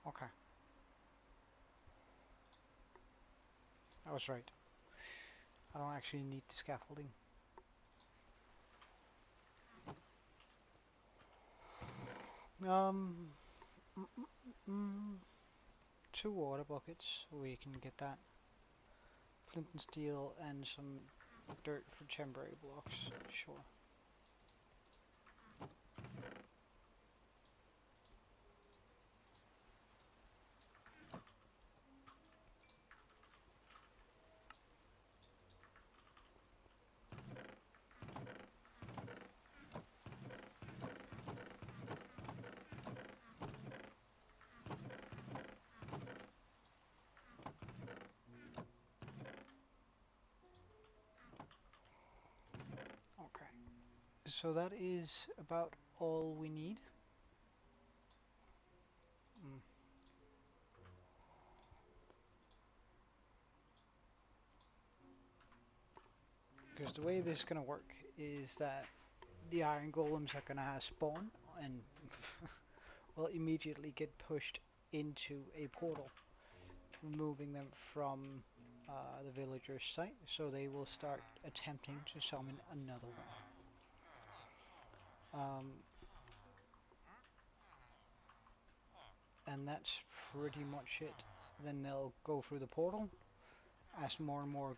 Okay, I was right. I don't actually need the scaffolding. Um, mm, mm, mm, 2 water buckets, we can get that. Flint and steel and some dirt for temporary blocks, sure. Okay, so that is about all we need. Mm. Because the way this is going to work is that the iron golems are going to spawn and will immediately get pushed into a portal, removing them from the villager's site, so they will start attempting to summon another one. And that's pretty much it. Then they'll go through the portal. As more and more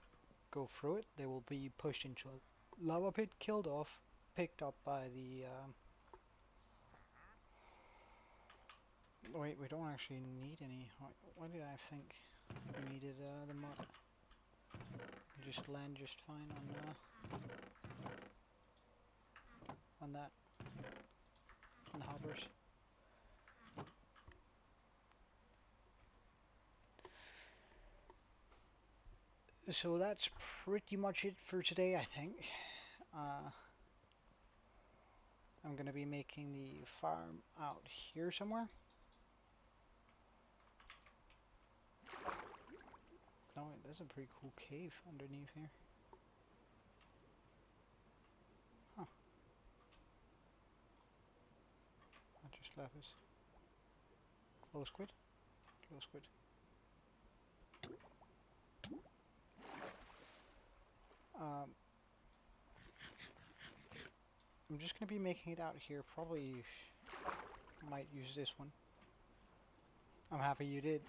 go through it, they will be pushed into a lava pit, killed off, picked up by the wait, we don't actually need any. Why did I think we needed the mud? Just land just fine on that, on the hoppers. So that's pretty much it for today, I think. Uh, I'm gonna be making the farm out here somewhere. No, wait, there's a pretty cool cave underneath here. Huh, I just lapis. Close quit. Close quit. Um, I'm just gonna be making it out here. Probably might use this one. I'm happy you did.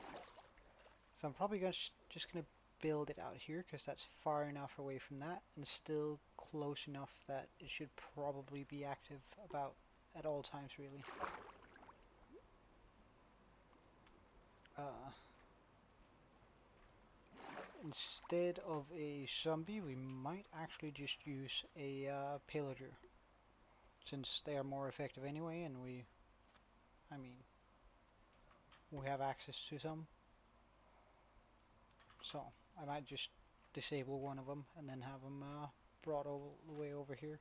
So I'm probably gonna just gonna build it out here because that's far enough away from that and still close enough that it should probably be active about at all times, really. Uh, Instead of a zombie, we might actually just use a pillager, since they are more effective anyway, and I mean, we have access to some. So I might just disable one of them and then have them brought all the way over here.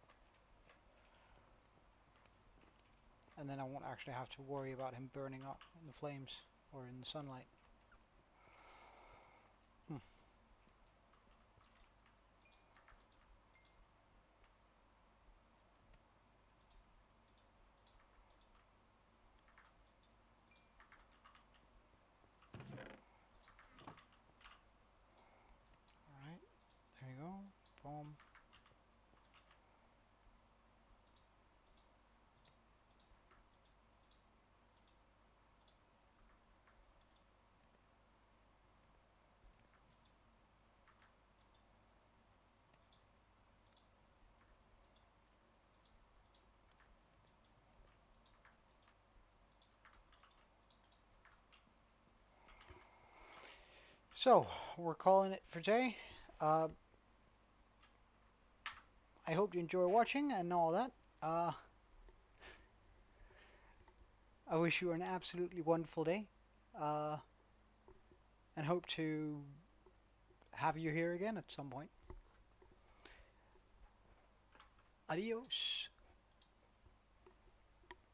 And then I won't actually have to worry about him burning up in the flames or in the sunlight. Hmm. Alright, there you go. Boom. So, we're calling it for today. Uh, I hope you enjoy watching and all that. Uh, I wish you an absolutely wonderful day. Uh, and hope to have you here again at some point. Adios.